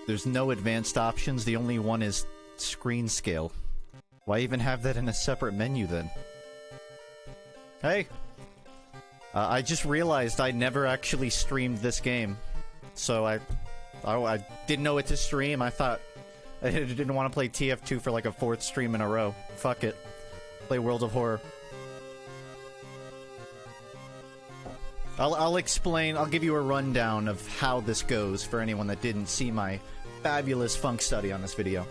There's no advanced options, the only one is screen scale. Why even have that in a separate menu then? Hey! I just realized I never actually streamed this game. So I didn't know what to stream. I thought I didn't want to play TF2 for like a 4th stream in a row. Fuck it. Play World of Horror. I'll explain, I'll give you a rundown of how this goes for anyone that didn't see my fabulous funk study on this video.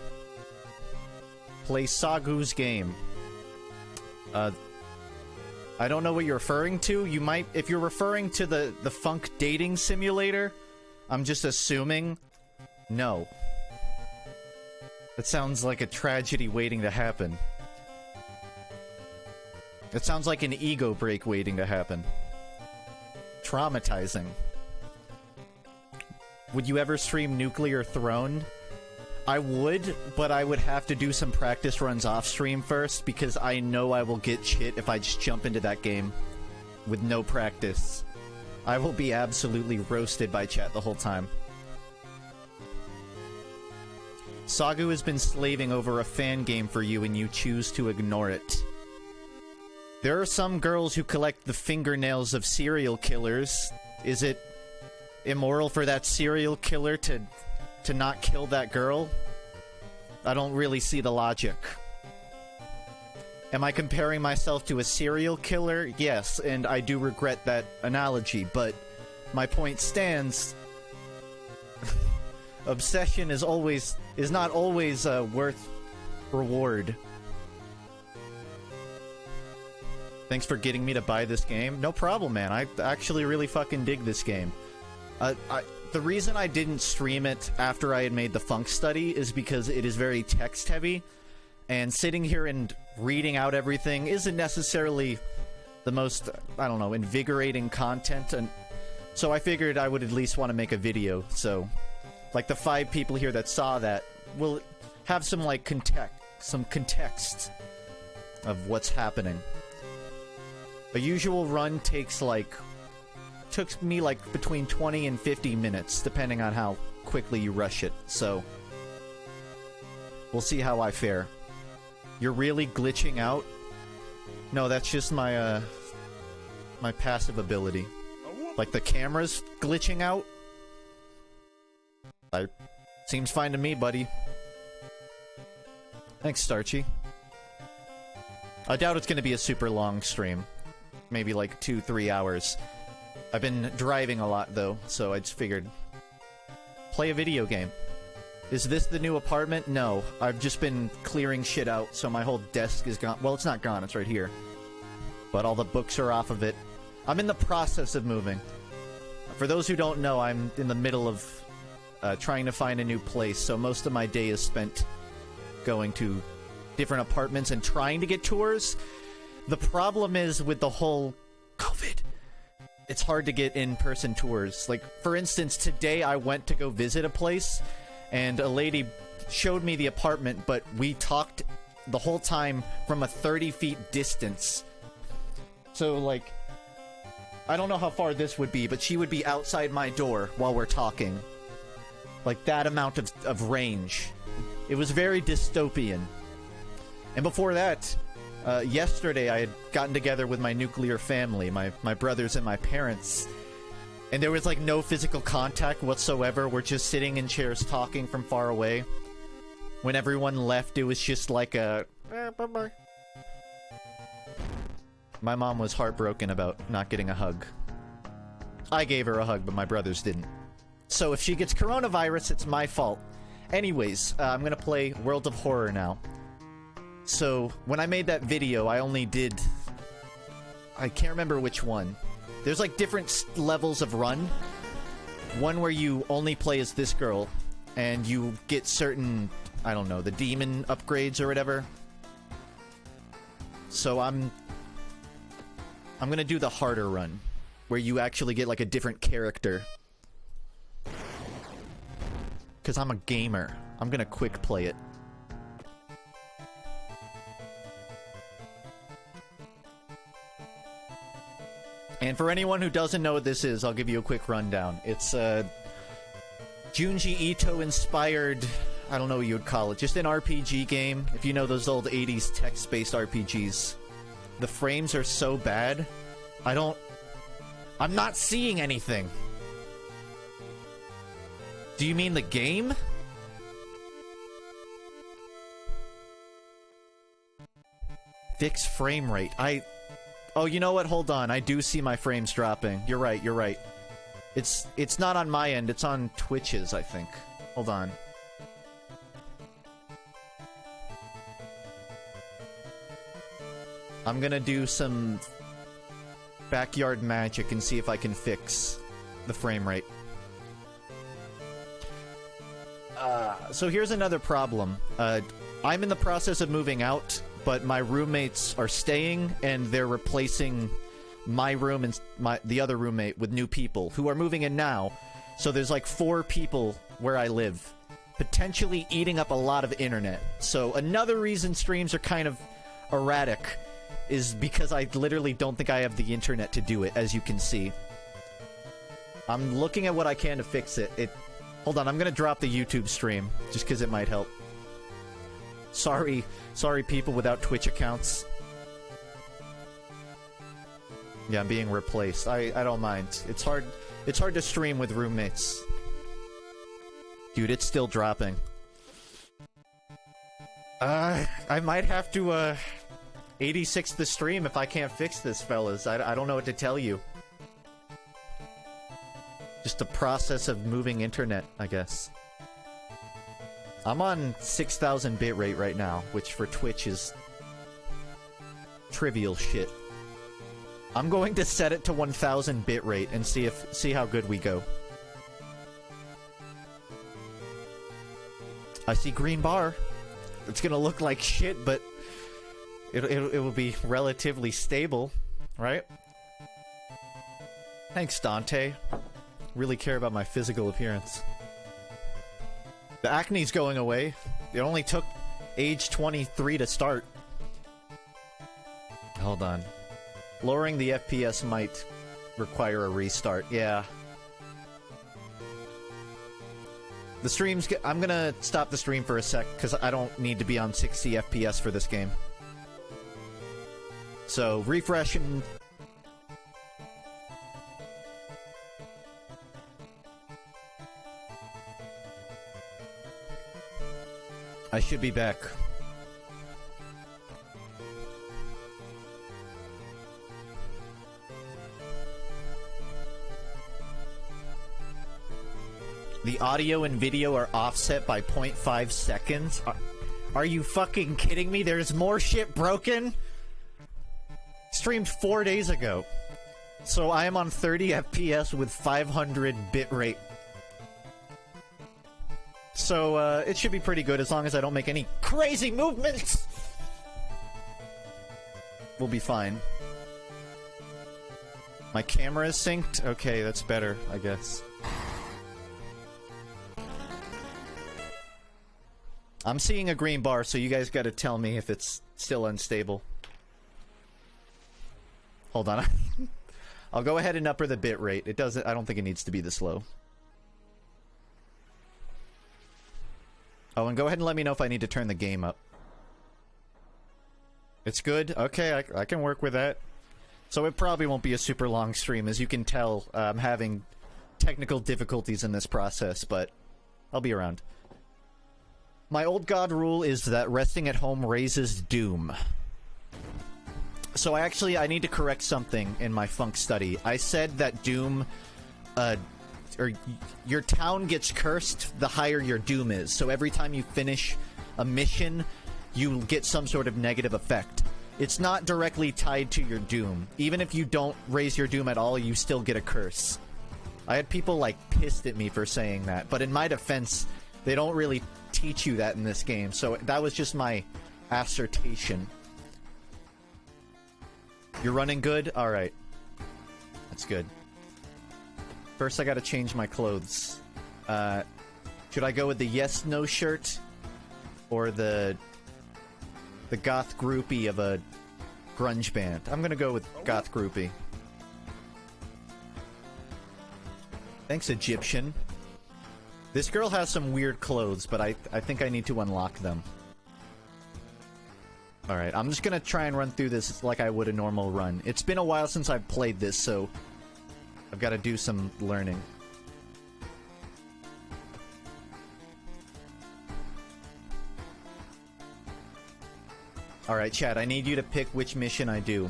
Play Sagu's game. I don't know what you're referring to. You might, if you're referring to the funk dating simulator, I'm just assuming, no. That sounds like a tragedy waiting to happen. It sounds like an ego break waiting to happen. Traumatizing. Would you ever stream Nuclear Throne? I would, but I would have to do some practice runs off stream first, because I know I will get shit if I just jump into that game with no practice. I will be absolutely roasted by chat the whole time. Sagu has been slaving over a fan game for you and you choose to ignore it. There are some girls who collect the fingernails of serial killers. Is it immoral for that serial killer to not kill that girl? I don't really see the logic. Am I comparing myself to a serial killer? Yes, and I do regret that analogy, but my point stands. Obsession is not always worth reward. Thanks for getting me to buy this game. No problem, man. I actually really fucking dig this game. The reason I didn't stream it after I had made the funk study is because it is very text-heavy, and sitting here and reading out everything isn't necessarily the most, I don't know, invigorating content, and so I figured I would at least want to make a video, so, like, the 5 people here that saw that will have some, like, context of what's happening. A usual run took me like between 20 and 50 minutes, depending on how quickly you rush it, so we'll see how I fare. You're really glitching out? No, that's just my my passive ability. Like the camera's glitching out? Seems fine to me, buddy. Thanks, Starchy. I doubt it's gonna be a super long stream. Maybe like 2-3 hours. I've been driving a lot, though, so I just figured... Play a video game. Is this the new apartment? No. I've just been clearing shit out, so my whole desk is gone. Well, it's not gone, it's right here. But all the books are off of it. I'm in the process of moving. For those who don't know, I'm in the middle of trying to find a new place, so most of my day is spent going to different apartments and trying to get tours. The problem is with the whole COVID... It's hard to get in-person tours. Like, for instance, today I went to go visit a place, and a lady showed me the apartment, but we talked the whole time from a 30-feet distance. So, like, I don't know how far this would be, but she would be outside my door while we're talking. Like, that amount of range. It was very dystopian. And before that... yesterday I had gotten together with my nuclear family, my brothers and my parents, and there was like no physical contact whatsoever. We're just sitting in chairs talking from far away. When everyone left, it was just like a... bye-bye. My mom was heartbroken about not getting a hug. I gave her a hug, but my brothers didn't. So if she gets coronavirus, it's my fault. Anyways, I'm gonna play World of Horror now. So, when I made that video, I only did... I can't remember which one. There's like different levels of run. One where you only play as this girl, and you get certain, I don't know, the demon upgrades or whatever. So I'm gonna do the harder run, where you actually get like a different character. Because I'm a gamer. I'm gonna quick play it. And for anyone who doesn't know what this is, I'll give you a quick rundown. It's Junji Ito inspired, I don't know what you would call it, just an RPG game. If you know those old 80s text-based RPGs. The frames are so bad, I'm not seeing anything. Do you mean the game? Fix frame rate. Oh, you know what? Hold on. I do see my frames dropping. You're right, you're right. It's not on my end, it's on Twitch's, I think. Hold on. I'm gonna do some backyard magic and see if I can fix the frame rate. So here's another problem. I'm in the process of moving out, but my roommates are staying, and they're replacing my room and the other roommate with new people who are moving in now. So there's like 4 people where I live, potentially eating up a lot of internet. So another reason streams are kind of erratic is because I literally don't think I have the internet to do it, as you can see. I'm looking at what I can to fix it. Hold on, I'm gonna drop the YouTube stream, just because it might help. Sorry people without Twitch accounts. Yeah, I'm being replaced. I don't mind. It's hard to stream with roommates. Dude, it's still dropping. I might have to 86 the stream if I can't fix this, fellas. I don't know what to tell you. Just the process of moving internet, I guess. I'm on 6,000 bitrate right now, which for Twitch is trivial shit. I'm going to set it to 1,000 bitrate and see how good we go. I see green bar. It's gonna look like shit, but it will be relatively stable, right? Thanks, Dante. Really care about my physical appearance. The acne's going away. It only took age 23 to start. Hold on. Lowering the FPS might require a restart. Yeah. The stream's... I'm gonna stop the stream for a sec, because I don't need to be on 60 FPS for this game. So, refresh and... I should be back. The audio and video are offset by 0.5 seconds? Are you fucking kidding me? There's more shit broken? Streamed 4 days ago. So I am on 30 FPS with 500 bitrate. So, it should be pretty good as long as I don't make any crazy movements! We'll be fine. My camera is synced? Okay, that's better, I guess. I'm seeing a green bar, so you guys gotta tell me if it's still unstable. Hold on. I'll go ahead and upper the bitrate. It doesn't... I don't think it needs to be this low. Oh, and go ahead and let me know if I need to turn the game up. It's good? Okay, I can work with that. So it probably won't be a super long stream. As you can tell, I'm having technical difficulties in this process, but I'll be around. My old god rule is that resting at home raises doom. So I need to correct something in my FUNKe study. I said that doom, or your town gets cursed the higher your doom is. So every time you finish a mission, you get some sort of negative effect. It's not directly tied to your doom. Even if you don't raise your doom at all, you still get a curse. I had people, like, pissed at me for saying that. But in my defense, they don't really teach you that in this game. So that was just my assertion. You're running good? Alright. That's good. First, I gotta change my clothes. Should I go with the yes-no shirt? Or the goth groupie of a grunge band? I'm gonna go with goth groupie. Thanks, Egyptian. This girl has some weird clothes, but I think I need to unlock them. Alright, I'm just gonna try and run through this like I would a normal run. It's been a while since I've played this, so I've got to do some learning. Alright, chat, I need you to pick which mission I do.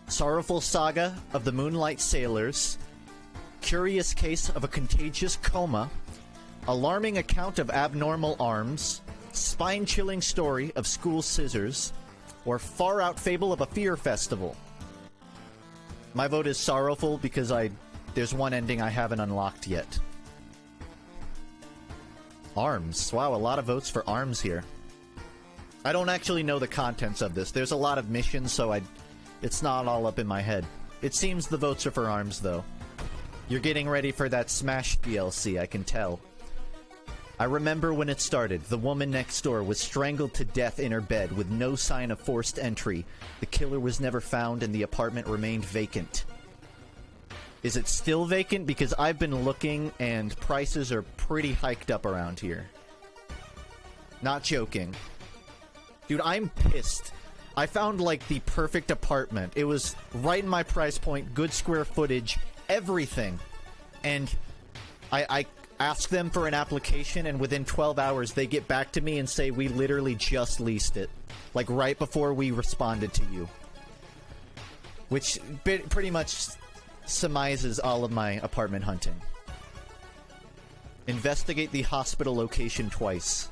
Sorrowful Saga of the Moonlight Sailors, Curious Case of a Contagious Coma, Alarming Account of Abnormal Arms, Spine-Chilling Story of School Scissors, or Far-Out Fable of a Fear Festival. My vote is Sorrowful because there's one ending I haven't unlocked yet. Arms. Wow, a lot of votes for Arms here. I don't actually know the contents of this. There's a lot of missions, so it's not all up in my head. It seems the votes are for Arms, though. You're getting ready for that Smash DLC, I can tell. I remember when it started. The woman next door was strangled to death in her bed with no sign of forced entry. The killer was never found and the apartment remained vacant. Is it still vacant? Because I've been looking and prices are pretty hiked up around here. Not joking. Dude, I'm pissed. I found, like, the perfect apartment. It was right in my price point, good square footage, everything. And I ask them for an application, and within 12 hours, they get back to me and say, we literally just leased it. Like, right before we responded to you. Which pretty much surmises all of my apartment hunting. Investigate the hospital location twice.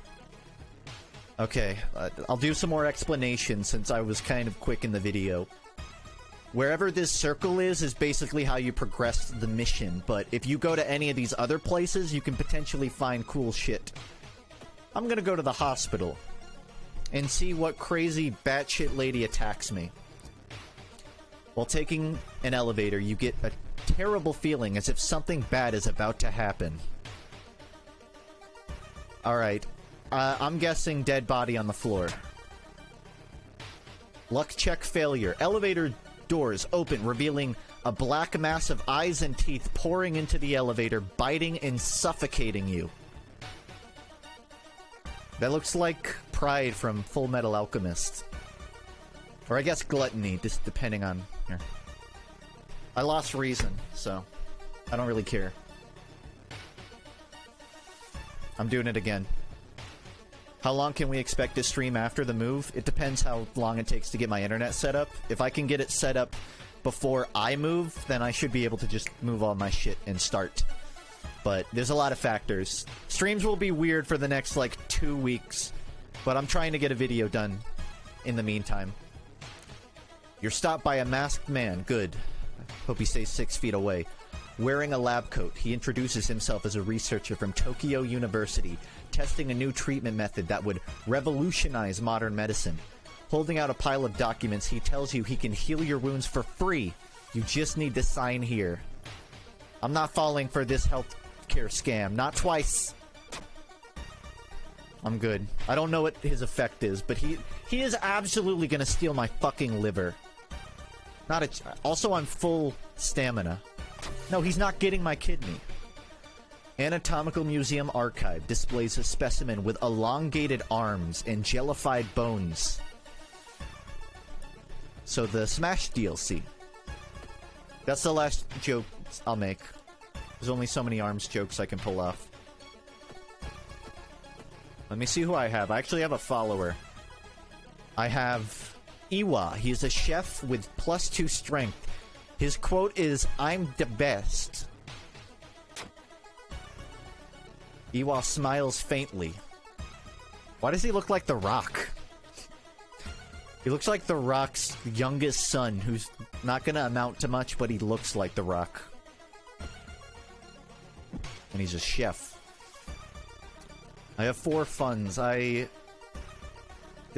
Okay, I'll do some more explanation since I was kind of quick in the video. Wherever this circle is basically how you progress the mission, but if you go to any of these other places, you can potentially find cool shit. I'm gonna go to the hospital and see what crazy batshit lady attacks me. While taking an elevator, you get a terrible feeling as if something bad is about to happen. Alright, I'm guessing dead body on the floor. Luck check failure. Elevator doors open, revealing a black mass of eyes and teeth pouring into the elevator, biting and suffocating you. That looks like Pride from Full Metal Alchemist. Or I guess Gluttony, just depending on... Here. I lost reason, so I don't really care. I'm doing it again. How long can we expect to stream after the move? It depends how long it takes to get my internet set up. If I can get it set up before I move, then I should be able to just move all my shit and start. But there's a lot of factors. Streams will be weird for the next, like, 2 weeks. But I'm trying to get a video done in the meantime. You're stopped by a masked man. Good. Hope he stays 6 feet away. Wearing a lab coat, he introduces himself as a researcher from Tokyo University, testing a new treatment method that would revolutionize modern medicine. Holding out a pile of documents, he tells you he can heal your wounds for free. You just need to sign here. I'm not falling for this healthcare scam. Not twice. I'm good. I don't know what his effect is, but he is absolutely gonna steal my fucking liver. Also, I'm full stamina. No, he's not getting my kidney. Anatomical Museum Archive displays a specimen with elongated arms and jellified bones. So the Smash DLC. That's the last joke I'll make. There's only so many arms jokes I can pull off. Let me see who I have. I actually have a follower. I have Iwa. He's a chef with +2 strength. His quote is, "I'm the best." Iwa smiles faintly. Why does he look like The Rock? He looks like The Rock's youngest son, who's not gonna amount to much, but he looks like The Rock. And he's a chef. I have 4 funds. There's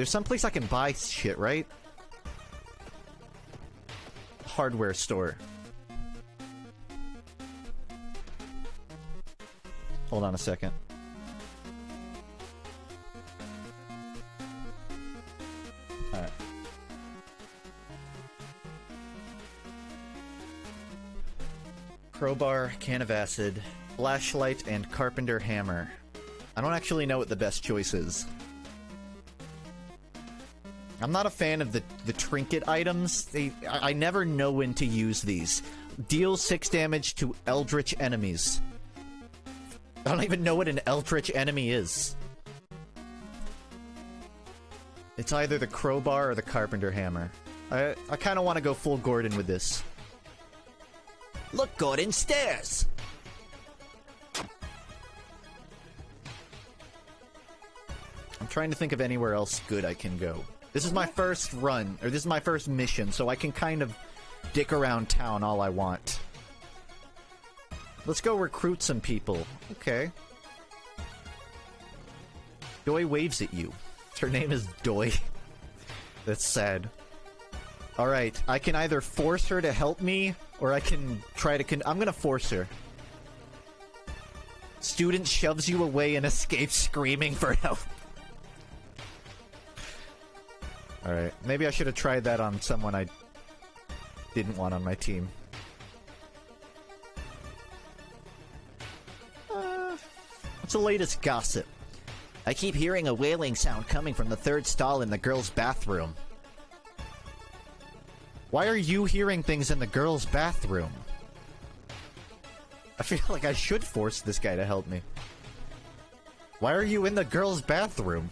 someplace I can buy shit, right? Hardware store. Hold on a second. Alright. crowbar, can of acid, flashlight, and carpenter hammer. I don't actually know what the best choice is. I'm not a fan of the trinket items. I never know when to use these. Deal 6 damage to eldritch enemies. I don't even know what an eldritch enemy is. It's either the crowbar or the carpenter hammer. I kind of want to go full Gordon with this. Look, Gordon, stairs! I'm trying to think of anywhere else good I can go. This is my first run, or this is my first mission, so I can kind of dick around town all I want. Let's go recruit some people. Okay. Doi waves at you. Her name is Doi. That's sad. Alright, I can either force her to help me, or I can try to I'm gonna force her. Student shoves you away and escapes screaming for help. Alright, maybe I should have tried that on someone I didn't want on my team. What's the latest gossip? I keep hearing a wailing sound coming from the 3rd stall in the girls' bathroom. Why are you hearing things in the girls' bathroom? I feel like I should force this guy to help me. Why are you in the girls' bathroom?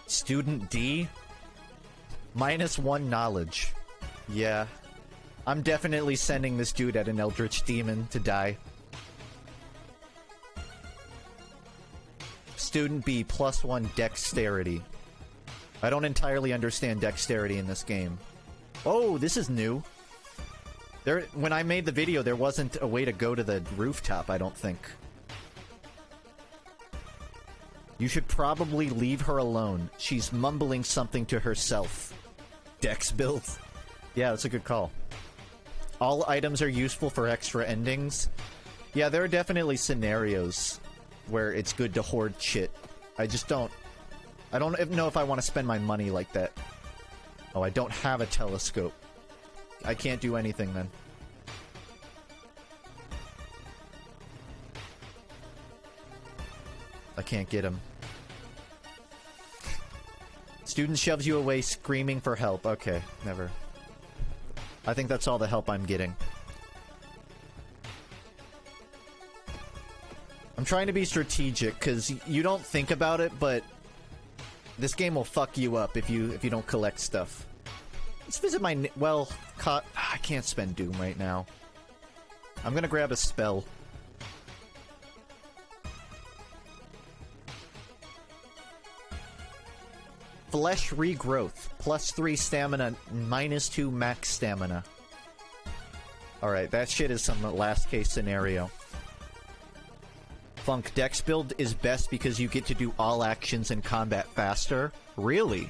Student D? -1 knowledge. Yeah. I'm definitely sending this dude at an eldritch demon to die. Student B, +1 dexterity. I don't entirely understand dexterity in this game. Oh, this is new. When I made the video, there wasn't a way to go to the rooftop, I don't think. You should probably leave her alone. She's mumbling something to herself. Dex build. Yeah, that's a good call. All items are useful for extra endings. Yeah, there are definitely scenarios where it's good to hoard shit. I just don't... I don't know if I want to spend my money like that. Oh, I don't have a telescope. I can't do anything then. I can't get him. Student shoves you away screaming for help. Okay, never. I think that's all the help I'm getting. I'm trying to be strategic, because you don't think about it, but this game will fuck you up if you don't collect stuff. Let's visit my... well, I can't spend Doom right now. I'm gonna grab a spell. Flesh regrowth. +3 stamina, -2 max stamina. Alright, that shit is some last case scenario. Funk, dex build is best because you get to do all actions in combat faster. Really?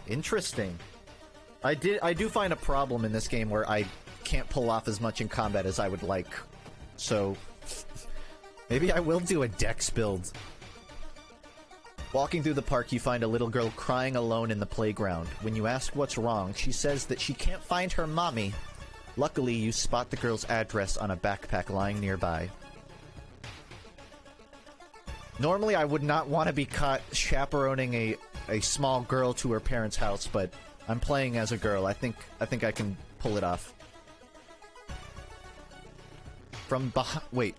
Interesting. I do find a problem in this game where I can't pull off as much in combat as I would like. So, maybe I will do a dex build. Walking through the park, you find a little girl crying alone in the playground. When you ask what's wrong, she says that she can't find her mommy. Luckily, you spot the girl's address on a backpack lying nearby. Normally, I would not want to be caught chaperoning a small girl to her parents' house, but I'm playing as a girl. I think I can pull it off. From behind... wait.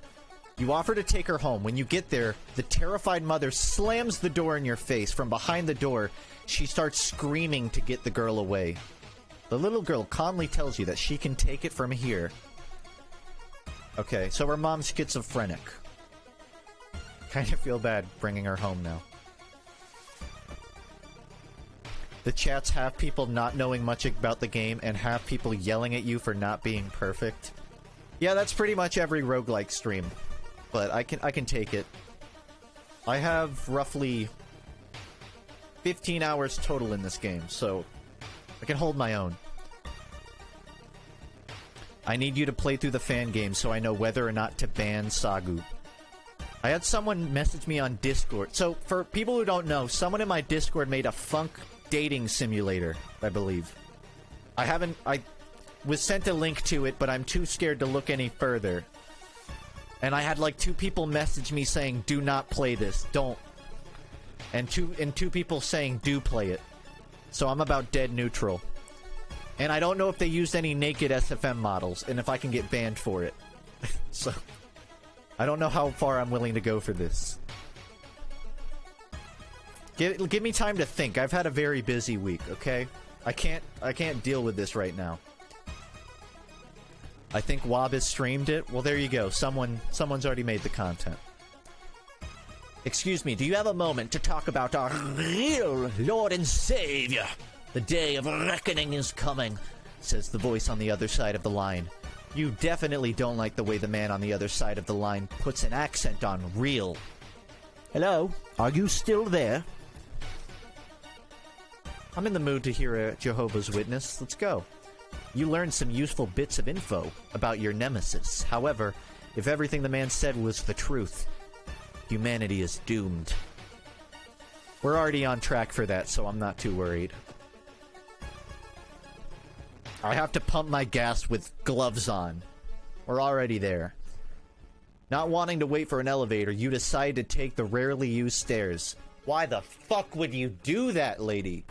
You offer to take her home. When you get there, the terrified mother slams the door in your face. From behind the door, she starts screaming to get the girl away. The little girl calmly tells you that she can take it from here. Okay, so her mom's schizophrenic. Kind of feel bad bringing her home now. The chats have people not knowing much about the game and have people yelling at you for not being perfect. Yeah, that's pretty much every roguelike stream. But I can take it. I have roughly 15 hours total in this game, so I can hold my own. I need you to play through the fan game so I know whether or not to ban Sagu. I had someone message me on Discord. So, for people who don't know, someone in my Discord made a FUNKe dating simulator, I believe. was sent a link to it, but I'm too scared to look any further. And I had like 2 people message me saying, do not play this, don't. And two people saying, do play it. So I'm about dead neutral. And I don't know if they used any naked SFM models, and if I can get banned for it. So, I don't know how far I'm willing to go for this. Give me time to think. I've had a very busy week, okay? I can't deal with this right now. I think Wob has streamed it. Well, there you go. Someone's already made the content. Excuse me, do you have a moment to talk about our real Lord and Savior? The day of reckoning is coming, says the voice on the other side of the line. You definitely don't like the way the man on the other side of the line puts an accent on real. Hello? Are you still there? I'm in the mood to hear a Jehovah's Witness. Let's go. You learned some useful bits of info about your nemesis. However, if everything the man said was the truth, humanity is doomed. We're already on track for that, so I'm not too worried. I have to pump my gas with gloves on. We're already there. Not wanting to wait for an elevator, you decide to take the rarely used stairs. Why the fuck would you do that, lady?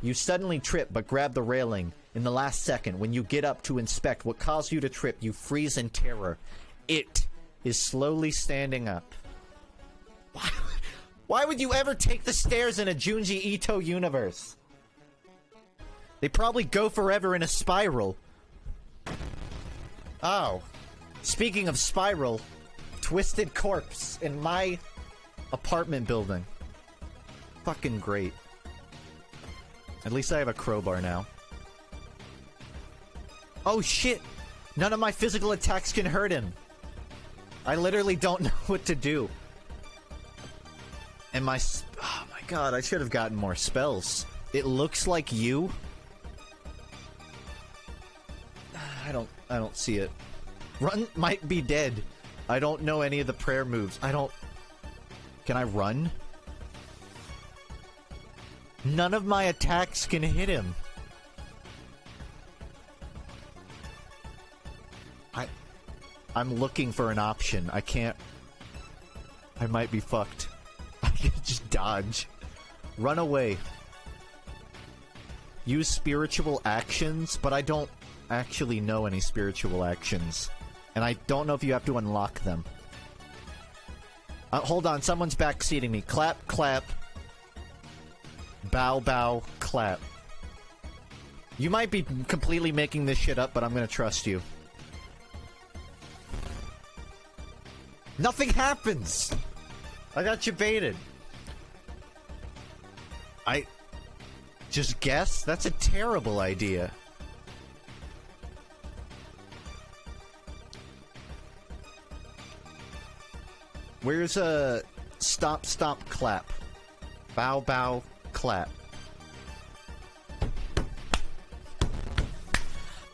You suddenly trip but grab the railing. In the last second, when you get up to inspect what caused you to trip, you freeze in terror. It is slowly standing up. Why would you ever take the stairs in a Junji Ito universe? They probably go forever in a spiral. Oh. Speaking of spiral, twisted corpse in my apartment building. Fucking great. At least I have a crowbar now. Oh shit! None of my physical attacks can hurt him. I literally don't know what to do. And oh my god, I should have gotten more spells. It looks like you. I don't see it. Run might be dead. I don't know any of the prayer moves. Can I run? None of my attacks can hit him. I'm looking for an option. I can't. I might be fucked. I can just dodge. Run away. Use spiritual actions, but I don't actually know any spiritual actions. And I don't know if you have to unlock them. Hold on, someone's backseating me. Clap, clap. Bow, bow, clap. You might be completely making this shit up, but I'm gonna trust you. Nothing happens! I got you baited. I just guess? That's a terrible idea. Where's a stop, stop, clap? Bow, bow, clap.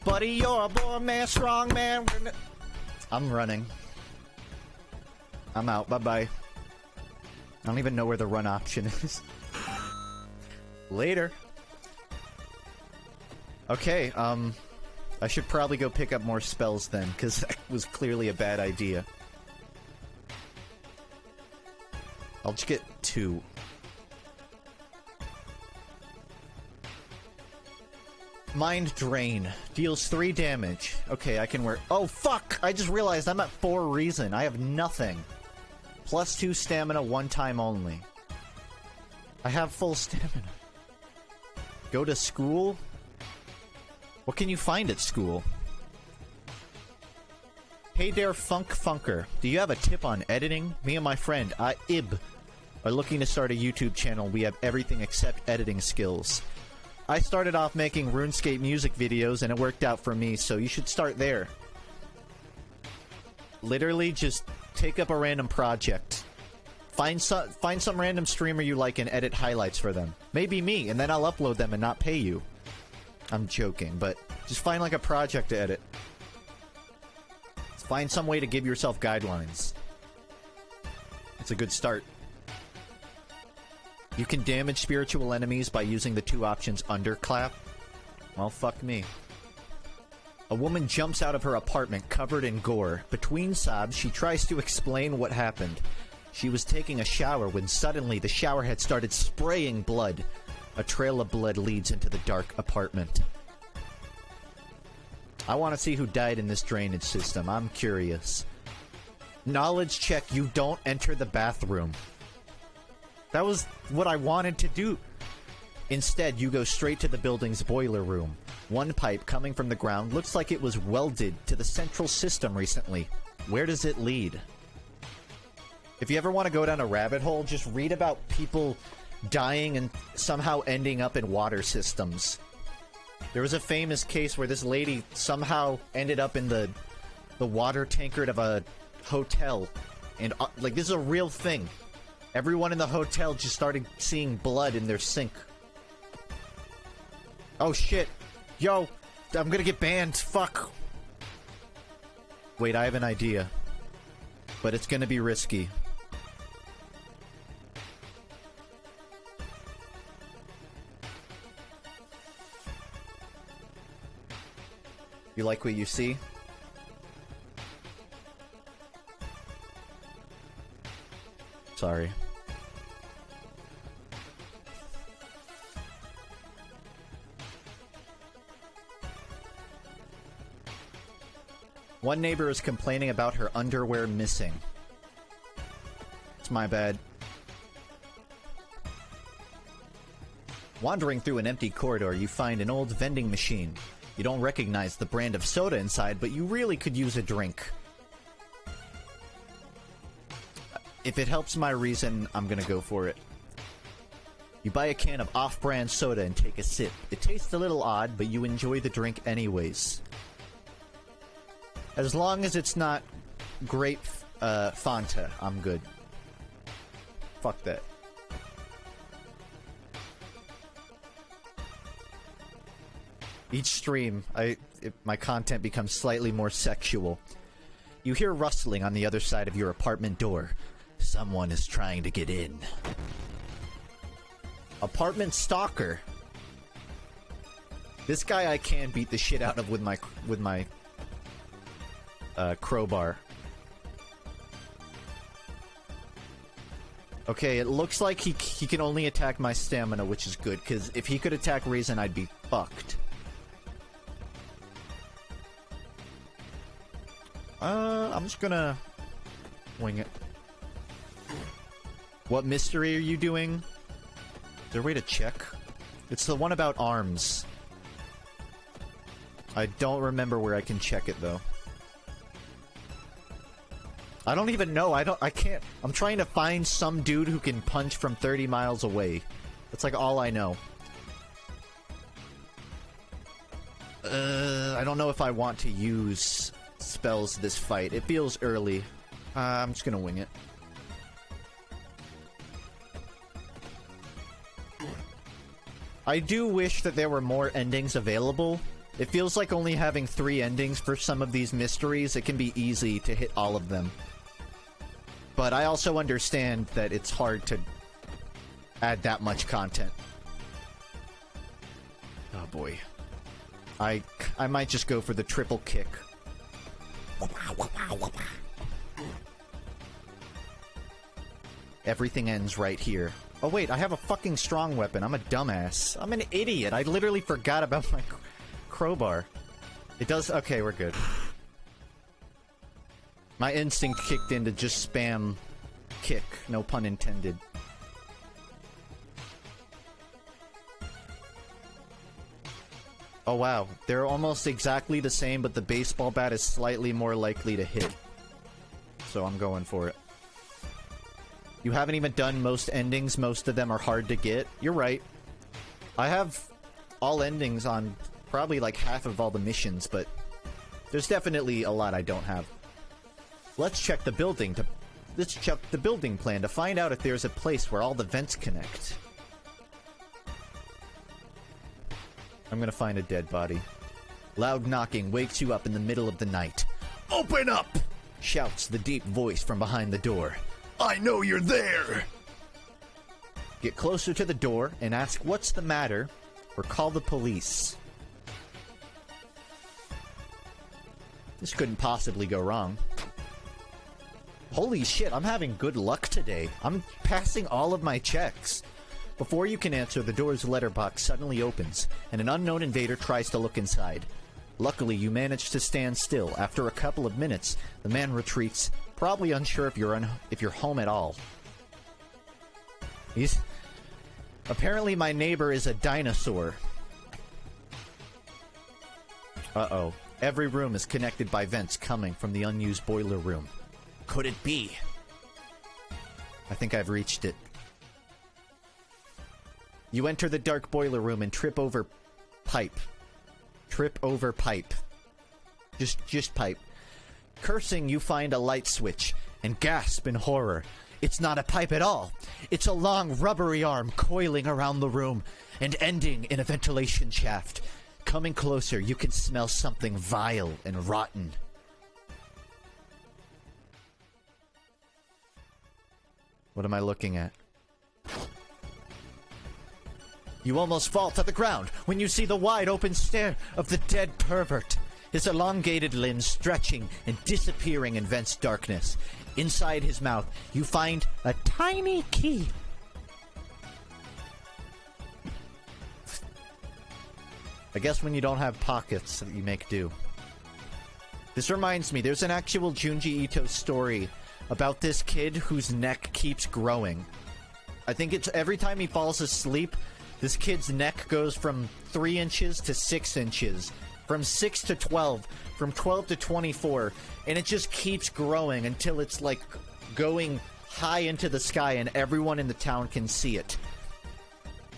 Buddy, you're a boy, man, strong man. I'm running. I'm out. Bye-bye. I don't even know where the run option is. Later. Okay, I should probably go pick up more spells then, because that was clearly a bad idea. I'll just get 2. Mind Drain. Deals 3 damage. Okay, I can wear... Oh, fuck! I just realized I'm at 4 reason. I have nothing. Plus 2 stamina, 1 time only. I have full stamina. Go to school? What can you find at school? Hey there, Funker. Do you have a tip on editing? Me and my friend, Ib, are looking to start a YouTube channel. We have everything except editing skills. I started off making RuneScape music videos and it worked out for me, so you should start there. Literally, just take up a random project. Find some random streamer you like and edit highlights for them. Maybe me, and then I'll upload them and not pay you. I'm joking, but just find like a project to edit. Find some way to give yourself guidelines. It's a good start. You can damage spiritual enemies by using the 2 options under clap. Well, fuck me. A woman jumps out of her apartment covered in gore. Between sobs, she tries to explain what happened. She was taking a shower when suddenly the shower head started spraying blood. A trail of blood leads into the dark apartment. I want to see who died in this drainage system. I'm curious. Knowledge check, you don't enter the bathroom. That was what I wanted to do. Instead, you go straight to the building's boiler room. One pipe coming from the ground looks like it was welded to the central system recently. Where does it lead? If you ever want to go down a rabbit hole, just read about people dying and somehow ending up in water systems. There was a famous case where this lady somehow ended up in the water tankard of a hotel. And, like, this is a real thing. Everyone in the hotel just started seeing blood in their sink. Oh shit. Yo, I'm gonna get banned. Fuck. Wait, I have an idea. But it's gonna be risky. You like what you see? Sorry. One neighbor is complaining about her underwear missing. It's my bad. Wandering through an empty corridor, you find an old vending machine. You don't recognize the brand of soda inside, but you really could use a drink. If it helps my reason, I'm gonna go for it. You buy a can of off-brand soda and take a sip. It tastes a little odd, but you enjoy the drink anyways. As long as it's not grape Fanta, I'm good. Fuck that. Each stream, my content becomes slightly more sexual. You hear rustling on the other side of your apartment door. Someone is trying to get in. Apartment stalker. This guy I can beat the shit out of with my crowbar. Okay, it looks like he can only attack my stamina, which is good, because if he could attack reason, I'd be fucked. I'm just gonna wing it. What mystery are you doing? Is there a way to check? It's the one about arms. I don't remember where I can check it, though. I don't even know. I can't. I'm trying to find some dude who can punch from 30 miles away. That's like all I know. I don't know if I want to use spells this fight. It feels early. I'm just gonna wing it. I do wish that there were more endings available. It feels like only having 3 endings for some of these mysteries. It can be easy to hit all of them. But I also understand that it's hard to add that much content. Oh boy. I might just go for the triple kick. Everything ends right here. Oh wait, I have a fucking strong weapon. I'm a dumbass. I'm an idiot. I literally forgot about my crowbar. It does... Okay, we're good. My instinct kicked in to just spam kick. No pun intended. Oh wow, they're almost exactly the same, but the baseball bat is slightly more likely to hit. So I'm going for it. You haven't even done most endings. Most of them are hard to get. You're right. I have all endings on probably like half of all the missions, but there's definitely a lot I don't have. Let's check the building let's check the building plan to find out if there's a place where all the vents connect. I'm gonna find a dead body. Loud knocking wakes you up in the middle of the night. Open up! Shouts the deep voice from behind the door. I know you're there! Get closer to the door and ask what's the matter, or call the police. This couldn't possibly go wrong. Holy shit, I'm having good luck today. I'm passing all of my checks. Before you can answer, the door's letterbox suddenly opens, and an unknown invader tries to look inside. Luckily, you manage to stand still. After a couple of minutes, the man retreats, probably unsure if you're home at all. Apparently my neighbor is a dinosaur. Uh-oh. Every room is connected by vents coming from the unused boiler room. Could it be? I think I've reached it. You enter the dark boiler room and trip over pipe. Trip over pipe. Just pipe. Cursing, you find a light switch and gasp in horror. It's not a pipe at all. It's a long rubbery arm coiling around the room and ending in a ventilation shaft. Coming closer, you can smell something vile and rotten. What am I looking at? You almost fall to the ground when you see the wide-open stare of the dead pervert. His elongated limbs stretching and disappearing in Vent's darkness. Inside his mouth, you find a tiny key. I guess when you don't have pockets, you make do. This reminds me, there's an actual Junji Ito story about this kid whose neck keeps growing. I think it's every time he falls asleep, this kid's neck goes from 3 inches to 6 inches. From 6 to 12. From 12 to 24. And it just keeps growing until it's like going high into the sky and everyone in the town can see it.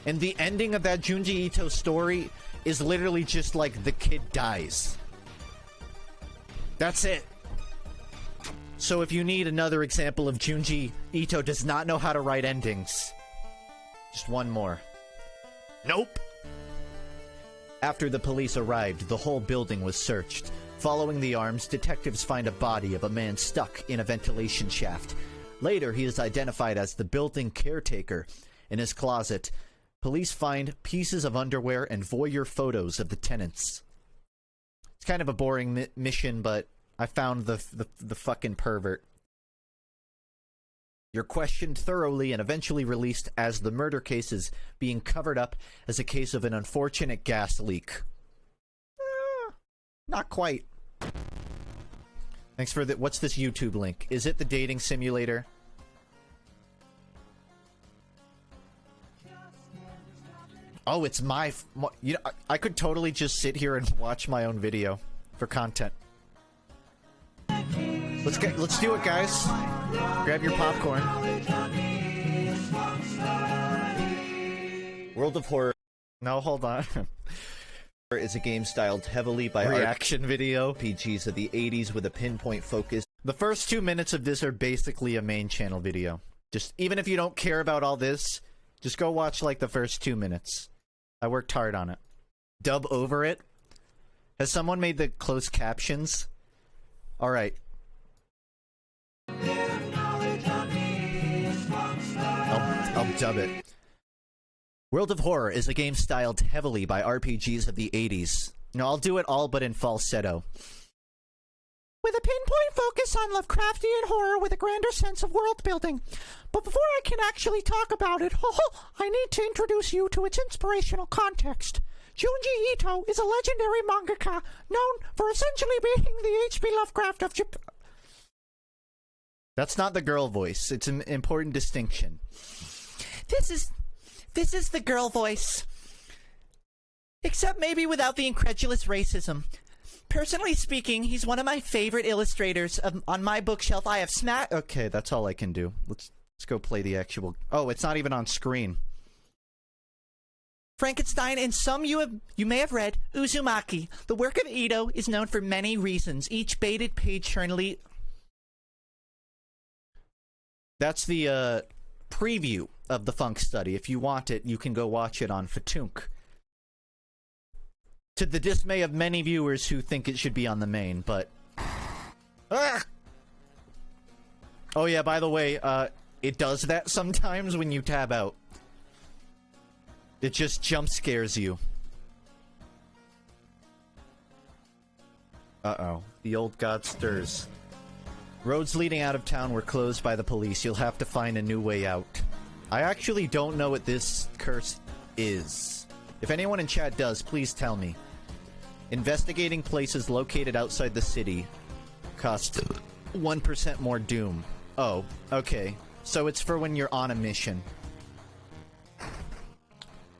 And the ending of that Junji Ito story is literally just like the kid dies. That's it. So if you need another example of Junji Ito does not know how to write endings, just one more. Nope. After the police arrived, the whole building was searched. Following the arms, detectives find a body of a man stuck in a ventilation shaft. Later, he is identified as the building caretaker. In his closet, police find pieces of underwear and voyeur photos of the tenants. It's kind of a boring mission, but I found the fucking pervert. You're questioned thoroughly and eventually released as the murder case is being covered up as a case of an unfortunate gas leak. Not quite. Thanks for the... What's this YouTube link? Is it the dating simulator? Oh, it's my... You know, I could totally just sit here and watch my own video for content. Let's do it, guys. Grab your popcorn. World of Horror. No, hold on. Is a game styled heavily by reaction video RPGs of the 80s with a pinpoint focus. The first 2 minutes of this are basically a main channel video. Just even if you don't care about all this, just go watch like the first 2 minutes. I worked hard on it. Dub over it. Has someone made the closed captions? All right. I'll dub it. World of Horror is a game styled heavily by RPGs of the 80s. No, I'll do it all but in falsetto. With a pinpoint focus on Lovecraftian horror with a grander sense of world building. But before I can actually talk about it, I need to introduce you to its inspirational context. Junji Ito is a legendary mangaka known for essentially being the H.P. Lovecraft of Japan. That's not the girl voice. It's an important distinction. This is the girl voice. Except maybe without the incredulous racism. Personally speaking, he's one of my favorite illustrators. On my bookshelf, I have Okay, that's all I can do. Let's go play the actual... Oh, it's not even on screen. Frankenstein, and some you may have read, Uzumaki. The work of Ito is known for many reasons. Each baited page currently... That's the preview of the FUNKe study. If you want it, you can go watch it on FUNKe. To the dismay of many viewers who think it should be on the main, but... Ah! Oh yeah, by the way, it does that sometimes when you tab out. It just jump scares you. Uh-oh. The old god stirs. Roads leading out of town were closed by the police. You'll have to find a new way out. I actually don't know what this curse is. If anyone in chat does, please tell me. Investigating places located outside the city cost 1% more doom. Oh, okay. So it's for when you're on a mission.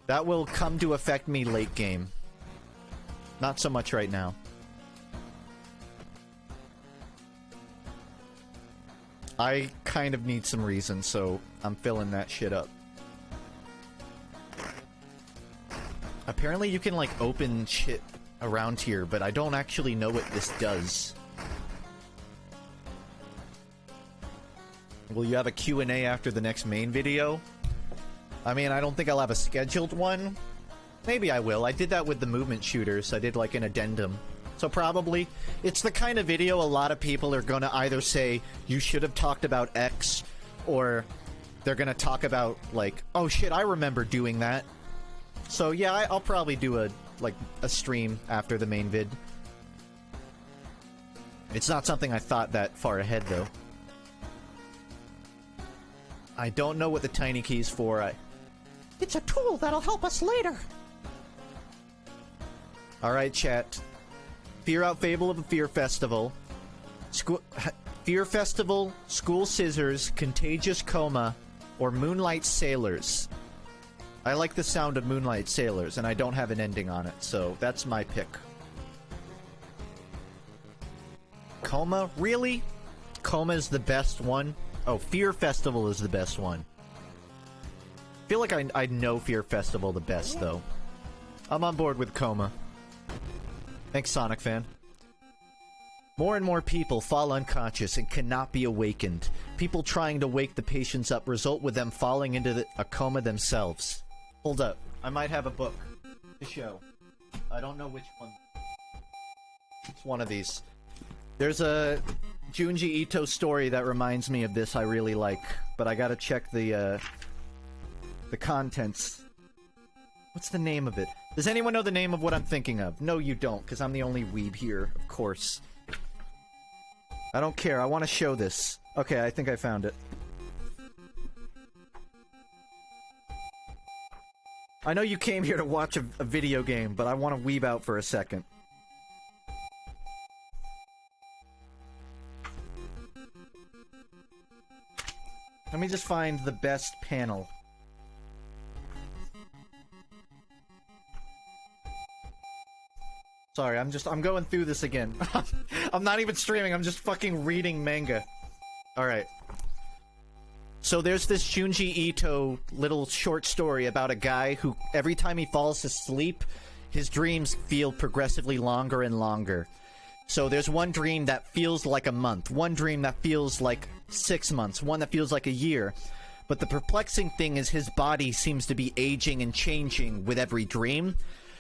That will come to affect me late game. Not so much right now. I kind of need some reason, so I'm filling that shit up. Apparently you can, like, open shit around here, but I don't actually know what this does. Will you have a Q&A after the next main video? I mean, I don't think I'll have a scheduled one. Maybe I will. I did that with the movement shooters. I did, like, an addendum. So probably, it's the kind of video a lot of people are gonna either say, you should have talked about X, or they're gonna talk about, like, oh shit, I remember doing that. So yeah, I'll probably do a stream after the main vid. It's not something I thought that far ahead, though. I don't know what the tiny key's for. It's a tool that'll help us later. Alright, chat. Fear Out Fable of a Fear Festival. Fear Festival, School Scissors, Contagious Coma, or Moonlight Sailors. I like the sound of Moonlight Sailors, and I don't have an ending on it, so that's my pick. Coma? Really? Coma is the best one? Oh, Fear Festival is the best one. I feel like I know Fear Festival the best, though. I'm on board with Coma. Thanks, Sonic fan. More and more people fall unconscious and cannot be awakened. People trying to wake the patients up result with them falling into a coma themselves. Hold up. I might have a book to show. I don't know which one. It's one of these. There's a Junji Ito story that reminds me of this I really like, but I gotta check the contents. What's the name of it? Does anyone know the name of what I'm thinking of? No, you don't, because I'm the only weeb here, of course. I don't care. I want to show this. Okay, I think I found it. I know you came here to watch a video game, but I want to weeb out for a second. Let me just find the best panel. Sorry, I'm going through this again. I'm not even streaming, I'm just fucking reading manga. Alright. So there's this Junji Ito little short story about a guy who, every time he falls asleep, his dreams feel progressively longer and longer. So there's one dream that feels like a month, one dream that feels like 6 months, one that feels like a year. But the perplexing thing is his body seems to be aging and changing with every dream.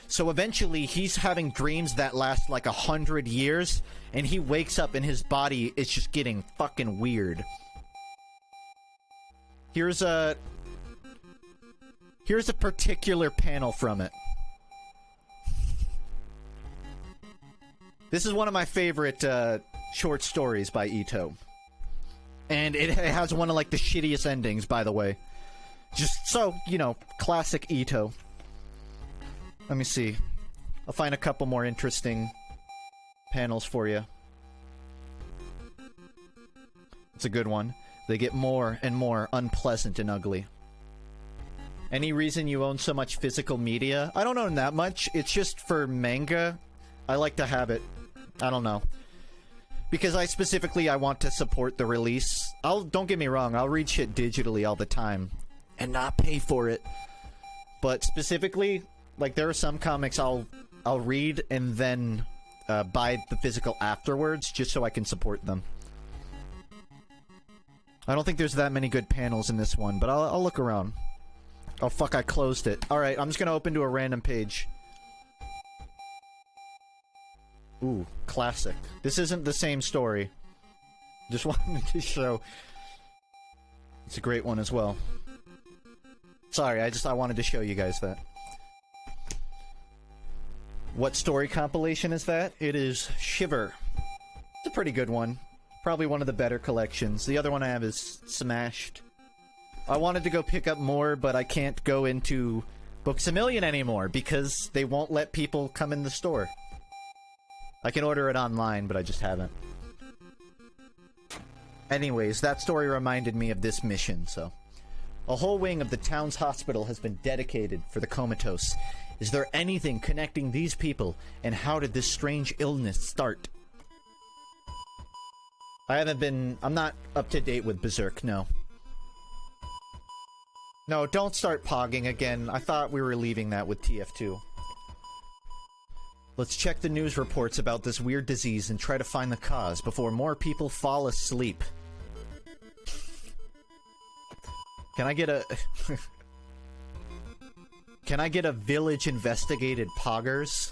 So eventually, he's having dreams that last like 100 years, and he wakes up and his body is just getting fucking weird. Here's a particular panel from it. This is one of my favorite short stories by Ito. And it has one of like the shittiest endings, by the way. Just so, you know, classic Ito. Let me see. I'll find a couple more interesting panels for you. It's a good one. They get more and more unpleasant and ugly. Any reason you own so much physical media? I don't own that much. It's just for manga. I like to have it. I don't know. Because I want to support the release. Don't get me wrong, I'll read shit digitally all the time. And not pay for it. But specifically, like, there are some comics I'll read and then buy the physical afterwards, just so I can support them. I don't think there's that many good panels in this one, but I'll look around. Oh fuck, I closed it. Alright, I'm just gonna open to a random page. Ooh, classic. This isn't the same story. Just wanted to show. It's a great one as well. Sorry, I wanted to show you guys that. What story compilation is that? It is Shiver. It's a pretty good one. Probably one of the better collections. The other one I have is Smashed. I wanted to go pick up more, but I can't go into Books A Million anymore because they won't let people come in the store. I can order it online, but I just haven't. Anyways, that story reminded me of this mission, so... A whole wing of the town's hospital has been dedicated for the comatose. Is there anything connecting these people, and how did this strange illness start? I'm not up to date with Berserk, no. No, don't start pogging again. I thought we were leaving that with TF2. Let's check the news reports about this weird disease and try to find the cause before more people fall asleep. Can I get a... Can I get a village investigated poggers?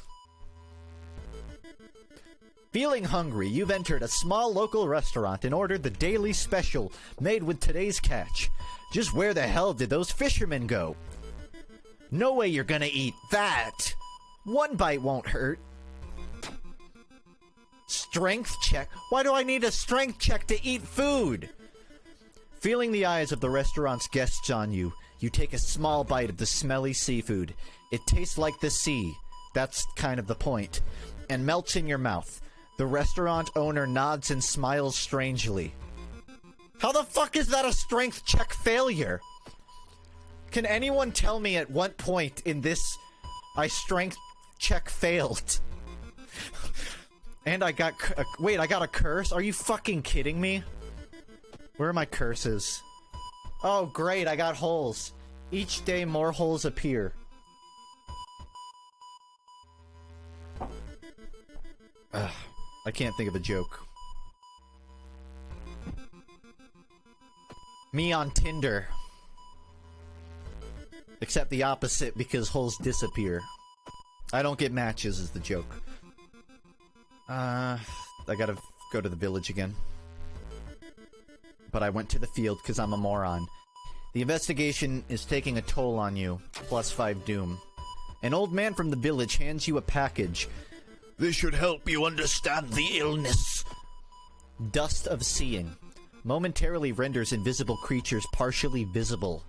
Feeling hungry, you've entered a small local restaurant and ordered the daily special made with today's catch. Just where the hell did those fishermen go? No way you're gonna eat that! One bite won't hurt. Strength check? Why do I need a strength check to eat food? Feeling the eyes of the restaurant's guests on you, you take a small bite of the smelly seafood. It tastes like the sea. That's kind of the point. And melts in your mouth. The restaurant owner nods and smiles strangely. How the fuck is that a strength check failure? Can anyone tell me at what point in this I strength check failed? And I got... wait, I got a curse? Are you fucking kidding me? Where are my curses? Oh, great, I got holes. Each day more holes appear. Ugh, I can't think of a joke. Me on Tinder. Except the opposite because holes disappear. I don't get matches is the joke. I gotta go to the village again. But I went to the field because I'm a moron. The investigation is taking a toll on you. +5 doom. An old man from the village hands you a package. This should help you understand the illness. Dust of seeing. Momentarily renders invisible creatures partially visible.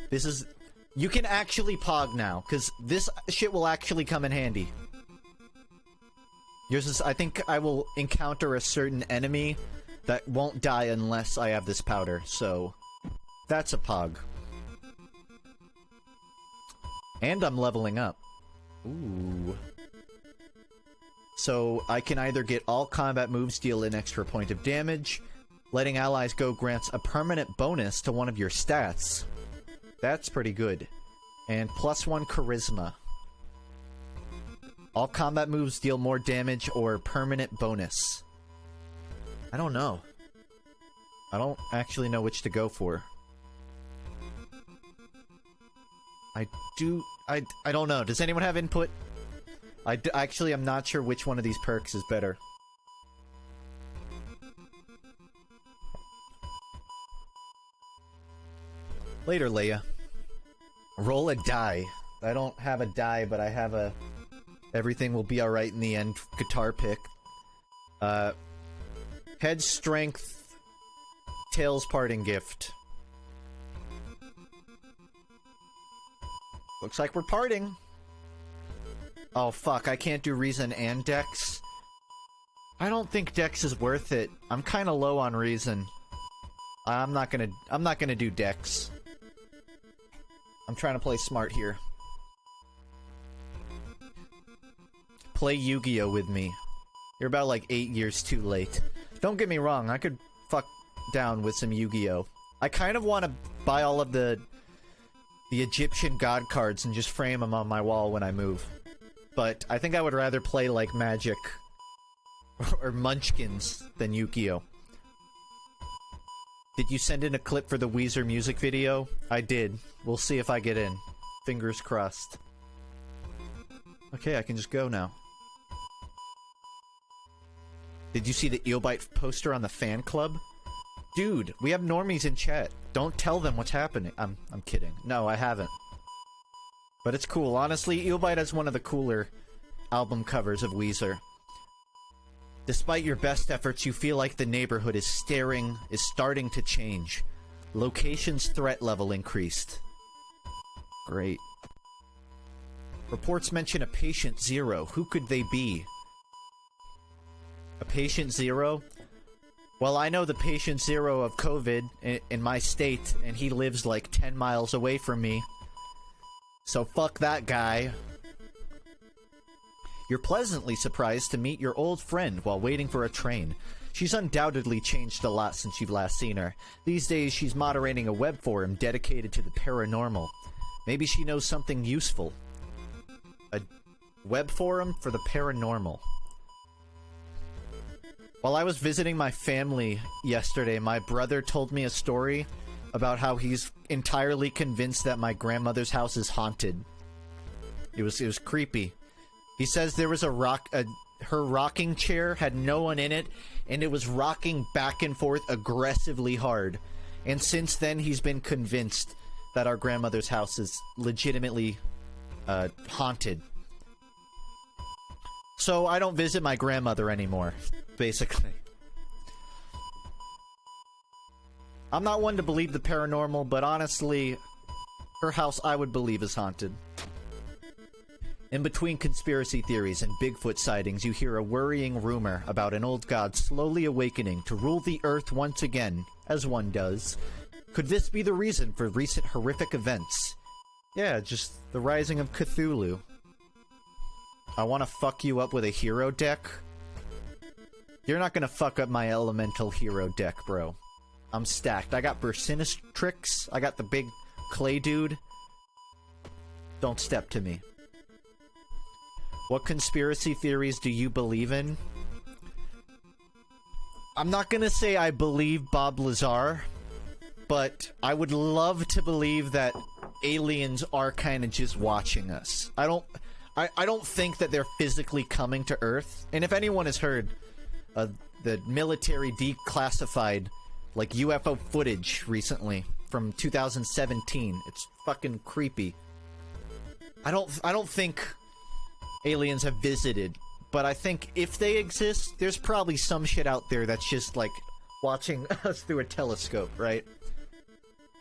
This is... You can actually pog now, because this shit will actually come in handy. Yours is... I think I will encounter a certain enemy that won't die unless I have this powder, so... That's a pog. And I'm leveling up. Ooh. So, I can either get all combat moves deal an extra point of damage. Letting allies go grants a permanent bonus to one of your stats. That's pretty good. And +1 charisma. All combat moves deal more damage or permanent bonus. I don't know. I don't actually know which to go for. I don't know. Does anyone have input? Actually, I'm not sure which one of these perks is better. Later, Leia. Roll a die. I don't have a die, but I have a... Everything will be alright in the end guitar pick. Head strength. Tails parting gift. Looks like we're parting. Oh fuck, I can't do Reason and Dex. I don't think Dex is worth it. I'm kinda low on Reason. I'm not gonna do Dex. I'm trying to play smart here. Play Yu-Gi-Oh! With me. You're about like 8 years too late. Don't get me wrong, I could fuck down with some Yu-Gi-Oh! I kind of want to buy all of the Egyptian god cards and just frame them on my wall when I move. But I think I would rather play like Magic or Munchkins than Yu-Gi-Oh! Did you send in a clip for the Weezer music video? I did. We'll see if I get in. Fingers crossed. Okay, I can just go now. Did you see the Eelbite poster on the fan club? Dude, we have normies in chat. Don't tell them what's happening. I'm kidding. No, I haven't. But it's cool. Honestly, Eelbite has one of the cooler album covers of Weezer. Despite your best efforts, you feel like the neighborhood is starting to change. Location's threat level increased. Great. Reports mention a patient zero. Who could they be? A patient zero? Well, I know the patient zero of COVID in my state, and he lives like 10 miles away from me. So fuck that guy. You're pleasantly surprised to meet your old friend while waiting for a train. She's undoubtedly changed a lot since you've last seen her. These days, she's moderating a web forum dedicated to the paranormal. Maybe she knows something useful. A web forum for the paranormal. While I was visiting my family yesterday, my brother told me a story about how he's entirely convinced that my grandmother's house is haunted. It was creepy. He says there was her rocking chair had no one in it, and it was rocking back and forth aggressively hard. And since then, he's been convinced that our grandmother's house is legitimately haunted. So I don't visit my grandmother anymore, basically. I'm not one to believe the paranormal, but honestly, her house I would believe is haunted. In between conspiracy theories and Bigfoot sightings, you hear a worrying rumor about an old god slowly awakening to rule the earth once again, as one does. Could this be the reason for recent horrific events? Yeah, just the rising of Cthulhu. I want to fuck you up with a hero deck? You're not gonna fuck up my elemental hero deck, bro. I'm stacked. I got Bursinistrix. I got the big clay dude. Don't step to me. What conspiracy theories do you believe in? I'm not gonna say I believe Bob Lazar, but I would love to believe that aliens are kind of just watching us. I don't think that they're physically coming to Earth. And if anyone has heard the military declassified like UFO footage recently from 2017, it's fucking creepy. I don't think aliens have visited, but I think if they exist, there's probably some shit out there that's just like watching us through a telescope, right?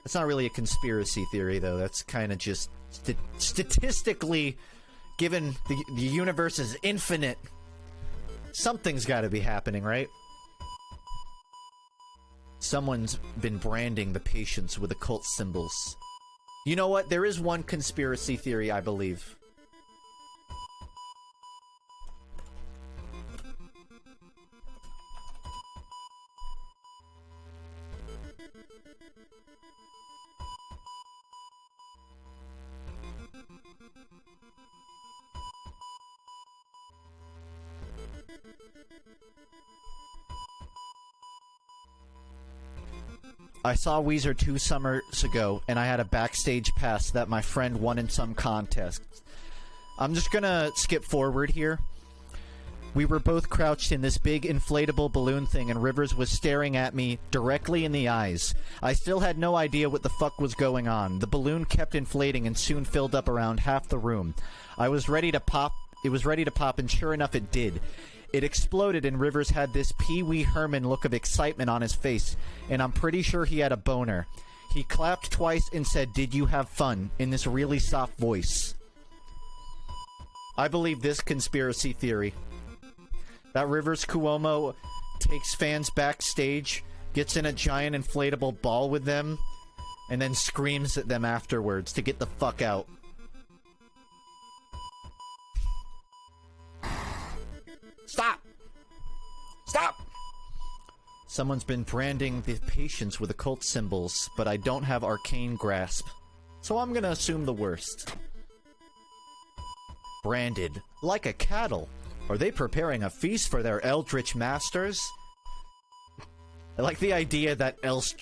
That's not really a conspiracy theory, though. That's kind of just statistically, given the universe is infinite, something's got to be happening, right? Someone's been branding the patients with occult symbols. You know what? There is one conspiracy theory I believe. I saw Weezer 2 summers ago, and I had a backstage pass that my friend won in some contest. I'm just gonna skip forward here. We were both crouched in this big inflatable balloon thing, and Rivers was staring at me directly in the eyes. I still had no idea what the fuck was going on. The balloon kept inflating and soon filled up around half the room. I was ready to pop. It was ready to pop, and sure enough, it did. It exploded, and Rivers had this Pee Wee Herman look of excitement on his face, and I'm pretty sure he had a boner. He clapped twice and said, "Did you have fun?" in this really soft voice. I believe this conspiracy theory. That Rivers Cuomo takes fans backstage, gets in a giant inflatable ball with them, and then screams at them afterwards to get the fuck out. Stop! Stop! Someone's been branding the patients with occult symbols, but I don't have arcane grasp, so I'm gonna assume the worst. Branded like a cattle. Are they preparing a feast for their eldritch masters? I like the idea that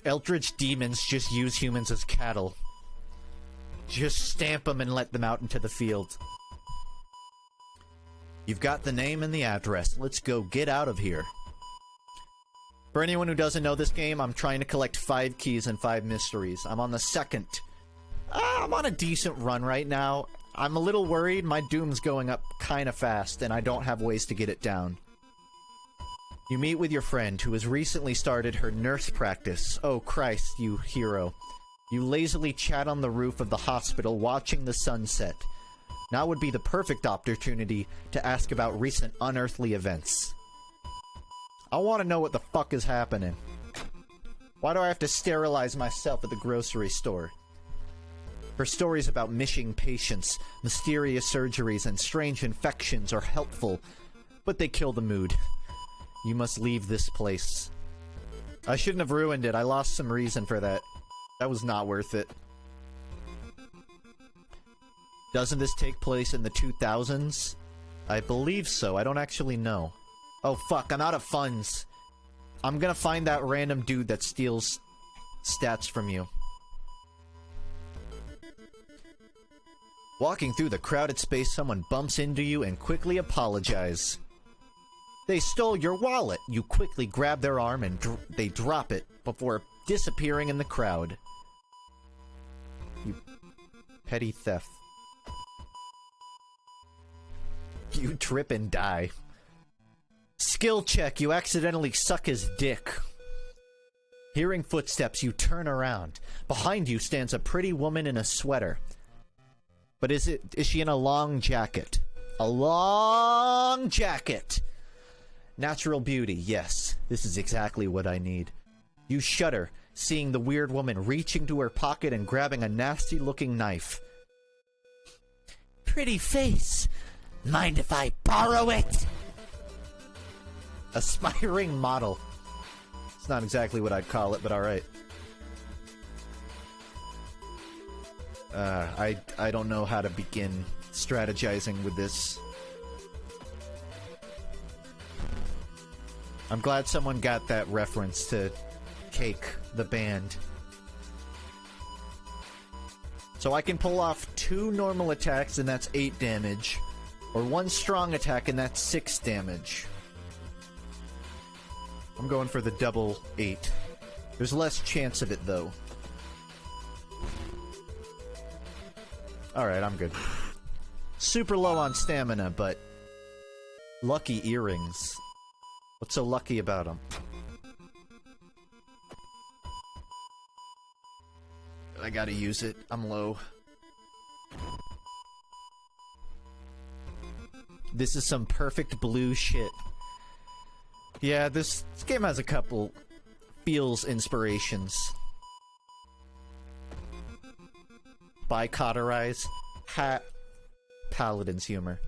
eldritch demons just use humans as cattle. Just stamp them and let them out into the field. You've got the name and the address. Let's go get out of here. For anyone who doesn't know this game, I'm trying to collect 5 keys and 5 mysteries. I'm on the second. I'm on a decent run right now. I'm a little worried. My doom's going up kinda fast, and I don't have ways to get it down. You meet with your friend, who has recently started her nurse practice. Oh Christ, you hero. You lazily chat on the roof of the hospital, watching the sunset. Now would be the perfect opportunity to ask about recent unearthly events. I want to know what the fuck is happening. Why do I have to sterilize myself at the grocery store? Her stories about missing patients, mysterious surgeries, and strange infections are helpful, but they kill the mood. You must leave this place. I shouldn't have ruined it. I lost some reason for that. That was not worth it. Doesn't this take place in the 2000s? I believe so. I don't actually know. Oh fuck, I'm out of funds. I'm gonna find that random dude that steals stats from you. Walking through the crowded space, someone bumps into you and quickly apologize. They stole your wallet. You quickly grab their arm and they drop it before disappearing in the crowd. You petty theft. You trip and die. Skill check. You accidentally suck his dick. Hearing footsteps, you turn around. Behind you stands a pretty woman in a sweater. But is she in a long jacket? A long jacket! Natural beauty, yes. This is exactly what I need. You shudder, seeing the weird woman reaching to her pocket and grabbing a nasty-looking knife. Pretty face. Mind if I borrow it? Aspiring model. It's not exactly what I'd call it, but alright. I don't know how to begin strategizing with this. I'm glad someone got that reference to Cake, the band. So I can pull off 2 normal attacks and that's 8 damage. Or 1 strong attack and that's 6 damage. I'm going for the double 8. There's less chance of it though. Alright, I'm good. Super low on stamina, but lucky earrings. What's so lucky about them? I gotta use it. I'm low. This is some perfect blue shit. Yeah, this game has a couple feels inspirations. Bicauterize. Paladin's humor.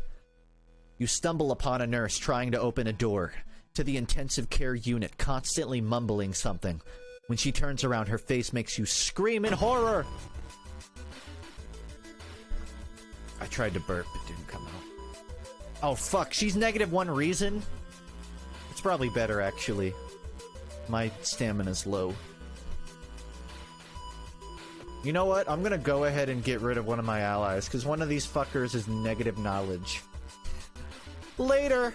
You stumble upon a nurse trying to open a door to the intensive care unit, constantly mumbling something. When she turns around, her face makes you scream in horror! I tried to burp, it didn't come out. Oh fuck, she's -1 reason? It's probably better, actually. My stamina's low. You know what? I'm gonna go ahead and get rid of one of my allies, because one of these fuckers is negative knowledge. Later!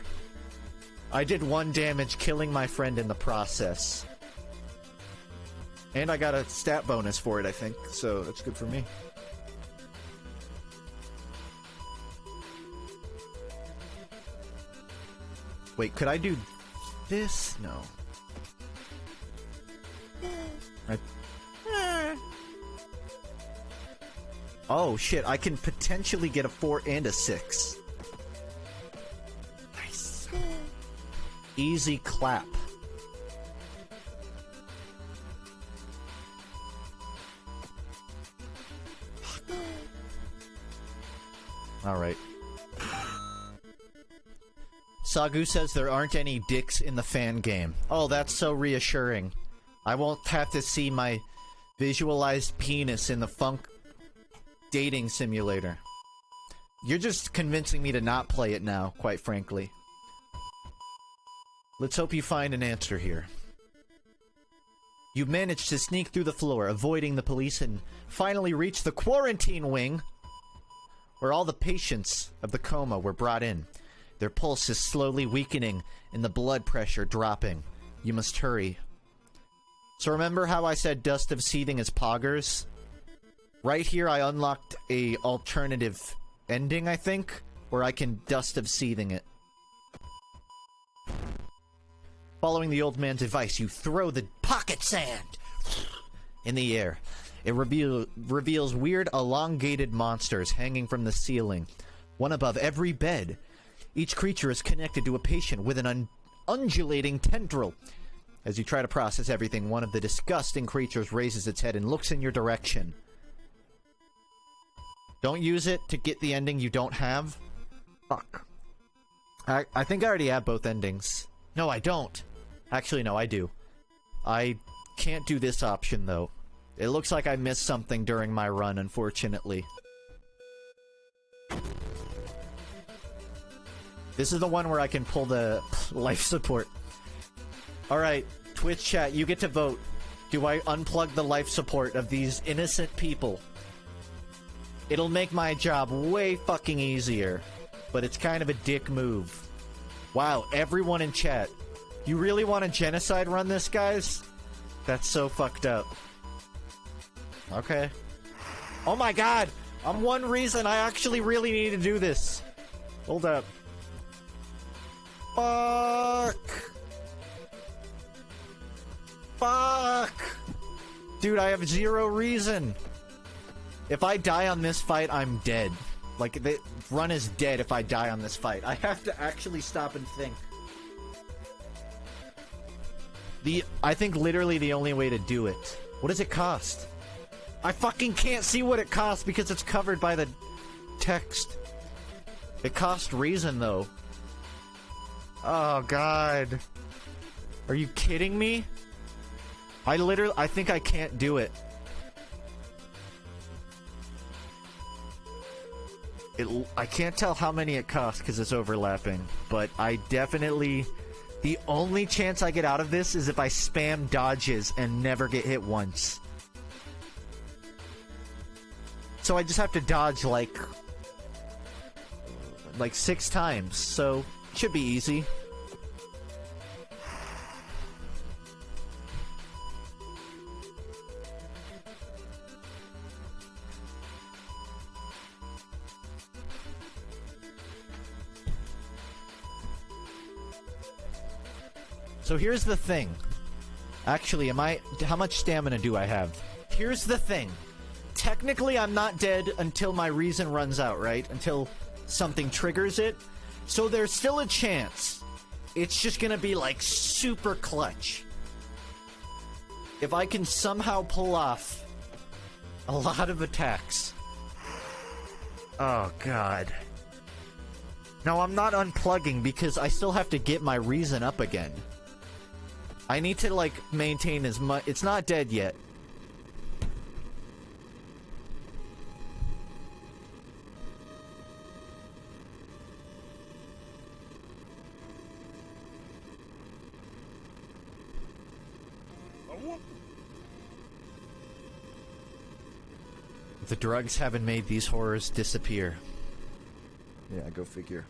I did 1 damage, killing my friend in the process. And I got a stat bonus for it, I think, so that's good for me. Wait, could I do this? No. Oh shit, I can potentially get a 4 and a 6. Nice. Easy clap. Alright. Sagu says there aren't any dicks in the fan game. Oh, that's so reassuring. I won't have to see my visualized penis in the FUNKe dating simulator. You're just convincing me to not play it now, quite frankly. Let's hope you find an answer here. You managed to sneak through the floor, avoiding the police, and finally reach the quarantine wing, where all the patients of the coma were brought in. Their pulse is slowly weakening and the blood pressure dropping. You must hurry. So remember how I said Dust of Seething is poggers? Right here I unlocked a alternative ending, I think, where I can Dust of Seething it. Following the old man's advice, you throw the pocket sand in the air. It reveals weird, elongated monsters hanging from the ceiling, one above every bed. Each creature is connected to a patient with an undulating tendril. As you try to process everything, one of the disgusting creatures raises its head and looks in your direction. Don't use it to get the ending you don't have. Fuck. I think I already have both endings. No, I don't. Actually, no, I do. I can't do this option, though. It looks like I missed something during my run, unfortunately. This is the one where I can pull the life support. Alright, Twitch chat, you get to vote. Do I unplug the life support of these innocent people? It'll make my job way fucking easier. But it's kind of a dick move. Wow, everyone in chat. You really want a genocide run this, guys? That's so fucked up. Okay. Oh my god! I'm one reason I actually really need to do this. Hold up. Fuck! Fuck! Dude, I have zero reason. If I die on this fight, I'm dead. Like, the run is dead if I die on this fight. I have to actually stop and think. I think literally the only way to do it. What does it cost? I fucking can't see what it costs because it's covered by the text. It costs reason, though. Oh, God. Are you kidding me? I think I can't do it. I can't tell how many it costs because it's overlapping, but I definitely... The only chance I get out of this is if I spam dodges and never get hit once. So I just have to dodge like 6 times, so it should be easy. So here's the thing. Actually, how much stamina do I have? Here's the thing. Technically, I'm not dead until my reason runs out, right? Until something triggers it. So there's still a chance. It's just gonna be, like, super clutch. If I can somehow pull off a lot of attacks. Oh, God. No, I'm not unplugging because I still have to get my reason up again. I need to, like, maintain as much... It's not dead yet. The drugs haven't made these horrors disappear. Yeah, go figure.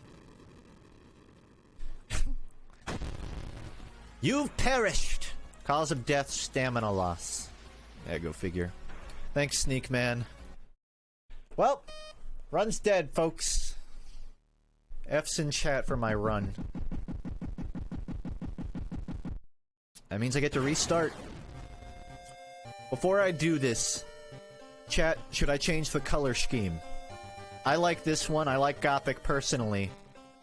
You've perished! Cause of death, stamina loss. Yeah, go figure. Thanks, Sneak Man. Well, run's dead, folks. F's in chat for my run. That means I get to restart. Before I do this, chat, should I change the color scheme? I like this one. I like Gothic personally,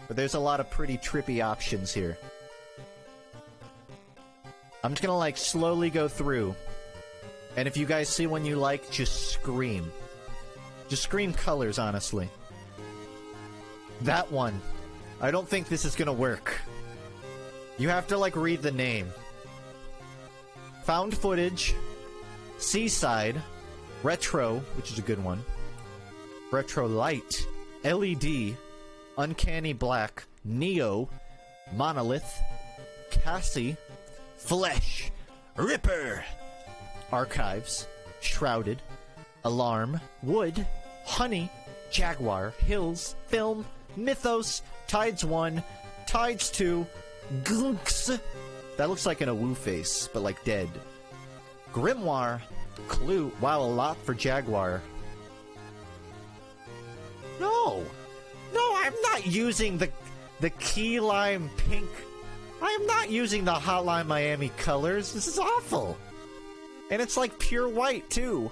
but there's a lot of pretty trippy options here. I'm just gonna, like, slowly go through. And if you guys see one you like, just scream. Just scream colors, honestly. That one. I don't think this is gonna work. You have to, like, read the name. Found footage. Seaside. Retro, which is a good one. Retro light. LED. Uncanny black. Neo. Monolith. Cassie. Flesh, Ripper, Archives, Shrouded, Alarm, Wood, Honey, Jaguar, Hills, Film, Mythos, Tides 1, Tides 2, Gunks, that looks like an Awoo face, but like dead, Grimoire, Clue, wow, a lot for Jaguar, No! No, I'm not using the key lime pink. I am not using the Hotline Miami colors. This is awful. And it's like pure white, too.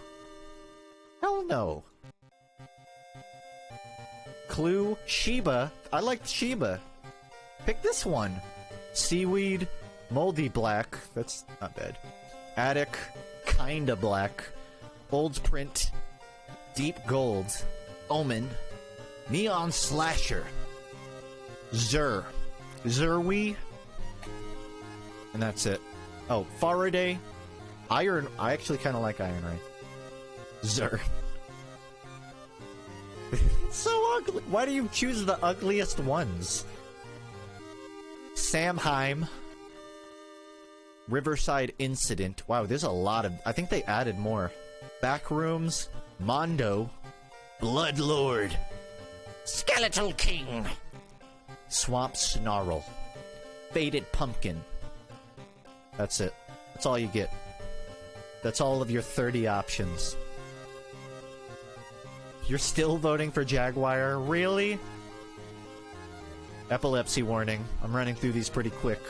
Hell no. Clue, Sheba. I like Sheba. Pick this one. Seaweed, moldy black. That's not bad. Attic, kinda black. Old print, deep gold. Omen, neon slasher. Zerwi. And that's it. Oh, Faraday, iron. I actually kind of like Iron Ray. It's so ugly. Why do you choose the ugliest ones? Samheim. Riverside Incident. Wow, there's a lot of... I think they added more. Backrooms. Mondo. Bloodlord. Skeletal King. Swamp Snarl. Faded Pumpkin. That's it. That's all you get. That's all of your 30 options. You're still voting for Jaguar? Really? Epilepsy warning. I'm running through these pretty quick.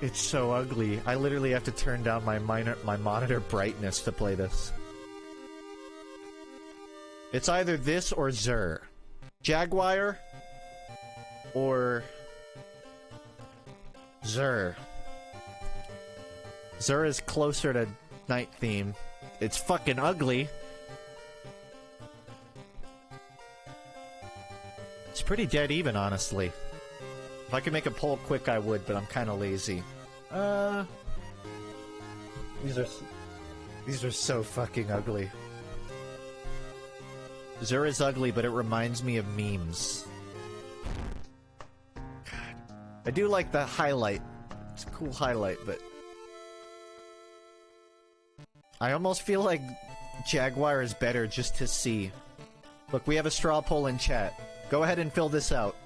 It's so ugly. I literally have to turn down my monitor brightness to play this. It's either this or Zur. Jaguar or Zur. Zur is closer to Night Theme. It's fucking ugly. It's pretty dead even, honestly. If I could make a poll quick, I would, but I'm kind of lazy. These are so fucking ugly. Zur is ugly, but it reminds me of memes. God. I do like the highlight. It's a cool highlight, but... I almost feel like Jaguar is better just to see. Look, we have a straw poll in chat. Go ahead and fill this out.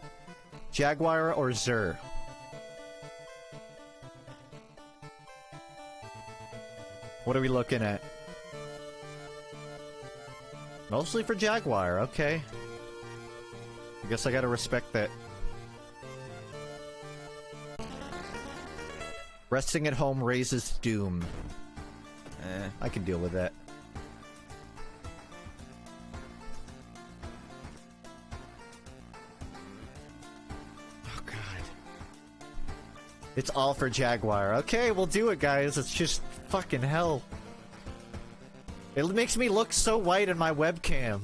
Jaguar or Zur? What are we looking at? Mostly for Jaguar, okay. I guess I gotta respect that. Resting at home raises doom. I can deal with that. Oh god. It's all for Jaguar. Okay, we'll do it, guys. It's just fucking hell. It makes me look so white in my webcam.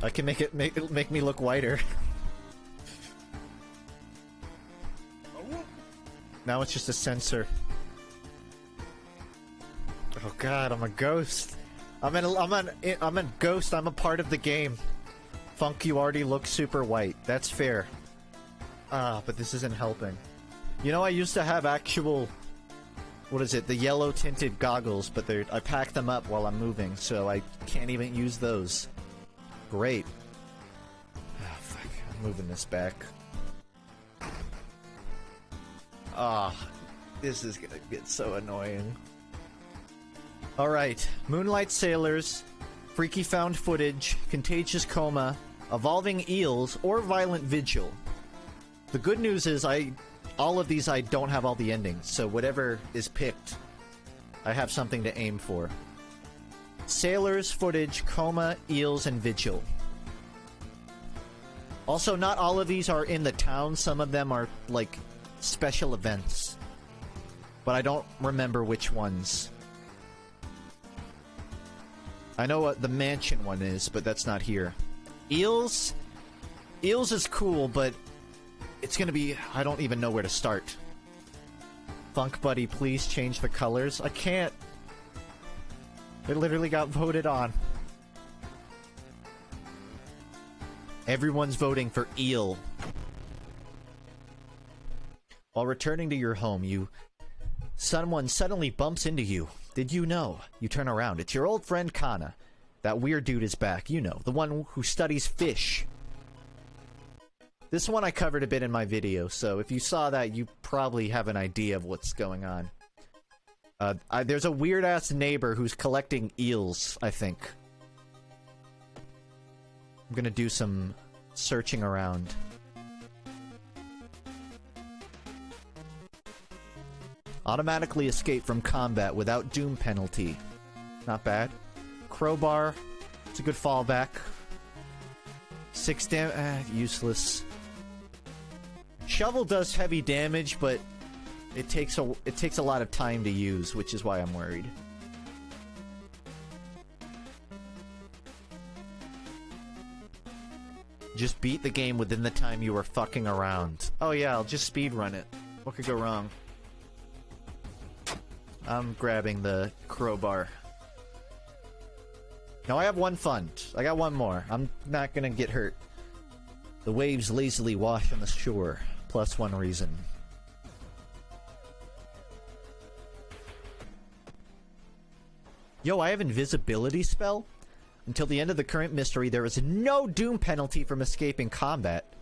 I can make it make me look whiter. Now it's just a sensor. Oh god, I'm a ghost. I'm a ghost. I'm a part of the game. FUNKe, you already look super white. That's fair. But this isn't helping. You know, I used to have actual... What is it? The yellow tinted goggles, but I packed them up while I'm moving, so I can't even use those. Great. Ah, fuck. I'm moving this back. This is gonna get so annoying. Alright. Moonlight Sailors, Freaky Found Footage, Contagious Coma, Evolving Eels, or Violent Vigil. The good news is all of these I don't have all the endings, so whatever is picked, I have something to aim for. Sailors, Footage, Coma, Eels, and Vigil. Also, not all of these are in the town. Some of them are, like, special events. But I don't remember which ones. I know what the mansion one is, but that's not here. Eels? Eels is cool, but it's gonna be... I don't even know where to start. Funk Buddy, please change the colors. I can't. It literally got voted on. Everyone's voting for Eel. While returning to your home, someone suddenly bumps into you. Did you know? You turn around. It's your old friend Kana. That weird dude is back. You know, the one who studies fish. This one I covered a bit in my video, so if you saw that, you probably have an idea of what's going on. There's a weird-ass neighbor who's collecting eels, I think. I'm gonna do some searching around. Automatically escape from combat without doom penalty. Not bad. Crowbar. It's a good fallback. 6 damage. Useless. Shovel does heavy damage, but it takes a lot of time to use, which is why I'm worried. Just beat the game within the time you were fucking around. Oh yeah, I'll just speedrun it. What could go wrong? I'm grabbing the crowbar. Now I have one fund. I got one more. I'm not gonna get hurt. The waves lazily wash on the shore. Plus 1 reason. Yo, I have invisibility spell? Until the end of the current mystery, there is no doom penalty from escaping combat.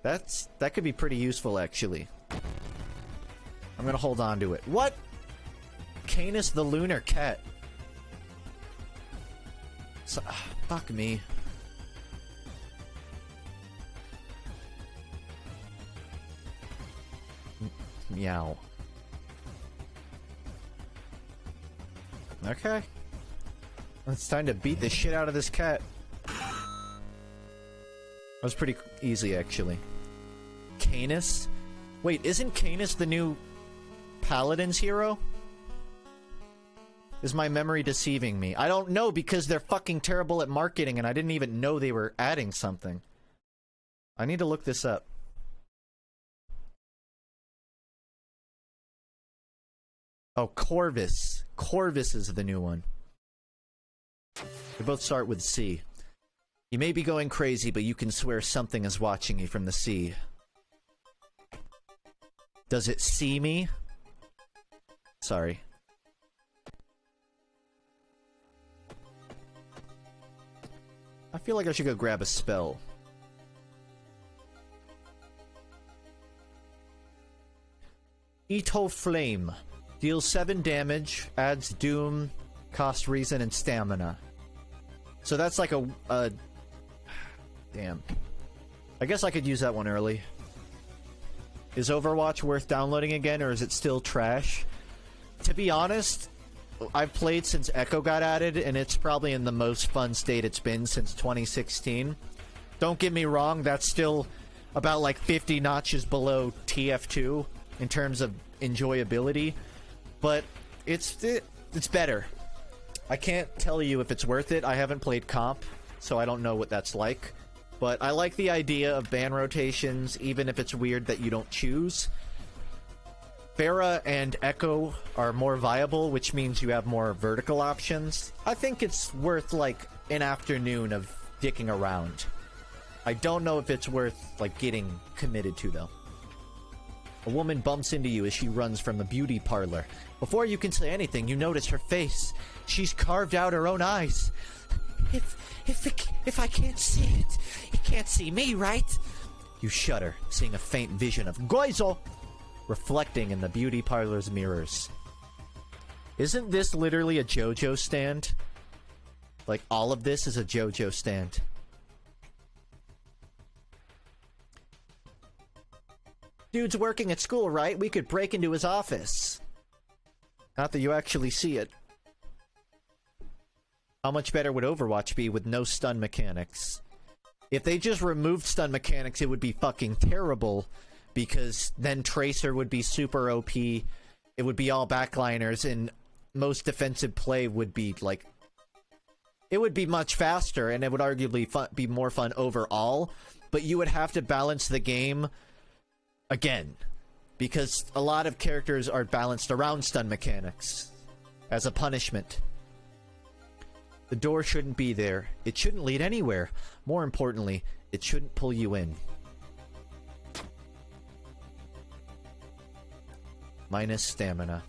That could be pretty useful, actually. I'm gonna hold on to it. What? Canis the Lunar Cat. Fuck me. Meow. Okay. It's time to beat the shit out of this cat. That was pretty easy, actually. Canis? Wait, isn't Canis the new Paladin's hero? Is my memory deceiving me? I don't know, because they're fucking terrible at marketing and I didn't even know they were adding something. I need to look this up. Oh, Corvus. Corvus is the new one. They both start with C. You may be going crazy, but you can swear something is watching you from the sea. Does it see me? Sorry. I feel like I should go grab a spell. Ito Flame. Deals 7 damage, adds doom, cost reason, and stamina. So that's like a damn. I guess I could use that one early. Is Overwatch worth downloading again, or is it still trash? To be honest, I've played since Echo got added, and it's probably in the most fun state it's been since 2016. Don't get me wrong, that's still about like 50 notches below TF2 in terms of enjoyability. But it's better. I can't tell you if it's worth it. I haven't played comp, so I don't know what that's like. But I like the idea of ban rotations, even if it's weird that you don't choose. Pharah and Echo are more viable, which means you have more vertical options. I think it's worth, like, an afternoon of dicking around. I don't know if it's worth, like, getting committed to, though. A woman bumps into you as she runs from the beauty parlor. Before you can say anything, you notice her face. She's carved out her own eyes. If I can't see it, it can't see me, right? You shudder, seeing a faint vision of Goizo reflecting in the beauty parlor's mirrors. Isn't this literally a JoJo stand? Like, all of this is a JoJo stand. Dude's working at school, right? We could break into his office. Not that you actually see it. How much better would Overwatch be with no stun mechanics? If they just removed stun mechanics, it would be fucking terrible, because then Tracer would be super OP, it would be all backliners, and most defensive play would be, like... It would be much faster, and it would arguably be more fun overall, but you would have to balance the game again, because a lot of characters are balanced around stun mechanics as a punishment. The door shouldn't be there. It shouldn't lead anywhere. More importantly, it shouldn't pull you in. Minus stamina.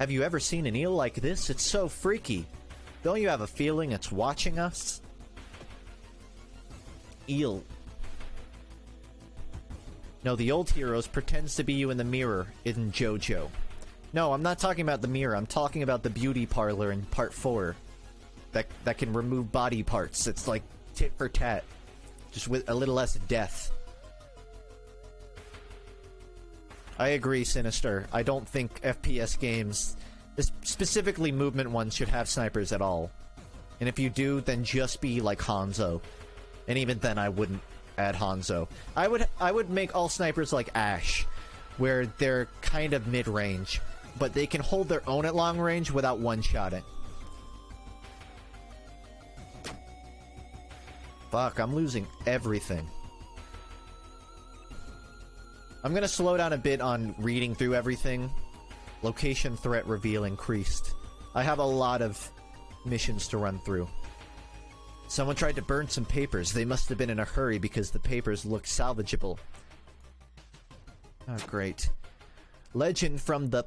Have you ever seen an eel like this? It's so freaky. Don't you have a feeling it's watching us? Eel. No, the old heroes pretends to be you in the mirror in JoJo. No, I'm not talking about the mirror. I'm talking about the beauty parlor in part 4. That can remove body parts. It's like tit for tat. Just with a little less death. I agree, Sinister. I don't think FPS games, specifically movement ones, should have snipers at all. And if you do, then just be like Hanzo. And even then, I wouldn't add Hanzo. I would make all snipers like Ash, where they're kind of mid-range, but they can hold their own at long range without one-shotting. Fuck, I'm losing everything. I'm gonna slow down a bit on reading through everything. Location threat reveal increased. I have a lot of missions to run through. Someone tried to burn some papers. They must have been in a hurry because the papers look salvageable. Oh, great. Legend from the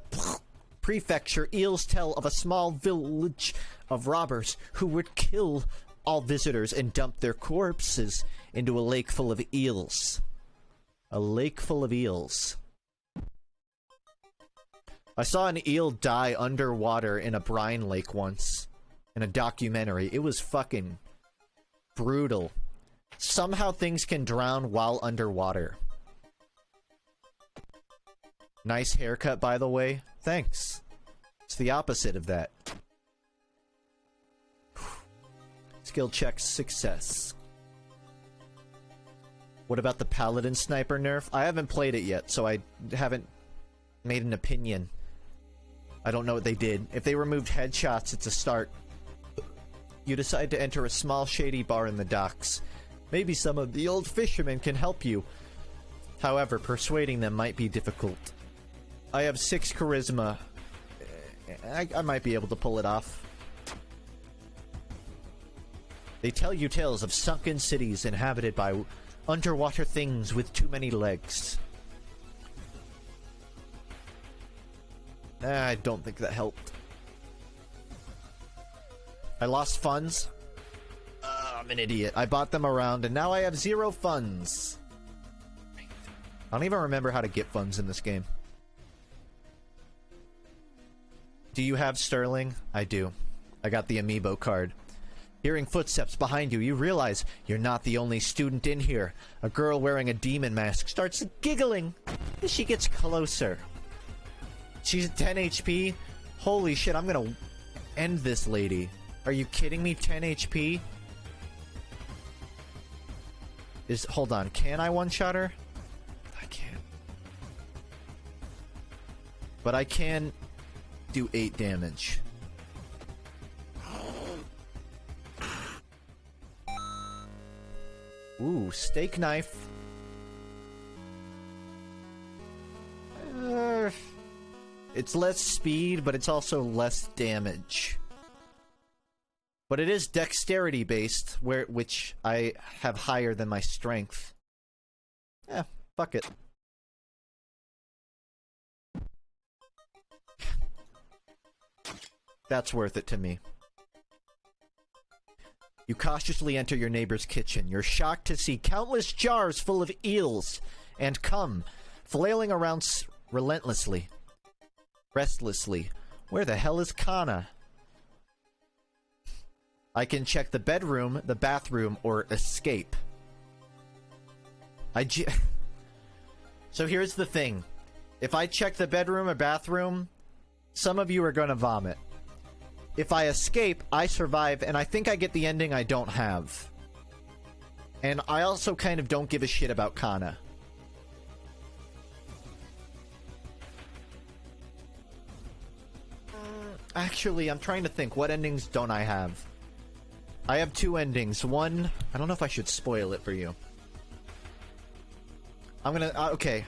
prefecture. Eels tell of a small village of robbers who would kill all visitors and dump their corpses into a lake full of eels. A lake full of eels. I saw an eel die underwater in a brine lake once. In a documentary. It was fucking brutal. Somehow things can drown while underwater. Nice haircut, by the way. Thanks. It's the opposite of that. Skill check success. What about the Paladin Sniper nerf? I haven't played it yet, so I haven't made an opinion. I don't know what they did. If they removed headshots, it's a start. You decide to enter a small shady bar in the docks. Maybe some of the old fishermen can help you. However, persuading them might be difficult. I have 6 charisma. I might be able to pull it off. They tell you tales of sunken cities inhabited by underwater things with too many legs. I don't think that helped. I lost funds. I'm an idiot. I bought them around and now I have 0 funds. I don't even remember how to get funds in this game. Do you have Sterling? I do. I got the amiibo card. Hearing footsteps behind you, you realize you're not the only student in here. A girl wearing a demon mask starts giggling as she gets closer. She's at 10 HP? Holy shit, I'm gonna end this lady. Are you kidding me? 10 HP? Hold on, can I one-shot her? I can't. But I can do 8 damage. Ooh, steak knife. It's less speed, but it's also less damage. But it is dexterity based, which I have higher than my strength. Yeah, fuck it. That's worth it to me. You cautiously enter your neighbor's kitchen. You're shocked to see countless jars full of eels and cum flailing around restlessly. Where the hell is Kana? I can check the bedroom, the bathroom, or escape. So here's the thing. If I check the bedroom or bathroom, some of you are gonna vomit. If I escape, I survive, and I think I get the ending I don't have. And I also kind of don't give a shit about Kana. Actually, I'm trying to think. What endings don't I have? I have 2 endings. One, I don't know if I should spoil it for you. I'm gonna... okay,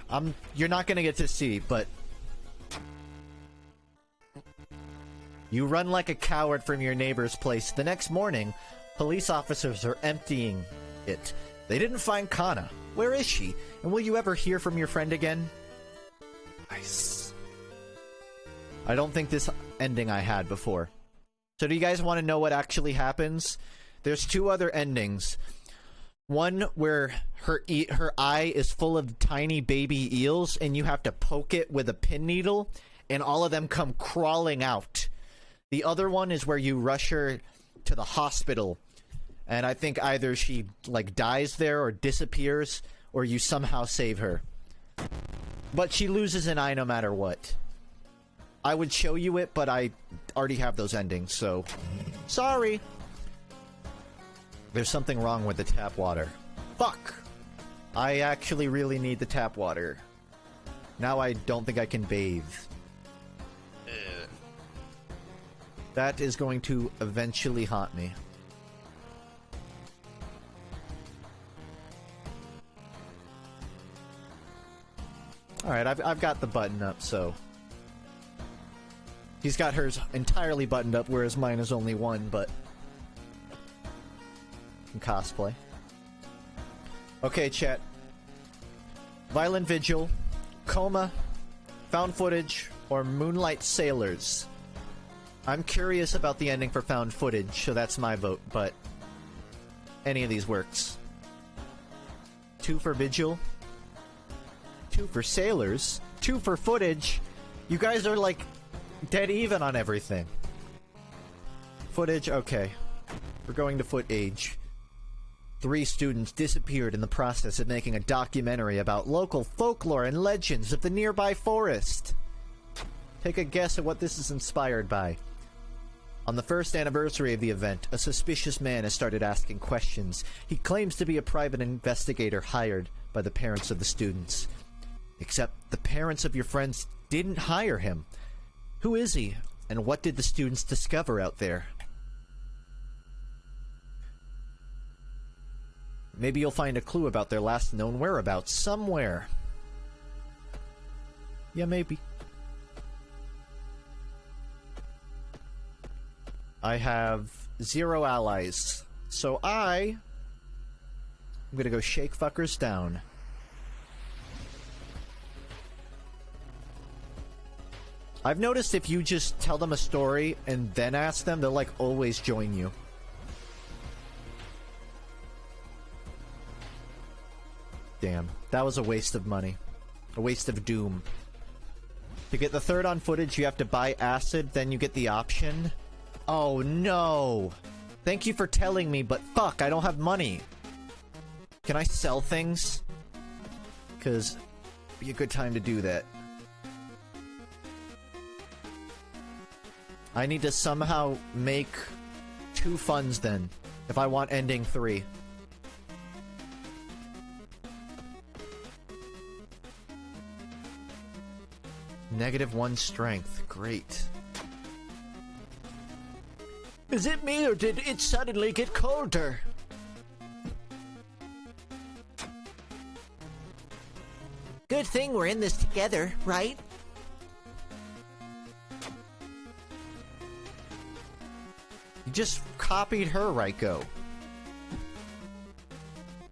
you're not gonna get to see, but... You run like a coward from your neighbor's place. The next morning, police officers are emptying it. They didn't find Kana. Where is she? And will you ever hear from your friend again? Nice. I don't think this ending I had before. So do you guys want to know what actually happens? There's 2 other endings. One where her eye is full of tiny baby eels, and you have to poke it with a pin needle, and all of them come crawling out. The other one is where you rush her to the hospital, and I think either she, like, dies there or disappears, or you somehow save her. But she loses an eye no matter what. I would show you it, but I already have those endings, so... Sorry! There's something wrong with the tap water. Fuck! I actually really need the tap water. Now I don't think I can bathe. That is going to eventually haunt me. Alright, I've got the button up, so... He's got hers entirely buttoned up, whereas mine is only one, but... Cosplay. Okay, chat. Violent Vigil, Coma, Found Footage, or Moonlight Sailors. I'm curious about the ending for Found Footage, so that's my vote, but... any of these works. 2 for Vigil. 2 for Sailors. 2 for Footage. You guys are, like, dead even on everything. Footage, okay. We're going to Footage. 3 students disappeared in the process of making a documentary about local folklore and legends of the nearby forest. Take a guess at what this is inspired by. On the first anniversary of the event, a suspicious man has started asking questions. He claims to be a private investigator hired by the parents of the students. Except the parents of your friends didn't hire him. Who is he, and what did the students discover out there? Maybe you'll find a clue about their last known whereabouts somewhere. Yeah, maybe. I have 0 allies, so I'm gonna go shake fuckers down. I've noticed if you just tell them a story and then ask them, they'll, like, always join you. Damn, that was a waste of money. A waste of doom. To get the 3rd on Footage, you have to buy acid, then you get the option. Oh no! Thank you for telling me, but fuck, I don't have money. Can I sell things? 'Cause it'd be a good time to do that. I need to somehow make 2 funds then, if I want ending 3. -1 strength. Great. Is it me, or did it suddenly get colder? Good thing we're in this together, right? You just copied her, Raiko.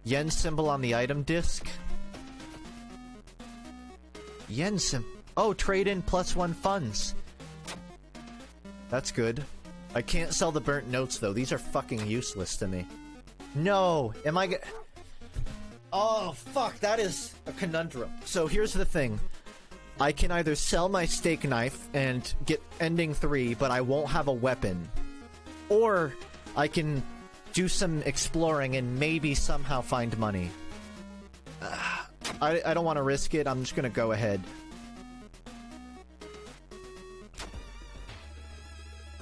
Yen symbol on the item disc. Yen symbol. Oh, trade in +1 funds. That's good. I can't sell the burnt notes, though. These are fucking useless to me. No! Am I Oh, fuck, that is a conundrum. So here's the thing. I can either sell my steak knife and get ending 3, but I won't have a weapon. Or I can do some exploring and maybe somehow find money. I don't want to risk it. I'm just gonna go ahead.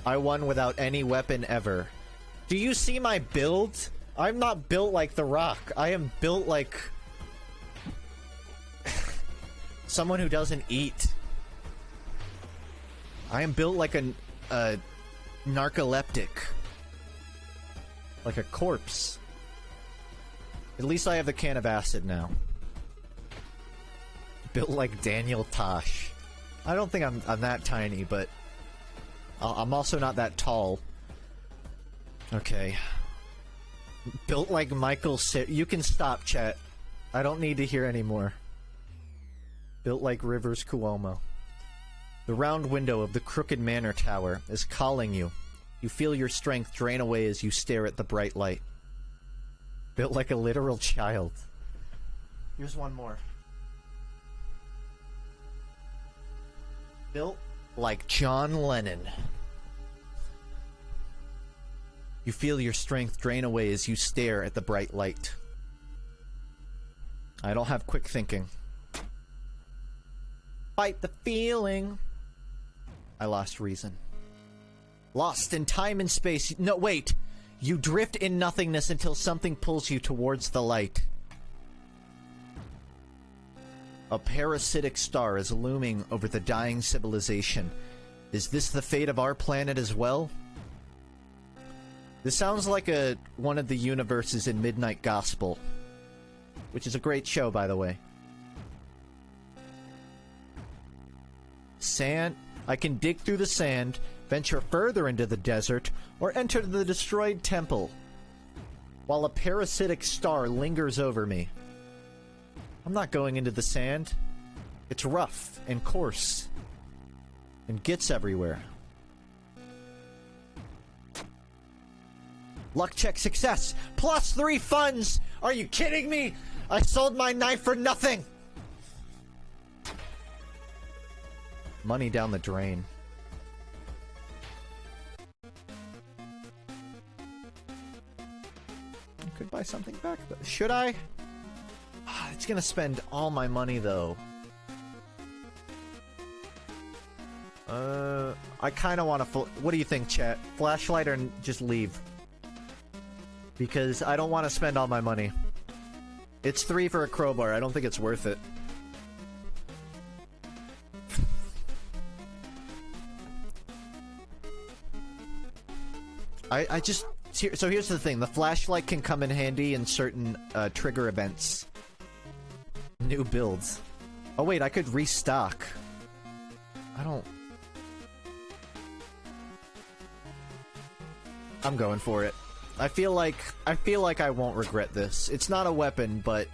I won without any weapon ever. Do you see my build? I'm not built like The Rock. I am built like... someone who doesn't eat. I am built like a narcoleptic. Like a corpse. At least I have the can of acid now. Built like Daniel Tosh. I don't think I'm that tiny, but... I'm also not that tall. Okay. Built like Michael You can stop, chat. I don't need to hear anymore. Built like Rivers Cuomo. The round window of the crooked manor tower is calling you. You feel your strength drain away as you stare at the bright light. Built like a literal child. Here's one more. Built like John Lennon. You feel your strength drain away as you stare at the bright light. I don't have quick thinking. Fight the feeling. I lost reason. Lost in time and space. No, wait. You drift in nothingness until something pulls you towards the light. A parasitic star is looming over the dying civilization. Is this the fate of our planet as well? This sounds like one of the universes in Midnight Gospel. Which is a great show, by the way. Sand. I can dig through the sand, venture further into the desert, or enter the destroyed temple, while a parasitic star lingers over me. I'm not going into the sand. It's rough and coarse, and gets everywhere. Luck check success! +3 funds! Are you kidding me? I sold my knife for nothing! Money down the drain. I could buy something back, though. Should I? It's gonna spend all my money, though. I kinda wanna what do you think, chat? Flashlight or just leave? Because I don't want to spend all my money. It's 3 for a crowbar. I don't think it's worth it. I just... So here's the thing. The flashlight can come in handy in certain trigger events. New builds. Oh wait, I could restock. I don't... I'm going for it. I feel like I won't regret this. It's not a weapon, but...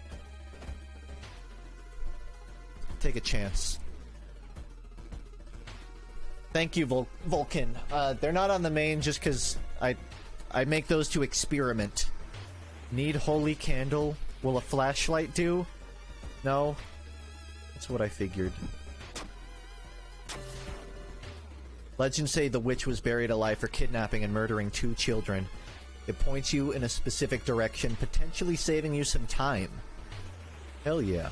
Take a chance. Thank you, Vulcan. They're not on the main just because I make those to experiment. Need holy candle? Will a flashlight do? No? That's what I figured. Legends say the witch was buried alive for kidnapping and murdering 2 children. It points you in a specific direction, potentially saving you some time. Hell yeah.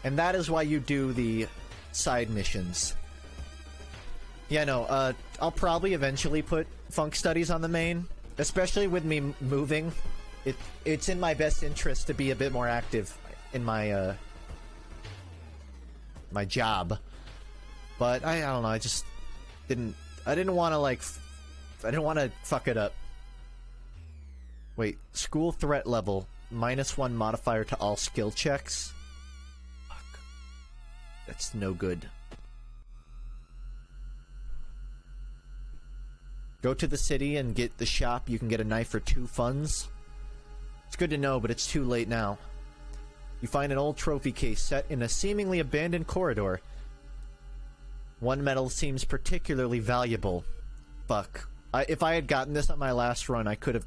And that is why you do the side missions. Yeah, no, I'll probably eventually put Funk Studies on the main. Especially with me moving. It's in my best interest to be a bit more active in my, my job. But I don't know, I just didn't want to, like... I didn't want to fuck it up. Wait, school threat level. -1 modifier to all skill checks? Fuck. That's no good. Go to the city and get the shop. You can get a knife for 2 funds. It's good to know, but it's too late now. You find an old trophy case set in a seemingly abandoned corridor. One medal seems particularly valuable. Fuck. If I had gotten this on my last run, I could have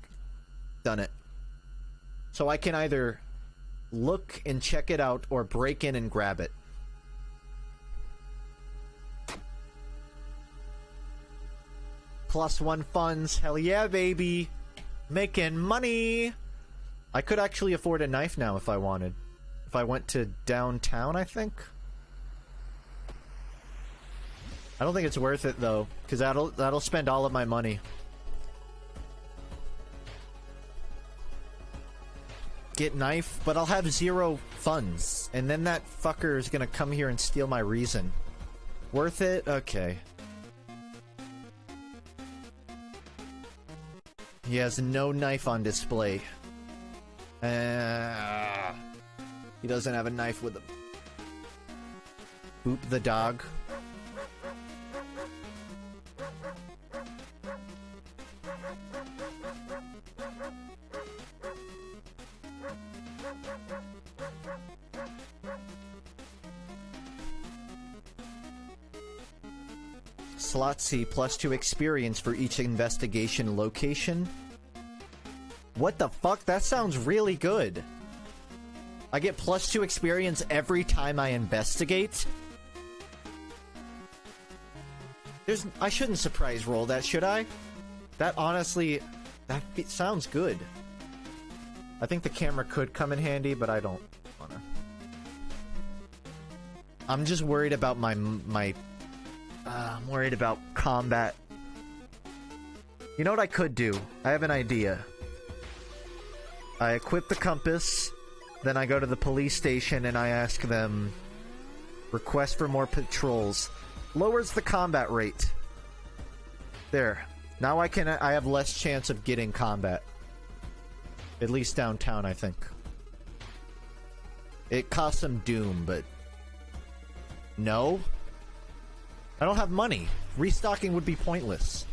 done it. So I can either look and check it out or break in and grab it. +1 funds. Hell yeah, baby. Making money. I could actually afford a knife now if I wanted. If I went to downtown, I think. I don't think it's worth it though, because that'll spend all of my money. Get knife, but I'll have 0 funds, and then that fucker is gonna come here and steal my reason. Worth it? Okay. He has no knife on display. He doesn't have a knife with him. Boop the dog. Slot C +2 experience for each investigation location. What the fuck? That sounds really good. I get +2 experience every time I investigate. I shouldn't surprise roll that, should I? That honestly, sounds good. I think the camera could come in handy, but I don't wanna. I'm just worried about I'm worried about combat. You know what I could do? I have an idea. I equip the compass, then I go to the police station and I ask them, request for more patrols. Lowers the combat rate. There. Now I have less chance of getting combat. At least downtown, I think. It costs some doom, but... No? I don't have money. Restocking would be pointless.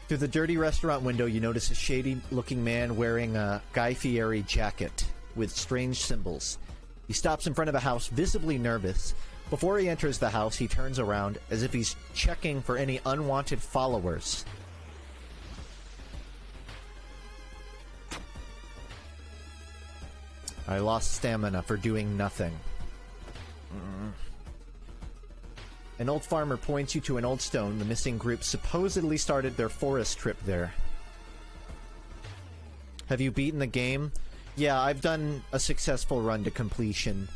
Through the dirty restaurant window, you notice a shady-looking man wearing a Guy Fieri jacket with strange symbols. He stops in front of a house, visibly nervous. Before he enters the house, he turns around as if he's checking for any unwanted followers. I lost stamina for doing nothing. An old farmer points you to an old stone. The missing group supposedly started their forest trip there. Have you beaten the game? Yeah, I've done a successful run to completion.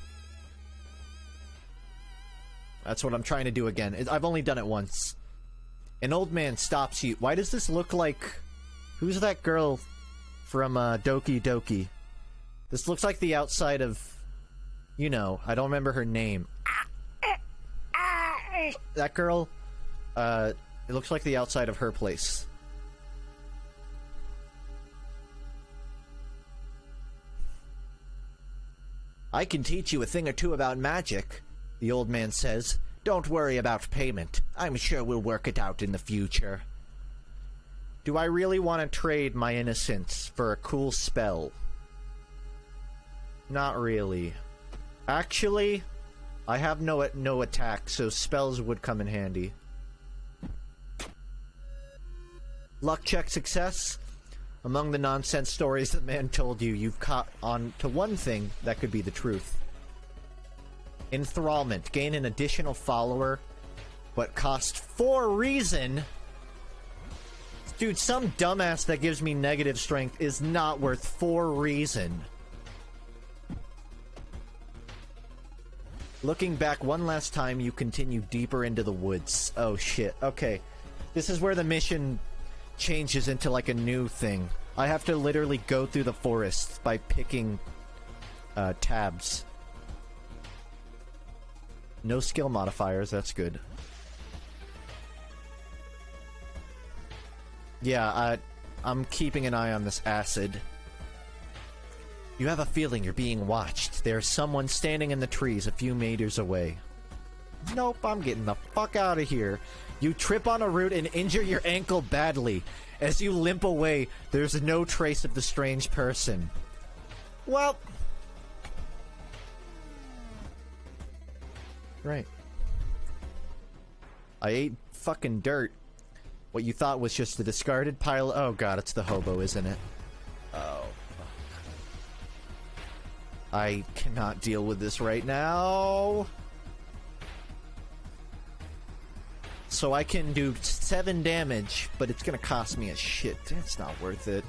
That's what I'm trying to do again. I've only done it once. An old man stops you. Why does this look like... Who's that girl from Doki Doki? This looks like the outside of... You know, I don't remember her name. That girl, it looks like the outside of her place. I can teach you a thing or two about magic, the old man says. Don't worry about payment. I'm sure we'll work it out in the future. Do I really want to trade my innocence for a cool spell? Not really. Actually... I have no attack, so spells would come in handy. Luck check success. Among the nonsense stories the man told you, you've caught on to one thing that could be the truth. Enthrallment. Gain an additional follower, but cost 4 reason. Dude, some dumbass that gives me negative strength is not worth 4 reason. Looking back one last time, you continue deeper into the woods. Oh shit, okay. This is where the mission changes into like a new thing. I have to literally go through the forest by picking tabs. No skill modifiers, that's good. Yeah, I'm keeping an eye on this acid. You have a feeling you're being watched. There's someone standing in the trees a few meters away. Nope, I'm getting the fuck out of here. You trip on a root and injure your ankle badly. As you limp away, there's no trace of the strange person. Well... Right. I ate fucking dirt. What you thought was just a discarded pile... Oh god, it's the hobo, isn't it? Oh... I cannot deal with this right now. So I can do 7 damage, but it's gonna cost me a shit. It's not worth it.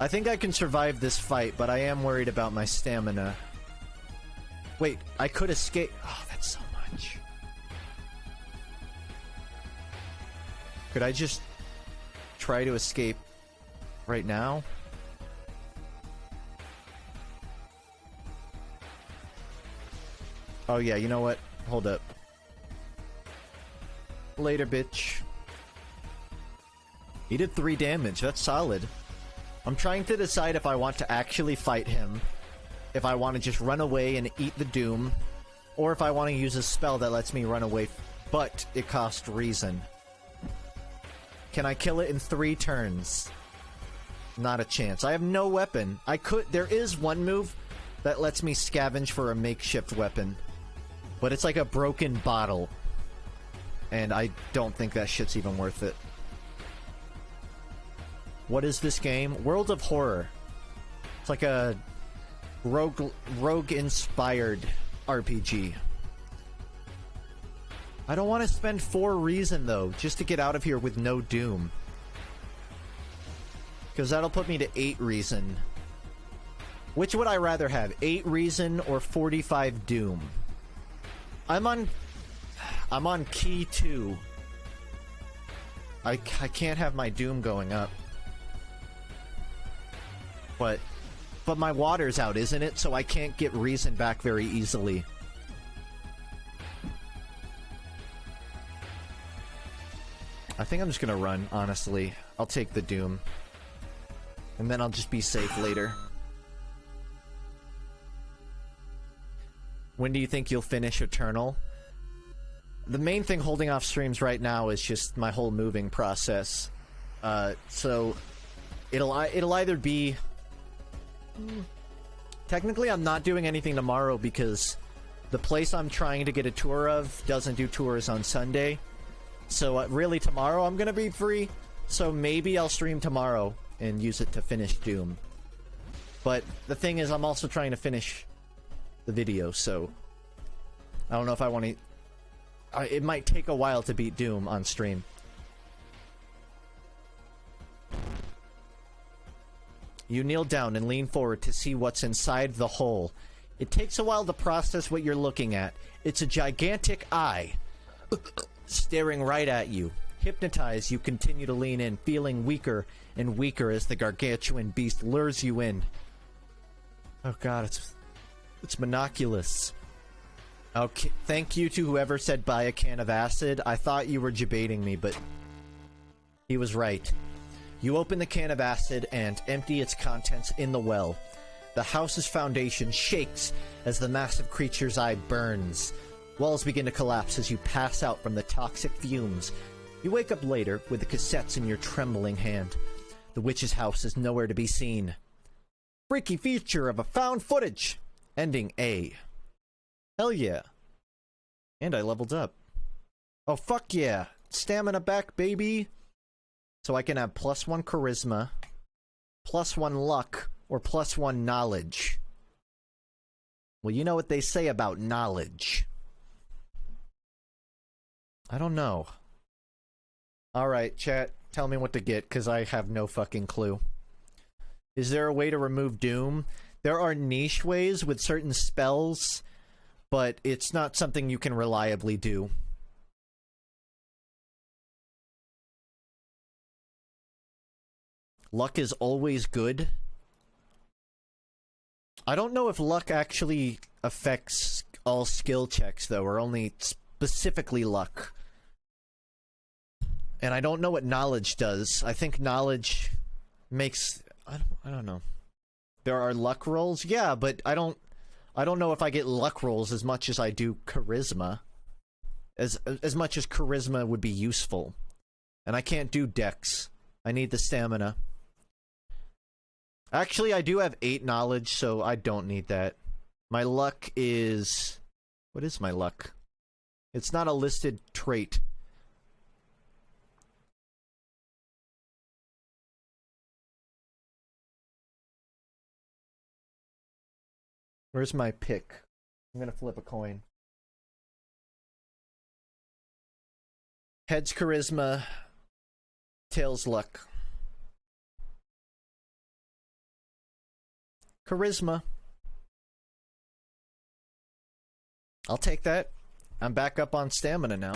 I think I can survive this fight, but I am worried about my stamina. Wait, I could escape. Oh, that's so much. Could I just try to escape right now? Oh yeah, you know what? Hold up. Later, bitch. He did 3 damage, that's solid. I'm trying to decide if I want to actually fight him, if I want to just run away and eat the doom, or if I want to use a spell that lets me run away, but it costs reason. Can I kill it in 3 turns? Not a chance. I have no weapon. There is one move that lets me scavenge for a makeshift weapon. But it's like a broken bottle. And I don't think that shit's even worth it. What is this game? World of Horror. It's like a rogue-inspired RPG. I don't want to spend 4 reason, though, just to get out of here with no Doom. Because that'll put me to 8 reason. Which would I rather have? 8 reason or 45 Doom? I'm on key 2. I can't have my Doom going up. But my water's out, isn't it? So I can't get reason back very easily. I think I'm just gonna run, honestly. I'll take the Doom. And then I'll just be safe later. When do you think you'll finish Eternal? The main thing holding off streams right now is just my whole moving process. So it'll either be... Technically, I'm not doing anything tomorrow because the place I'm trying to get a tour of doesn't do tours on Sunday. So really tomorrow I'm gonna be free. So maybe I'll stream tomorrow and use it to finish Doom. But the thing is, I'm also trying to finish the video, so I don't know if I want to... it might take a while to beat Doom on stream. You kneel down and lean forward to see what's inside the hole. It takes a while to process what you're looking at. It's a gigantic eye staring right at you. Hypnotized, you continue to lean in, feeling weaker and weaker as the gargantuan beast lures you in. Oh god, it's monoculous. Okay, thank you to whoever said buy a can of acid. I thought you were debating me, but he was right. You open the can of acid and empty its contents in the well. The house's foundation shakes as the massive creature's eye burns. Walls begin to collapse as you pass out from the toxic fumes. You wake up later with the cassettes in your trembling hand. The witch's house is nowhere to be seen. Freaky feature of a found footage! Ending A. Hell yeah. And I leveled up. Oh fuck yeah. Stamina back, baby! So I can have +1 charisma, +1 luck, or +1 knowledge. Well, you know what they say about knowledge. I don't know. Alright, chat, tell me what to get, because I have no fucking clue. Is there a way to remove Doom? There are niche ways with certain spells, but it's not something you can reliably do. Luck is always good. I don't know if luck actually affects all skill checks, though, or only specifically luck. And I don't know what knowledge does. I think knowledge makes... I don't know. There are luck rolls? Yeah, but I don't know if I get luck rolls as much as I do charisma. As much as charisma would be useful. And I can't do dex. I need the stamina. Actually, I do have 8 knowledge, so I don't need that. My luck is... What is my luck? It's not a listed trait. Where's my pick? I'm gonna flip a coin. Heads charisma, tails luck. Charisma. I'll take that. I'm back up on stamina now.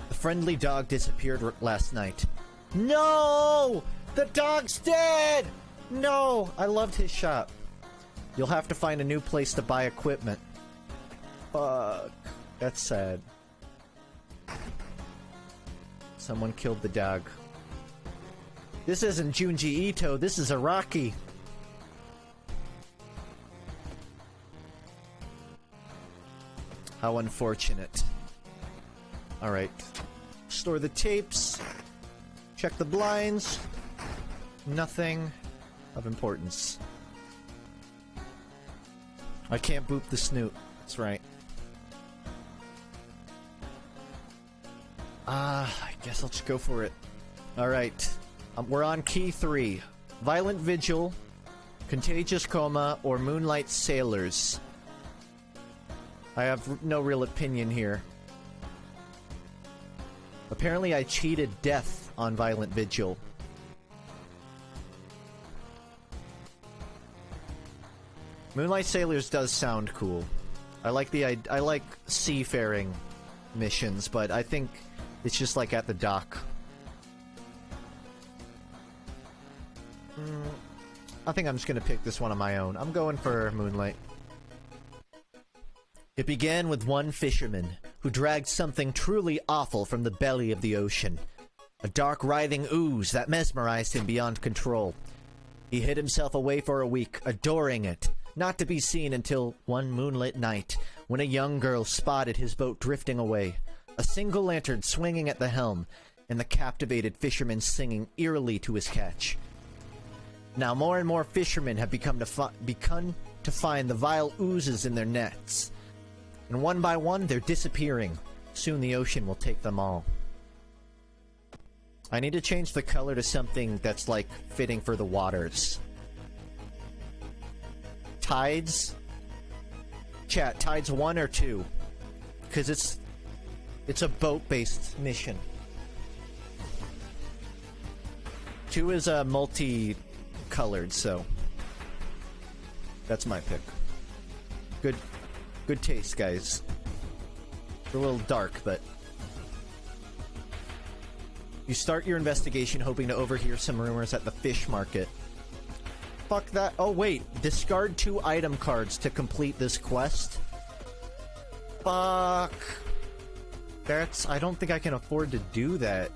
The friendly dog disappeared last night. No! The dog's dead! No! I loved his shop. You'll have to find a new place to buy equipment. Fuck. That's sad. Someone killed the dog. This isn't Junji Ito, this is Araki. How unfortunate. Alright. Store the tapes. Check the blinds. Nothing of importance. I can't boop the snoot. That's right. I guess I'll just go for it. Alright. We're on key 3. Violent Vigil, Contagious Coma, or Moonlight Sailors. I have no real opinion here. Apparently I cheated death on Violent Vigil. Moonlight Sailors does sound cool. I like seafaring missions, but I think it's just like at the dock. I think I'm just gonna pick this one on my own. I'm going for Moonlight. It began with one fisherman who dragged something truly awful from the belly of the ocean. A dark, writhing ooze that mesmerized him beyond control. He hid himself away for a week, adoring it, not to be seen until one moonlit night, when a young girl spotted his boat drifting away, a single lantern swinging at the helm, and the captivated fisherman singing eerily to his catch. Now more and more fishermen have begun to find the vile oozes in their nets. And one by one, they're disappearing. Soon the ocean will take them all. I need to change the color to something that's, like, fitting for the waters. Tides? Chat, Tides 1 or 2? Because it's a boat-based mission. 2 is multi-colored, so that's my pick. Good taste, guys. It's a little dark, but you start your investigation hoping to overhear some rumors at the fish market. Fuck that. Oh, wait. Discard 2 item cards to complete this quest? Fuck. I don't think I can afford to do that.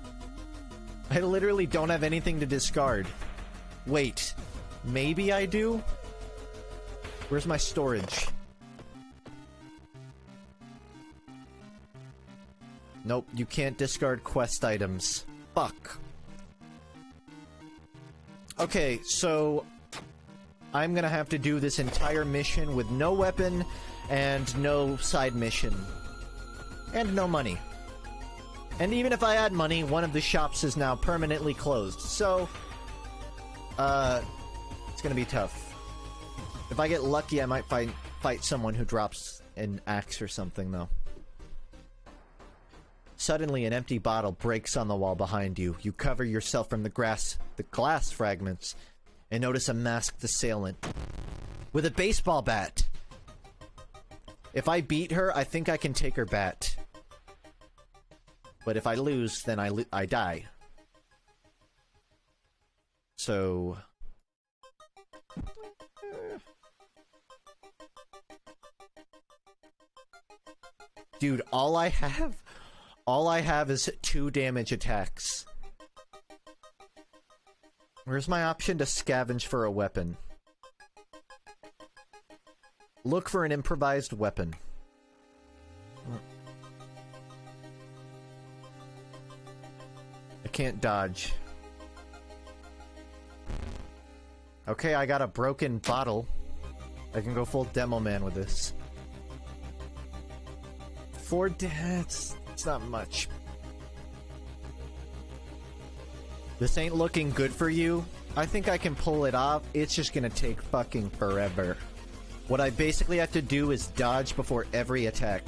I literally don't have anything to discard. Wait. Maybe I do? Where's my storage? Nope, you can't discard quest items. Fuck. Okay, so I'm gonna have to do this entire mission with no weapon and no side mission. And no money. And even if I had money, one of the shops is now permanently closed. So, it's gonna be tough. If I get lucky, I might fight someone who drops an axe or something, though. Suddenly, an empty bottle breaks on the wall behind you. You cover yourself from the glass fragments, and notice a masked assailant with a baseball bat. If I beat her, I think I can take her bat. But if I lose, then I die. So... Dude, all I have is 2 damage attacks. Where's my option to scavenge for a weapon? Look for an improvised weapon. I can't dodge. Okay, I got a broken bottle. I can go full demo man with this. 4 deaths. It's not much. This ain't looking good for you. I think I can pull it off. It's just gonna take fucking forever. What I basically have to do is dodge before every attack.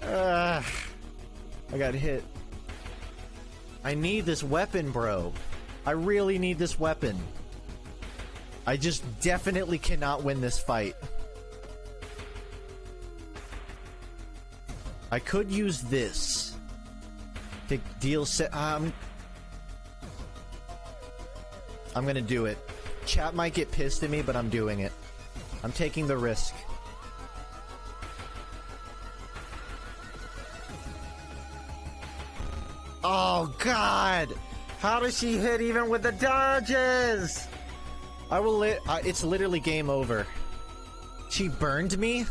I got hit. I need this weapon, bro. I really need this weapon. I just definitely cannot win this fight. I could use this to deal I'm gonna do it. Chat might get pissed at me, but I'm doing it. I'm taking the risk. Oh god! How does she hit even with the dodges? It's literally game over. She burned me?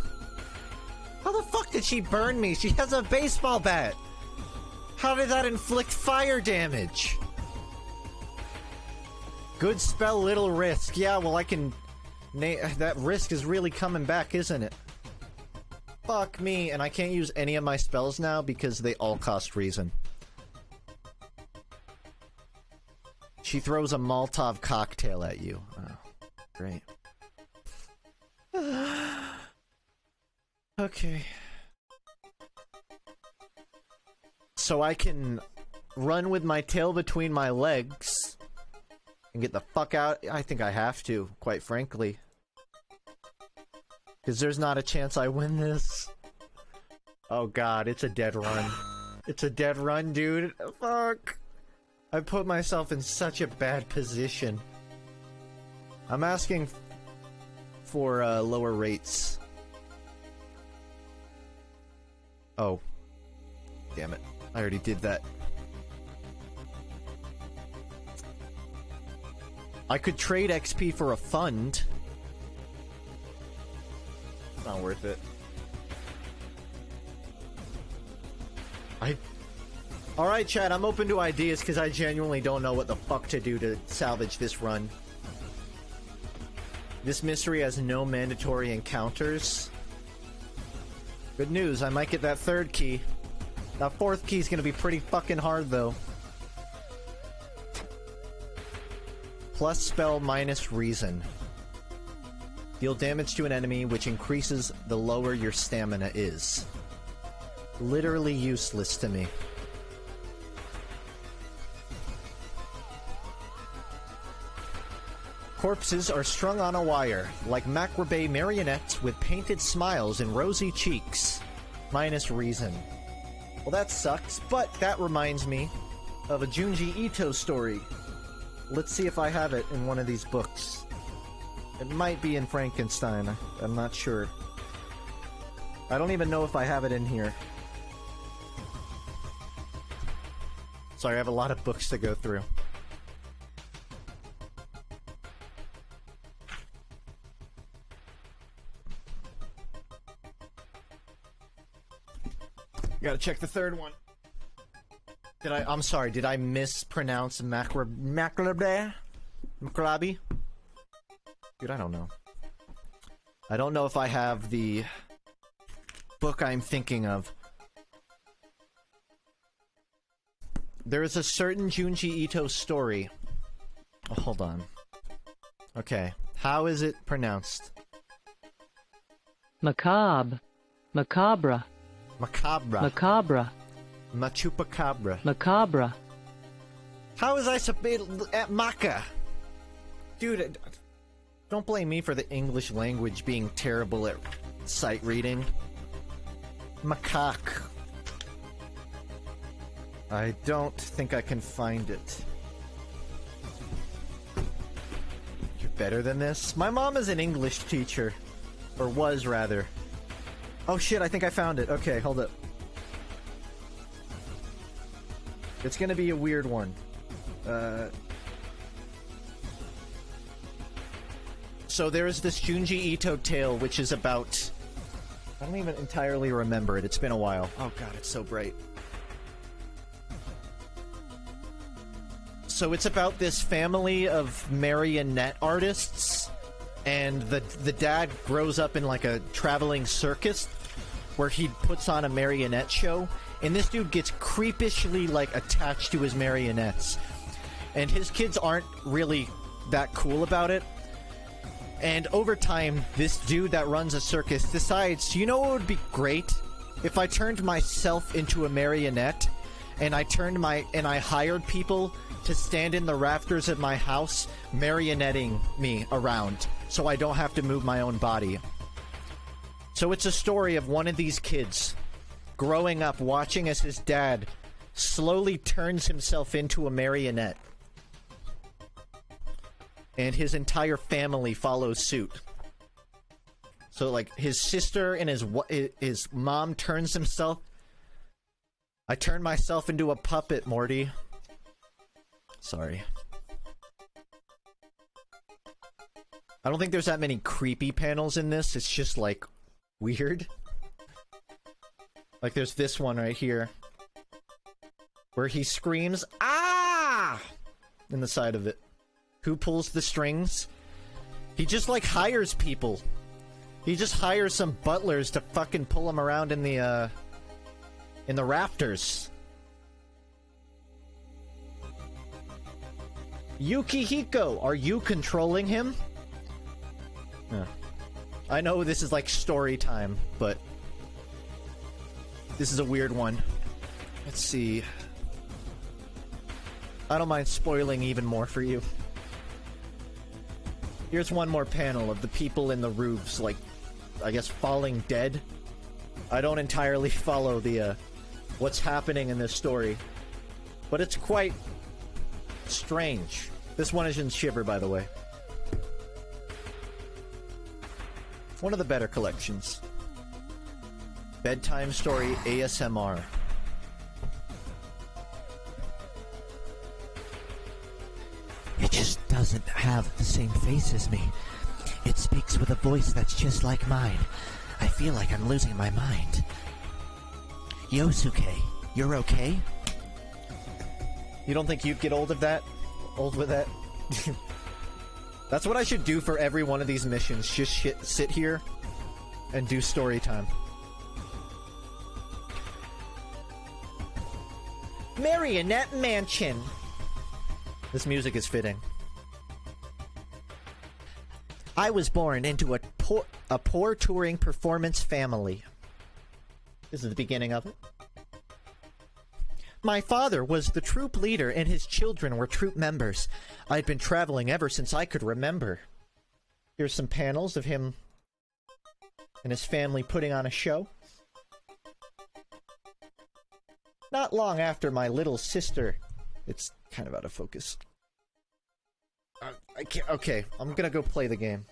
How the fuck did she burn me? She has a baseball bat! How did that inflict fire damage? Good spell, little risk. Yeah, well I can... that risk is really coming back, isn't it? Fuck me, and I can't use any of my spells now because they all cost reason. She throws a Molotov cocktail at you. Oh, great. Okay. So I can run with my tail between my legs and get the fuck out. I think I have to, quite frankly. Because there's not a chance I win this. Oh god, it's a dead run. It's a dead run, dude. Fuck. I put myself in such a bad position. I'm asking for lower rates. Oh. Damn it. I already did that. I could trade XP for a fund. Not worth it. Alright, chat, I'm open to ideas because I genuinely don't know what the fuck to do to salvage this run. This mystery has no mandatory encounters. Good news, I might get that third key. That fourth key is gonna be pretty fucking hard, though. Plus spell minus reason. Deal damage to an enemy, which increases the lower your stamina is. Literally useless to me. Corpses are strung on a wire, like macrame marionettes with painted smiles and rosy cheeks. Minus reason. Well, that sucks, but that reminds me of a Junji Ito story. Let's see if I have it in one of these books. It might be in Frankenstein. I'm not sure. I don't even know if I have it in here. Sorry, I have a lot of books to go through. Gotta check the third one. I'm sorry, did I mispronounce macrame? Macrabi? Dude, I don't know. I don't know if I have the book I'm thinking of. There is a certain Junji Ito story. Oh, hold on. Okay. How is it pronounced? Macabre. Macabre. Macabre. Macabre. Machupacabra. Macabre. How is I at Maca? Dude, don't blame me for the English language being terrible at sight reading. Macaque. I don't think I can find it. You're better than this? My mom is an English teacher. Or was, rather. Oh shit, I think I found it. Okay, hold up. It's gonna be a weird one. So there is this Junji Ito tale, which is about... I don't even entirely remember it. It's been a while. Oh god, it's so bright. So it's about this family of marionette artists, and the dad grows up in like a traveling circus where he puts on a marionette show, and this dude gets creepishly like attached to his marionettes, and his kids aren't really that cool about it. And over time, this dude that runs a circus decides, you know what would be great? If I turned myself into a marionette, and I hired people to stand in the rafters of my house, marionetting me around, so I don't have to move my own body. So it's a story of one of these kids growing up, watching as his dad slowly turns himself into a marionette. And his entire family follows suit. So, like, his sister and his mom turns himself. I turned myself into a puppet, Morty. Sorry. I don't think there's that many creepy panels in this. It's just, like, weird. Like, there's this one right here, where he screams, "Ah!" in the side of it. Who pulls the strings? He just, like, hires people. He just hires some butlers to fucking pull him around in the rafters. Yukihiko, are you controlling him? I know this is like story time, but this is a weird one. Let's see. I don't mind spoiling even more for you. Here's one more panel of the people in the roofs, like, I guess, falling dead. I don't entirely follow the, what's happening in this story, but it's quite strange. This one is in Shiver, by the way. One of the better collections. Bedtime Story ASMR. It just doesn't have the same face as me. It speaks with a voice that's just like mine. I feel like I'm losing my mind. Yosuke, you're okay? You don't think you'd get old of that? Old with that? That's what I should do for every one of these missions. Just sit here and do story time. Marionette Mansion. This music is fitting. I was born into a poor touring performance family. This is the beginning of it. My father was the troop leader and his children were troop members. I'd been traveling ever since I could remember. Here's some panels of him and his family putting on a show. Not long after my little sister... It's kind of out of focus. I can't... Okay, I'm gonna go play the game.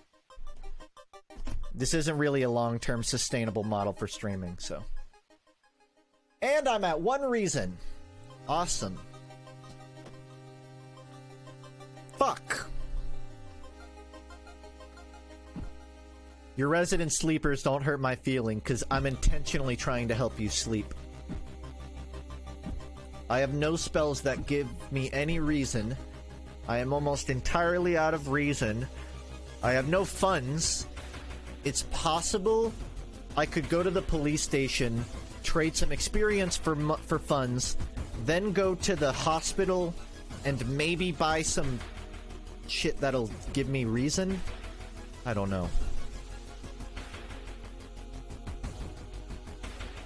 This isn't really a long-term sustainable model for streaming, so... And I'm at 1 reason. Awesome. Fuck. Your resident sleepers don't hurt my feeling, because I'm intentionally trying to help you sleep. I have no spells that give me any reason. I am almost entirely out of reason. I have no funds. It's possible I could go to the police station, trade some experience for funds, then go to the hospital and maybe buy some shit that'll give me reason? I don't know.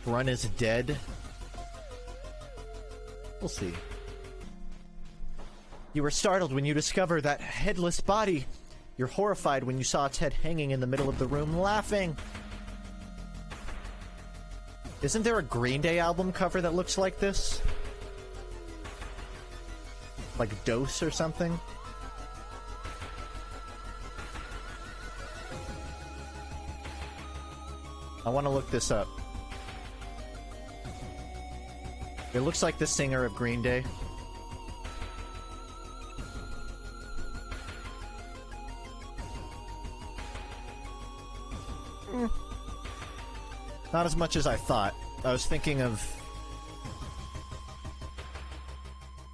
Run is dead. We'll see. You were startled when you discovered that headless body. You're horrified when you saw its head hanging in the middle of the room, laughing. Isn't there a Green Day album cover that looks like this? Like Dose or something? I want to look this up. It looks like the singer of Green Day. Not as much as I thought. I was thinking of...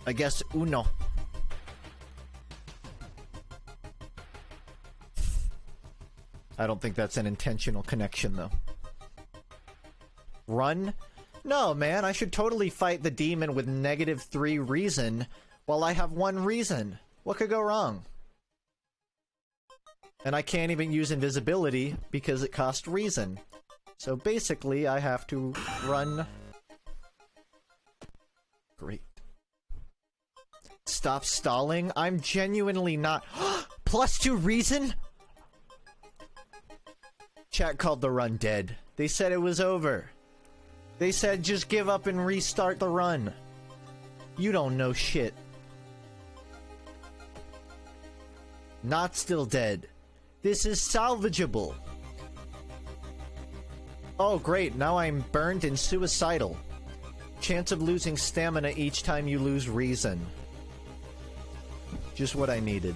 I guess Uno. I don't think that's an intentional connection, though. Run? No, man, I should totally fight the demon with -3 reason while I have 1 reason. What could go wrong? And I can't even use invisibility because it costs reason. So basically, I have to run. Great. Stop stalling? I'm genuinely not. +2 reason? Chat called the run dead. They said it was over. They said just give up and restart the run. You don't know shit. Not still dead. This is salvageable. Oh great, now I'm burned and suicidal. Chance of losing stamina each time you lose reason. Just what I needed.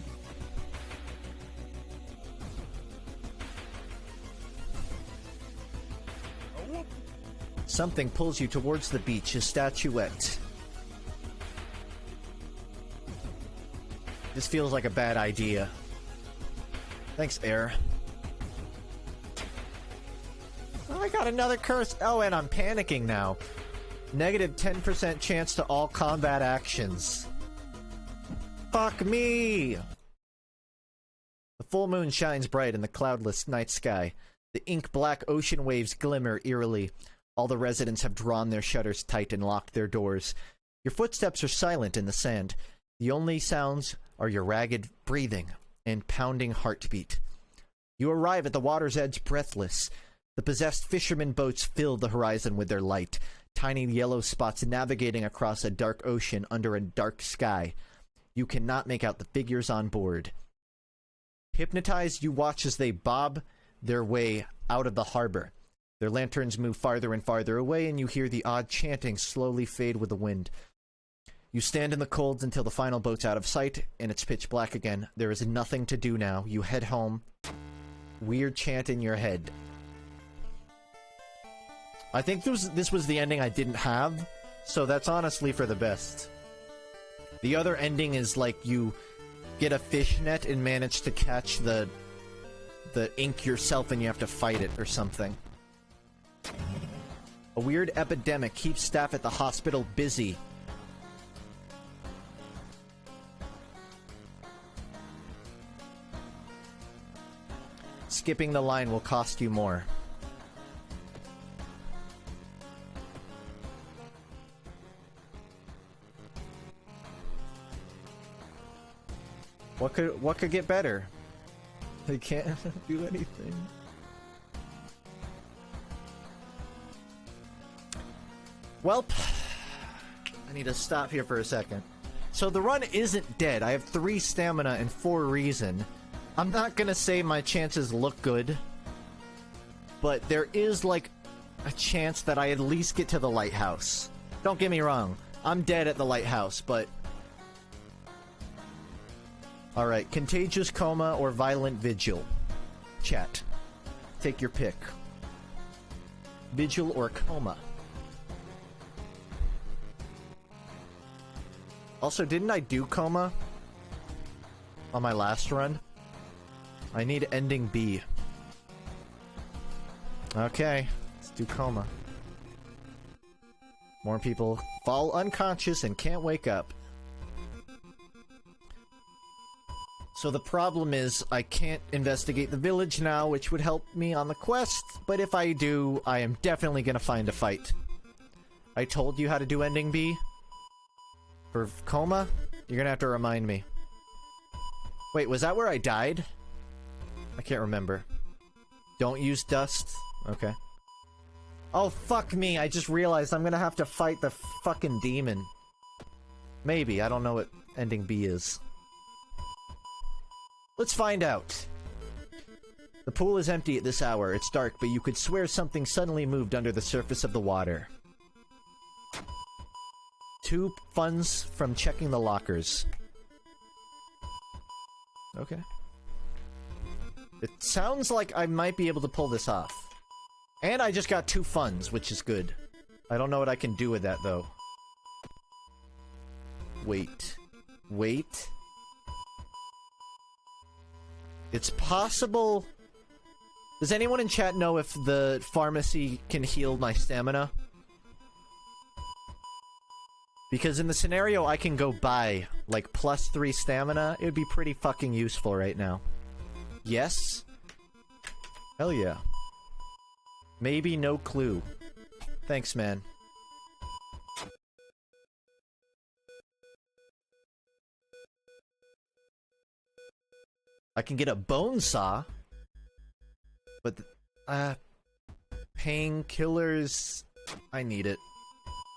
Something pulls you towards the beach, a statuette. This feels like a bad idea. Thanks, Air. Oh, I got another curse. Oh, and I'm panicking now. -10% chance to all combat actions. Fuck me! The full moon shines bright in the cloudless night sky. The ink-black ocean waves glimmer eerily. All the residents have drawn their shutters tight and locked their doors. Your footsteps are silent in the sand. The only sounds are your ragged breathing and pounding heartbeat. You arrive at the water's edge breathless. The possessed fishermen boats fill the horizon with their light, tiny yellow spots navigating across a dark ocean under a dark sky. You cannot make out the figures on board. Hypnotized, you watch as they bob their way out of the harbor. Their lanterns move farther and farther away, and you hear the odd chanting slowly fade with the wind. You stand in the cold until the final boat's out of sight, and it's pitch black again. There is nothing to do now. You head home. Weird chant in your head. I think this was the ending I didn't have, so that's honestly for the best. The other ending is like you get a fishnet and manage to catch the ink yourself and you have to fight it or something. A weird epidemic keeps staff at the hospital busy. Skipping the line will cost you more. What could get better? They can't do anything. Welp. I need to stop here for a second. So the run isn't dead. I have 3 stamina and 4 reason. I'm not gonna say my chances look good, but there is like a chance that I at least get to the lighthouse. Don't get me wrong. I'm dead at the lighthouse, but... Alright, Contagious Coma or Violent Vigil. Chat. Take your pick. Vigil or Coma. Also, didn't I do Coma on my last run? I need ending B. Okay, let's do Coma. More people fall unconscious and can't wake up. So the problem is, I can't investigate the village now, which would help me on the quest, but if I do, I am definitely gonna find a fight. I told you how to do ending B? For Coma? You're gonna have to remind me. Wait, was that where I died? I can't remember. Don't use dust? Okay. Oh, fuck me, I just realized I'm gonna have to fight the fucking demon. Maybe, I don't know what ending B is. Let's find out. The pool is empty at this hour. It's dark, but you could swear something suddenly moved under the surface of the water. 2 funds from checking the lockers. Okay. It sounds like I might be able to pull this off. And I just got 2 funds, which is good. I don't know what I can do with that, though. Wait. Wait. It's possible... Does anyone in chat know if the pharmacy can heal my stamina? Because in the scenario I can go buy, like, +3 stamina, it would be pretty fucking useful right now. Yes? Hell yeah. Maybe no clue. Thanks, man. I can get a bone saw. But, painkillers... I need it.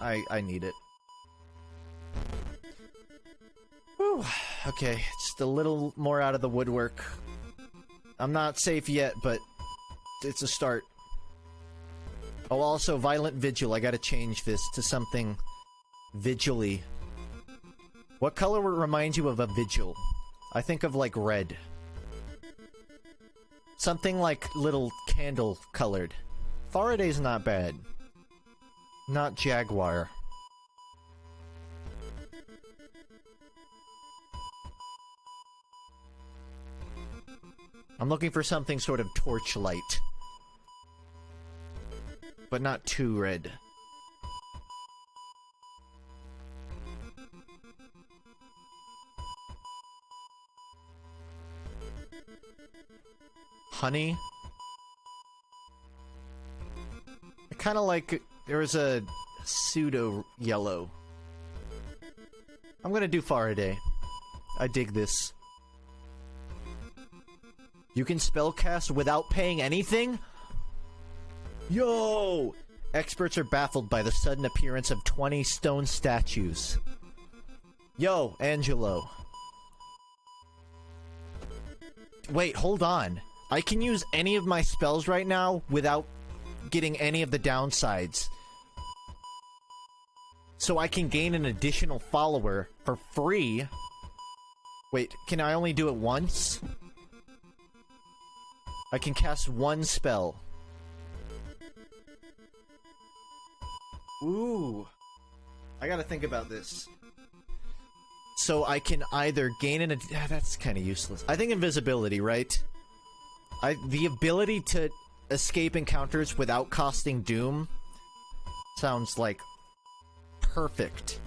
I need it. Whew. Okay, just a little more out of the woodwork. I'm not safe yet, but it's a start. Oh, also, Violent Vigil. I gotta change this to something vigil-y. What color reminds you of a vigil? I think of, like, red. Something like little candle-colored. Faraday's not bad. Not Jaguar. I'm looking for something sort of torchlight. But not too red. Honey. I kind of like... There was a pseudo yellow. I'm gonna do Faraday. I dig this. You can spellcast without paying anything? Yo! Experts are baffled by the sudden appearance of 20 stone statues. Yo, Angelo. Wait, hold on. I can use any of my spells right now without getting any of the downsides. So I can gain an additional follower for free. Wait, can I only do it once? I can cast one spell. Ooh. I gotta think about this. So I can either gain an... that's kind of useless. I think invisibility, right? The ability to escape encounters without costing doom sounds like perfect.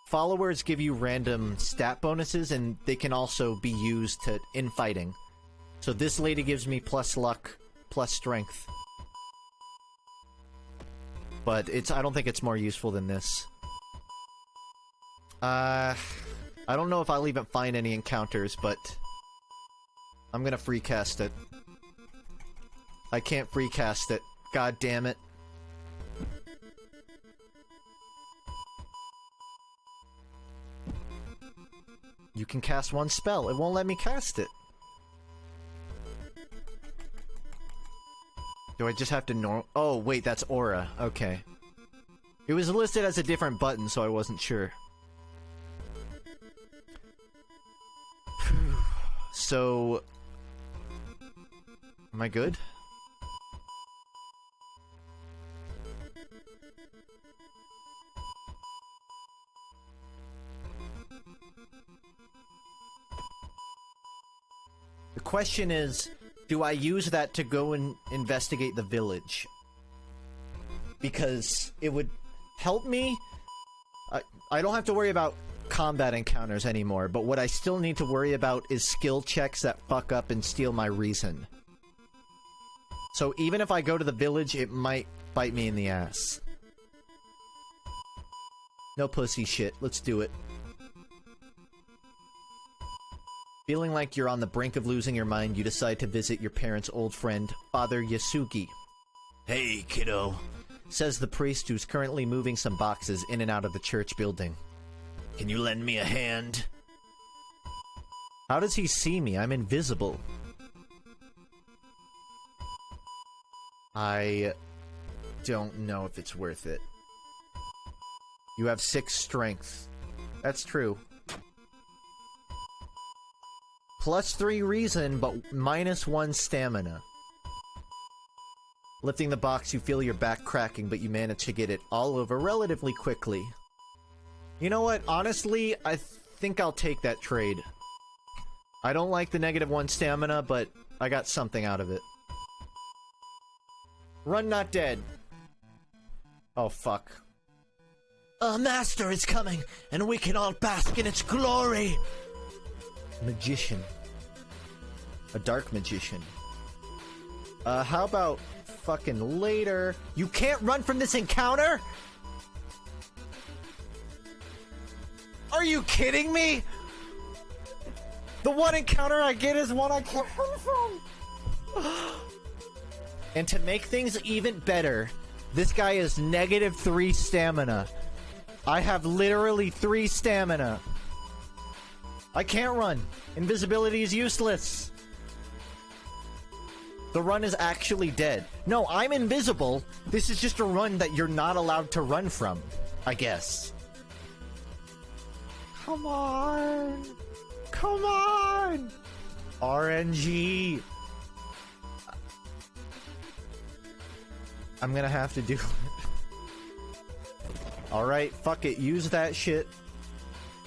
Followers give you random stat bonuses, and they can also be used to in fighting. So this lady gives me plus luck, plus strength. But I don't think it's more useful than this. I don't know if I'll even find any encounters, but I'm gonna free cast it. I can't free cast it. God damn it. You can cast one spell. It won't let me cast it. Do I just have to Oh, wait, that's aura. Okay. It was listed as a different button, so I wasn't sure. So... Am I good? The question is, do I use that to go and investigate the village? Because it would help me. I don't have to worry about combat encounters anymore, but what I still need to worry about is skill checks that fuck up and steal my reason. So even if I go to the village, it might bite me in the ass. No pussy shit. Let's do it. Feeling like you're on the brink of losing your mind, you decide to visit your parents' old friend, Father Yasugi. Hey, kiddo, says the priest who's currently moving some boxes in and out of the church building. Can you lend me a hand? How does he see me? I'm invisible. I don't know if it's worth it. You have 6 strength. That's true. +3 reason, but -1 stamina. Lifting the box, you feel your back cracking, but you manage to get it all over relatively quickly. You know what? Honestly, I think I'll take that trade. I don't like the -1 stamina, but I got something out of it. Run not dead. Oh, fuck. A master is coming, and we can all bask in its glory! Magician. A dark magician. How about fucking later? You can't run from this encounter?! Are you kidding me?! The one encounter I get is one I can't run from! And to make things even better, this guy is -3 stamina. I have literally 3 stamina. I can't run. Invisibility is useless. The run is actually dead. No, I'm invisible. This is just a run that you're not allowed to run from, I guess. Come on. Come on. RNG. I'm gonna have to do it. Alright, fuck it. Use that shit.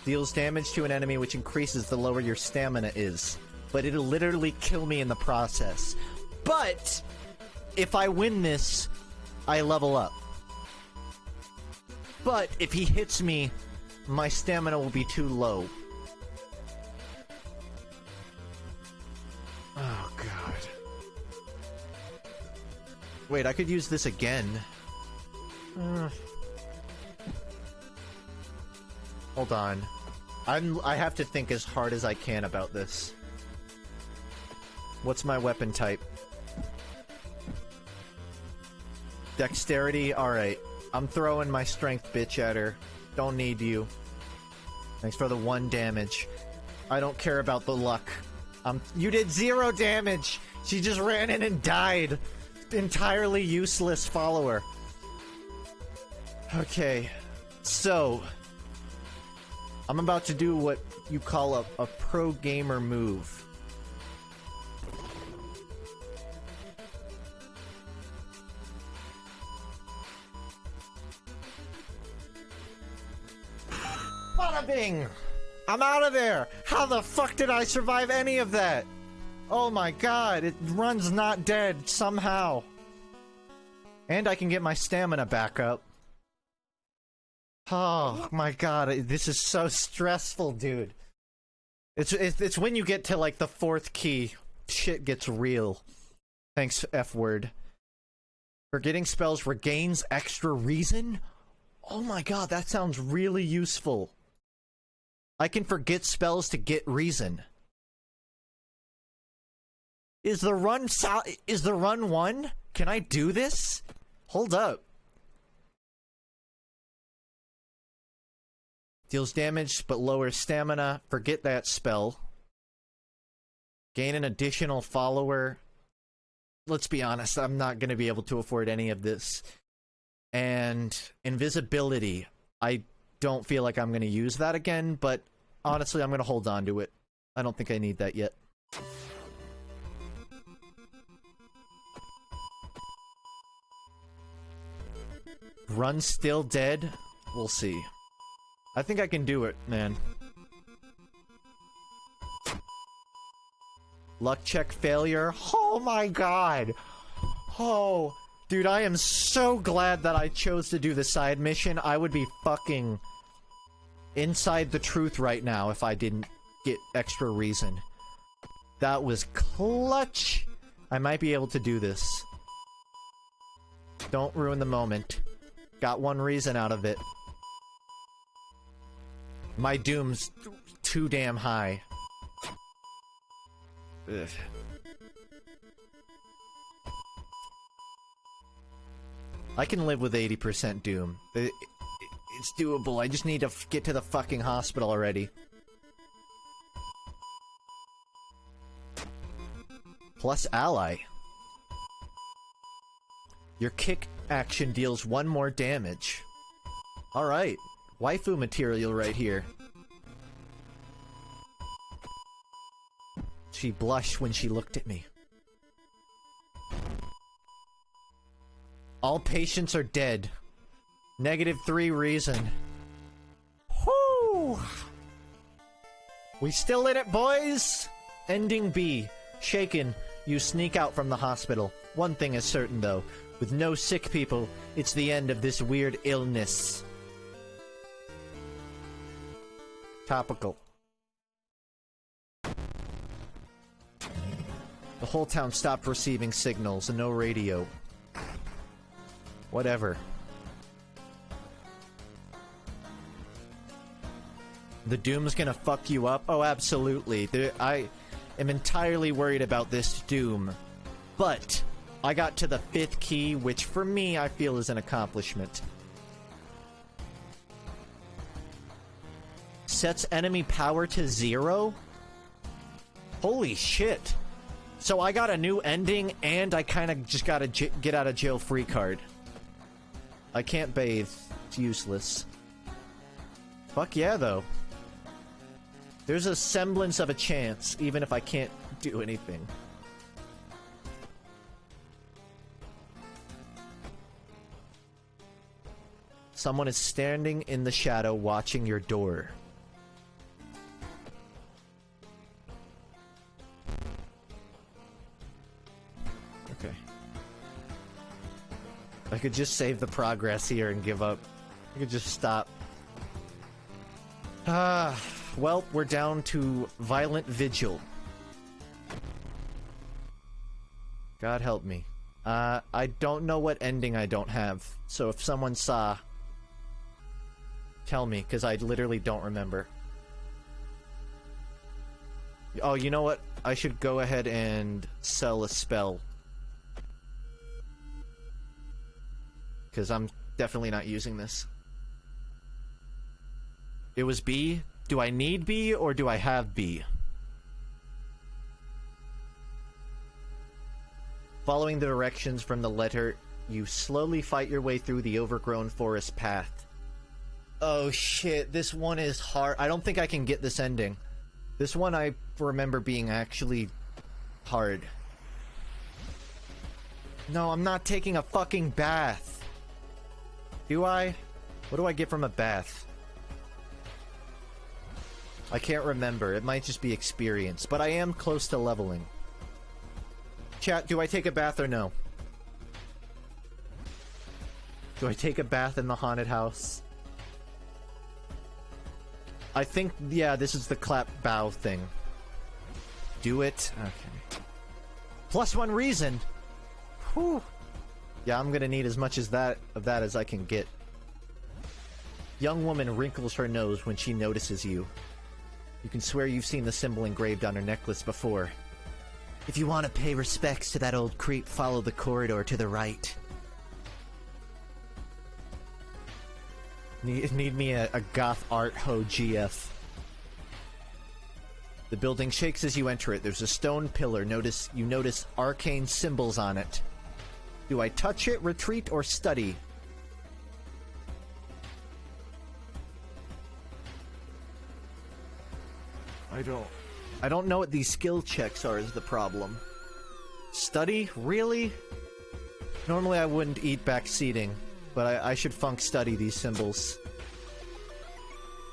Deals damage to an enemy, which increases the lower your stamina is. But it'll literally kill me in the process. But if I win this, I level up. But if he hits me, my stamina will be too low. Wait, I could use this again. Hold on. I have to think as hard as I can about this. What's my weapon type? Dexterity? Alright. I'm throwing my strength bitch at her. Don't need you. Thanks for the 1 damage. I don't care about the luck. You did 0 damage! She just ran in and died! Entirely useless follower. Okay. So... I'm about to do what you call a pro gamer move. Bada bing! I'm out of there! How the fuck did I survive any of that? Oh my god, it runs not dead somehow. And I can get my stamina back up. Oh my god, this is so stressful, dude. It's when you get to like the 4th key, shit gets real. Thanks, F word. Forgetting spells regains extra reason? Oh my god, that sounds really useful. I can forget spells to get reason. Is the run 1? Can I do this? Hold up. Deals damage, but lowers stamina. Forget that spell. Gain an additional follower. Let's be honest, I'm not going to be able to afford any of this. And invisibility. I don't feel like I'm going to use that again, but honestly, I'm going to hold on to it. I don't think I need that yet. Run still dead? We'll see. I think I can do it, man. Luck check failure. Oh my god! Oh, dude, I am so glad that I chose to do the side mission. I would be fucking inside the truth right now if I didn't get extra reason. That was clutch! I might be able to do this. Don't ruin the moment. Got 1 reason out of it. My doom's too damn high. Ugh. I can live with 80% doom. It's doable. I just need to get to the fucking hospital already. Plus ally. Your kick action deals 1 more damage. Alright. Waifu material right here. She blushed when she looked at me. All patients are dead. -3 reason. Whoo! We still in it, boys? Ending B. Shaken, you sneak out from the hospital. One thing is certain, though. With no sick people, it's the end of this weird illness. Topical. The whole town stopped receiving signals and no radio. Whatever. The Doom's gonna fuck you up? Oh, absolutely. I am entirely worried about this Doom. But I got to the 5th key, which for me, I feel is an accomplishment. Sets enemy power to 0? Holy shit. So I got a new ending, and I kind of just got a get out of jail free card. I can't bathe. It's useless. Fuck yeah, though. There's a semblance of a chance, even if I can't do anything. Someone is standing in the shadow watching your door. Okay. I could just save the progress here and give up. I could just stop. Well, we're down to Violent Vigil. God help me. I don't know what ending I don't have. So if someone saw, tell me, because I literally don't remember. Oh, you know what? I should go ahead and sell a spell. Because I'm definitely not using this. It was B. Do I need B or do I have B? Following the directions from the letter, you slowly fight your way through the overgrown forest path. Oh shit, this one is hard. I don't think I can get this ending. This one I remember being actually hard. No, I'm not taking a fucking bath. Do I? What do I get from a bath? I can't remember. It might just be experience, but I am close to leveling. Chat, do I take a bath or no? Do I take a bath in the haunted house? I think, yeah, this is the clap bow thing. Do it? Okay. +1 reason! Whew. Yeah, I'm gonna need as much of that as I can get. Young woman wrinkles her nose when she notices you. You can swear you've seen the symbol engraved on her necklace before. If you want to pay respects to that old creep, follow the corridor to the right. Need me a goth art ho GF. The building shakes as you enter it. There's a stone pillar. You notice arcane symbols on it. Do I touch it, retreat, or study? I don't know what these skill checks are is the problem. Study? Really? Normally I wouldn't eat backseating, but I should funk study these symbols.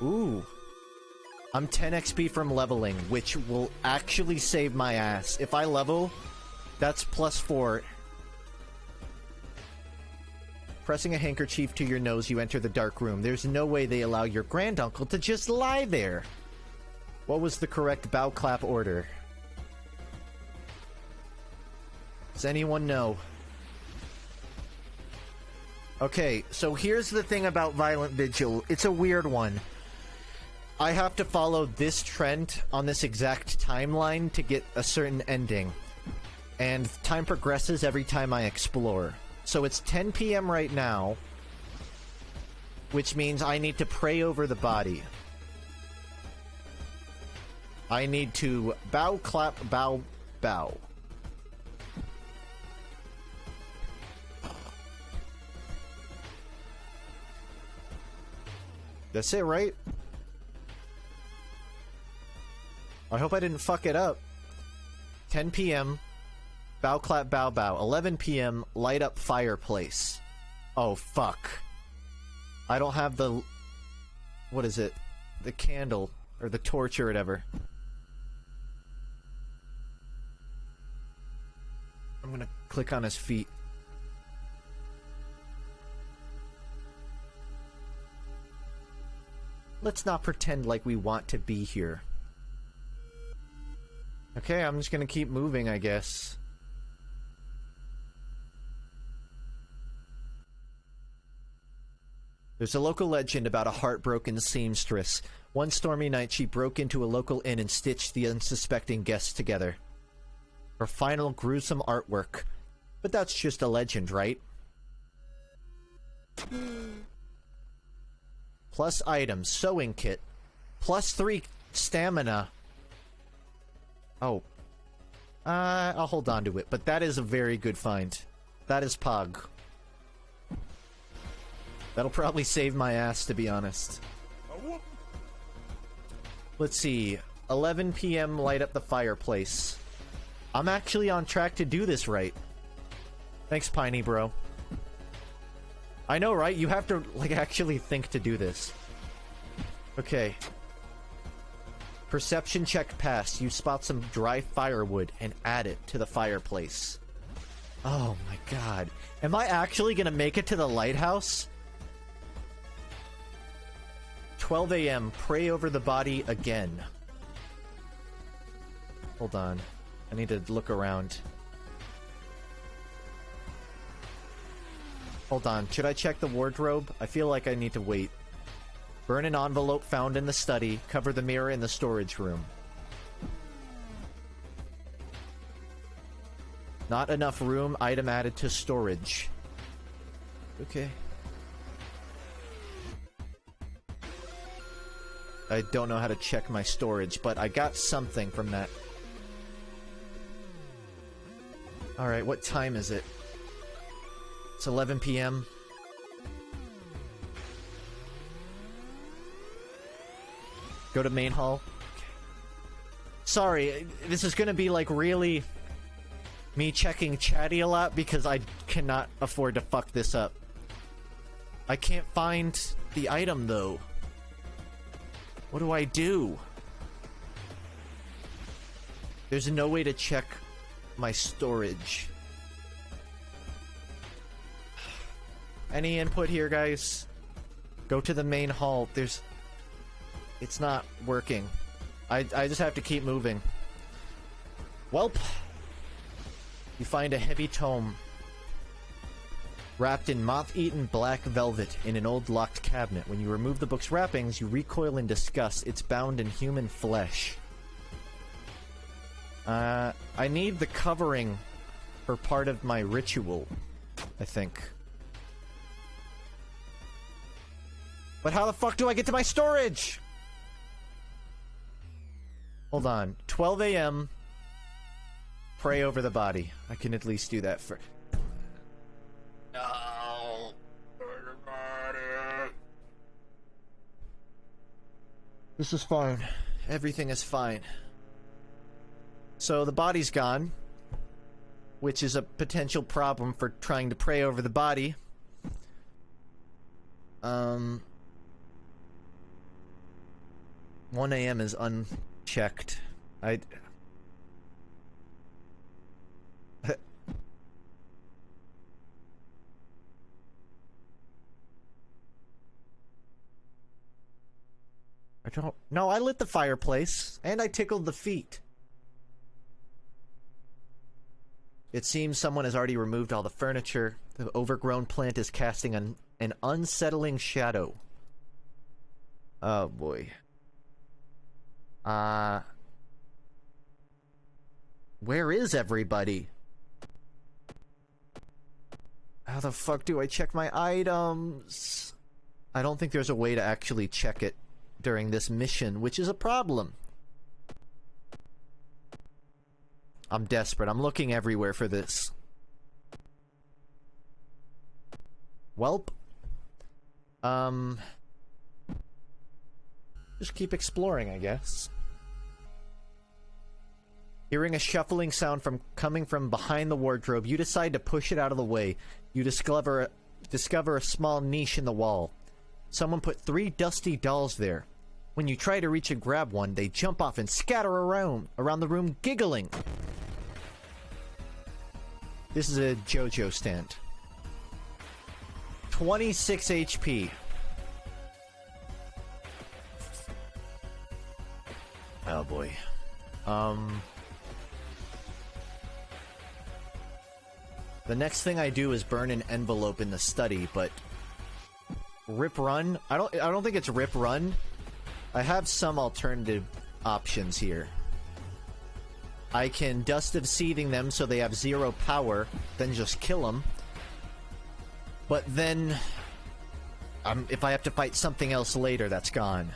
Ooh. I'm 10 XP from leveling, which will actually save my ass. If I level, that's +4. Pressing a handkerchief to your nose, you enter the dark room. There's no way they allow your granduncle to just lie there. What was the correct bow clap order? Does anyone know? Okay, so here's the thing about Violent Vigil. It's a weird one. I have to follow this trend on this exact timeline to get a certain ending. And time progresses every time I explore. So it's 10 PM right now, which means I need to pray over the body. I need to bow, clap, bow, bow. That's it, right? I hope I didn't fuck it up. 10 PM, bow, clap, bow, bow. 11 PM, light up fireplace. Oh, fuck. I don't have the... What is it? The candle, or the torch, or whatever. I'm gonna click on his feet. Let's not pretend like we want to be here. Okay, I'm just gonna keep moving, I guess. There's a local legend about a heartbroken seamstress. One stormy night, she broke into a local inn and stitched the unsuspecting guests together. Her final gruesome artwork. But that's just a legend, right? Plus items, sewing kit. +3 stamina. Oh. I'll hold on to it, but that is a very good find. That is Pog. That'll probably save my ass, to be honest. Let's see. 11 PM, light up the fireplace. I'm actually on track to do this right. Thanks, Piney Bro. I know, right? You have to, like, actually think to do this. Okay. Perception check passed. You spot some dry firewood and add it to the fireplace. Oh my god. Am I actually gonna make it to the lighthouse? 12 AM, pray over the body again. Hold on. I need to look around. Hold on, should I check the wardrobe? I feel like I need to wait. Burn an envelope found in the study. Cover the mirror in the storage room. Not enough room. Item added to storage. Okay. I don't know how to check my storage, but I got something from that. Alright, what time is it? It's 11 p.m. Go to main hall. Sorry, this is gonna be like really me checking chatty a lot because I cannot afford to fuck this up. I can't find the item though. What do I do? There's no way to check my storage. Any input here, guys? Go to the main hall. It's not working. I just have to keep moving. Welp. You find a heavy tome wrapped in moth-eaten black velvet in an old locked cabinet. When you remove the book's wrappings, you recoil in disgust. It's bound in human flesh. I need the covering for part of my ritual, I think. But how the fuck do I get to my storage? Hold on. 12 a.m. Pray over the body. I can at least do that for... No. This is fine. Everything is fine. So the body's gone, which is a potential problem for trying to pray over the body. 1 a.m. is unchecked. I don't... No, I lit the fireplace, and I tickled the feet. It seems someone has already removed all the furniture. The overgrown plant is casting an unsettling shadow. Oh, boy. Where is everybody? How the fuck do I check my items? I don't think there's a way to actually check it during this mission, which is a problem. I'm desperate. I'm looking everywhere for this. Welp. Just keep exploring, I guess. Hearing a shuffling sound coming from behind the wardrobe, you decide to push it out of the way. You discover a small niche in the wall. Someone put 3 dusty dolls there. When you try to reach and grab one, they jump off and scatter around the room, giggling. This is a JoJo stand. 26 HP. Oh boy. The next thing I do is burn an envelope in the study, but rip run? I don't think it's rip run. I have some alternative options here. I can Dust of Seething them so they have 0 power, then just kill them. But then, if I have to fight something else later, that's gone.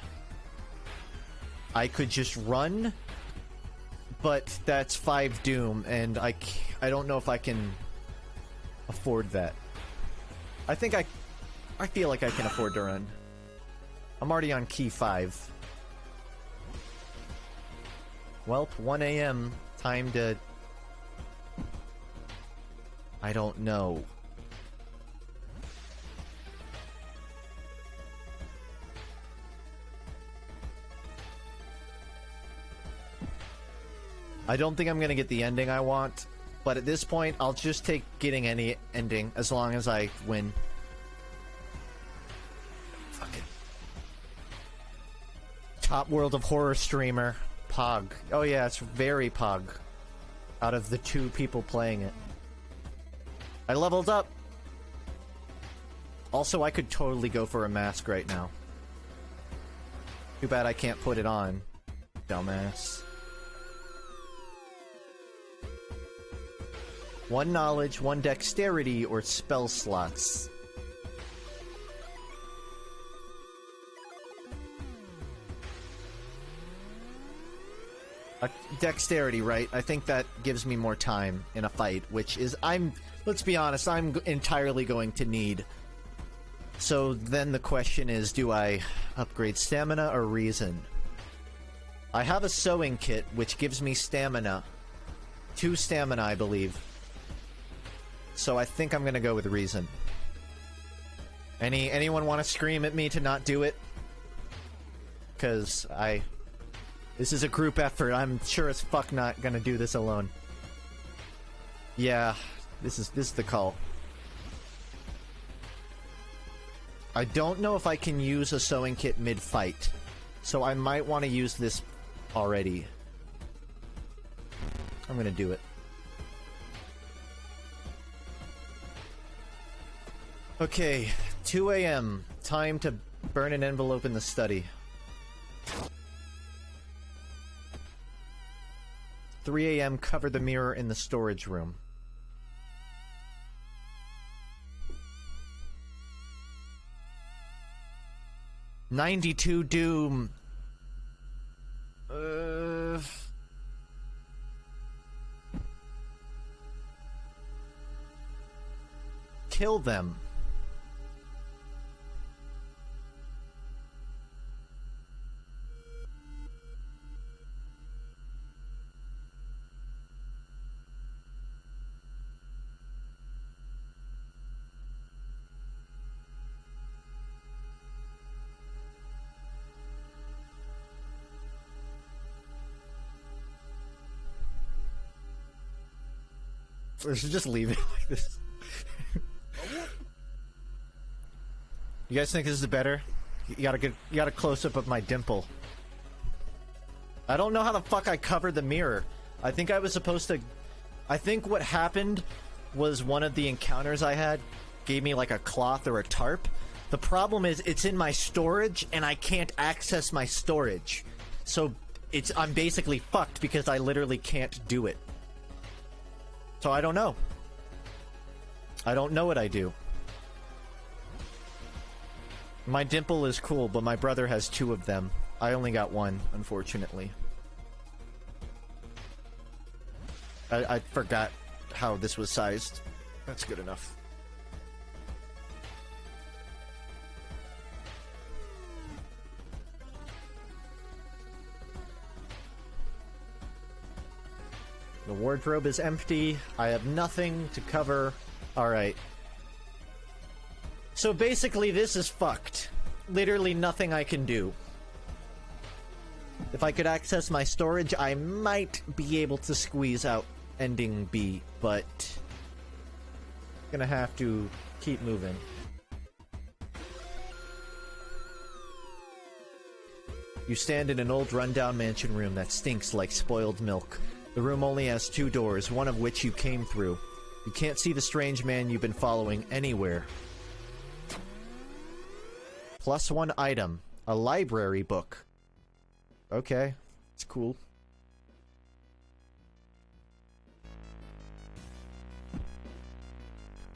I could just run, but that's 5 doom, and I don't know if I can afford that. I think I feel like I can afford to run. I'm already on key 5. Welp, 1 a.m. Time to... I don't know. I don't think I'm gonna get the ending I want, but at this point, I'll just take getting any ending as long as I win. Fuck it. Top World of Horror streamer. Pog. Oh yeah, it's very Pog. Out of the 2 people playing it. I leveled up. Also, I could totally go for a mask right now. Too bad I can't put it on. Dumbass. 1 knowledge, 1 dexterity, or spell slots. Dexterity, right? I think that gives me more time in a fight, which is, let's be honest, I'm entirely going to need. So then the question is, do I upgrade stamina or reason? I have a sewing kit, which gives me stamina. 2 stamina, I believe. So I think I'm gonna go with reason. Anyone want to scream at me to not do it? Because this is a group effort. I'm sure as fuck not gonna do this alone. Yeah, this is the call. I don't know if I can use a sewing kit mid-fight, so I might want to use this already. I'm gonna do it. Okay, 2 a.m. Time to burn an envelope in the study. 3 a.m. Cover the mirror in the storage room. $92 Doom. Kill them. Or should just leave it like this. You guys think this is better? You got a close up of my dimple. I don't know how the fuck I covered the mirror. I think I was supposed to. I think what happened was one of the encounters I had gave me like a cloth or a tarp. The problem is it's in my storage and I can't access my storage. So I'm basically fucked because I literally can't do it. So I don't know. I don't know what I do. My dimple is cool, but my brother has 2 of them. I only got 1, unfortunately. I forgot how this was sized. That's good enough. The wardrobe is empty. I have nothing to cover. Alright. So basically this is fucked. Literally nothing I can do. If I could access my storage, I might be able to squeeze out ending B, but gonna have to keep moving. You stand in an old rundown mansion room that stinks like spoiled milk. The room only has 2 doors, one of which you came through. You can't see the strange man you've been following anywhere. +1 item. A library book. Okay. It's cool.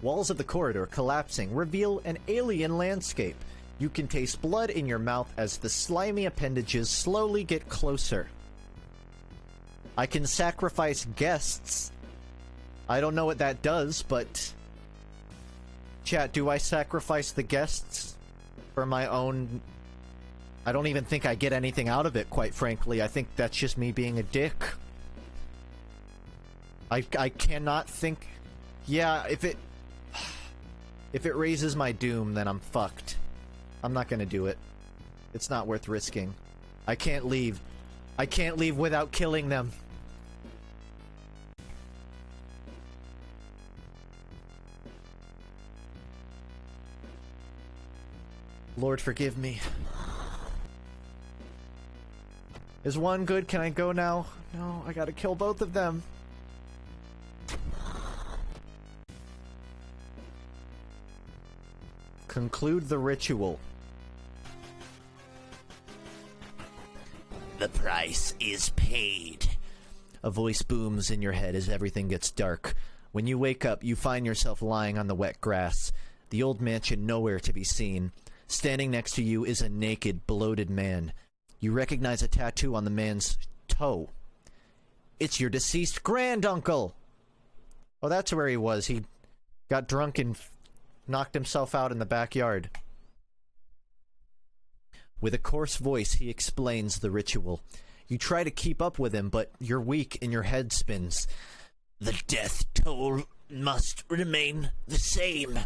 Walls of the corridor collapsing reveal an alien landscape. You can taste blood in your mouth as the slimy appendages slowly get closer. I can sacrifice guests. I don't know what that does, but... Chat, do I sacrifice the guests for my own... I don't even think I get anything out of it, quite frankly. I think that's just me being a dick. I cannot think... Yeah, if it... If it raises my doom, then I'm fucked. I'm not gonna do it. It's not worth risking. I can't leave. I can't leave without killing them. Lord, forgive me. Is 1 good? Can I go now? No, I gotta kill both of them. Conclude the ritual. The price is paid. A voice booms in your head as everything gets dark. When you wake up, you find yourself lying on the wet grass. The old mansion nowhere to be seen. Standing next to you is a naked, bloated man. You recognize a tattoo on the man's toe. It's your deceased granduncle! Oh, that's where he was. He got drunk and knocked himself out in the backyard. With a coarse voice, he explains the ritual. You try to keep up with him, but you're weak and your head spins. The death toll must remain the same.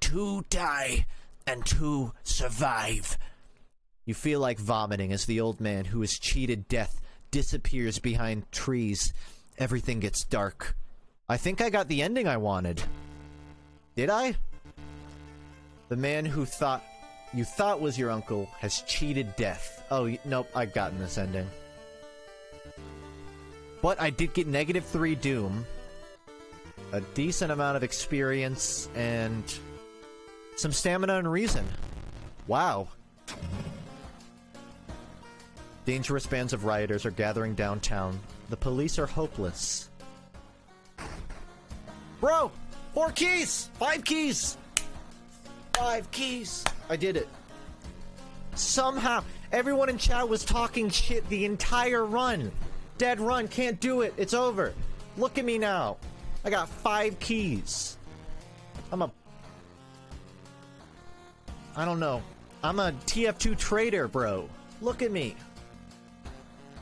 2 die and 2 survive. You feel like vomiting as the old man who has cheated death disappears behind trees. Everything gets dark. I think I got the ending I wanted. Did I? The man who you thought was your uncle has cheated death. Oh, nope, I've gotten this ending. But I did get -3 Doom, a decent amount of experience, and some stamina and reason. Wow. Dangerous bands of rioters are gathering downtown. The police are hopeless. Bro! 4 keys! 5 keys! 5 keys! I did it. Somehow, everyone in chat was talking shit the entire run. Dead run, can't do it, it's over. Look at me now. I got 5 keys. I don't know. I'm a TF2 trader, bro. Look at me.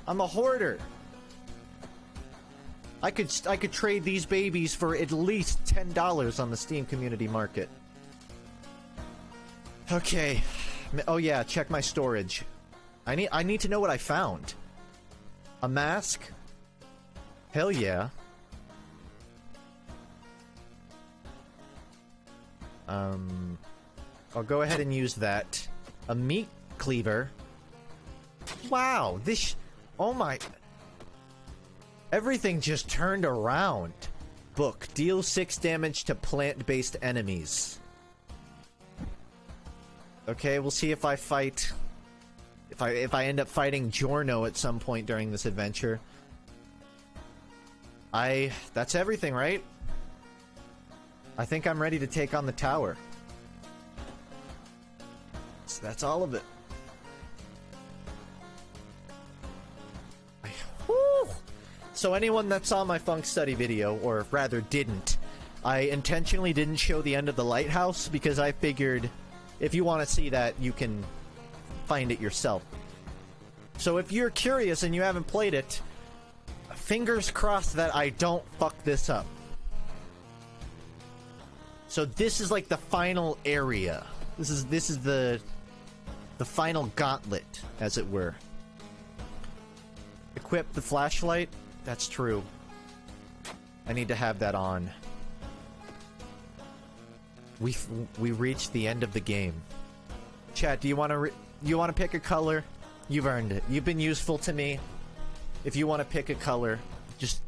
I'm a hoarder. I could trade these babies for at least $10 on the Steam community market. Okay. Oh yeah, check my storage. I need to know what I found. A mask? Hell yeah. I'll go ahead and use that. A meat cleaver. Wow, oh my... Everything just turned around. Book. Deals 6 damage to plant-based enemies. Okay, we'll see if I fight... If I end up fighting Giorno at some point during this adventure. That's everything, right? I think I'm ready to take on the tower. So that's all of it. Woo! So anyone that saw my Funk Study video, or rather didn't, I intentionally didn't show the end of the lighthouse because I figured if you want to see that, you can find it yourself. So if you're curious and you haven't played it, fingers crossed that I don't fuck this up. So this is like the final area. This is the final gauntlet, as it were. Equip the flashlight. That's true. I need to have that on. We reached the end of the game. Chat, do you want to pick a color? You've earned it. You've been useful to me. If you want to pick a color, just...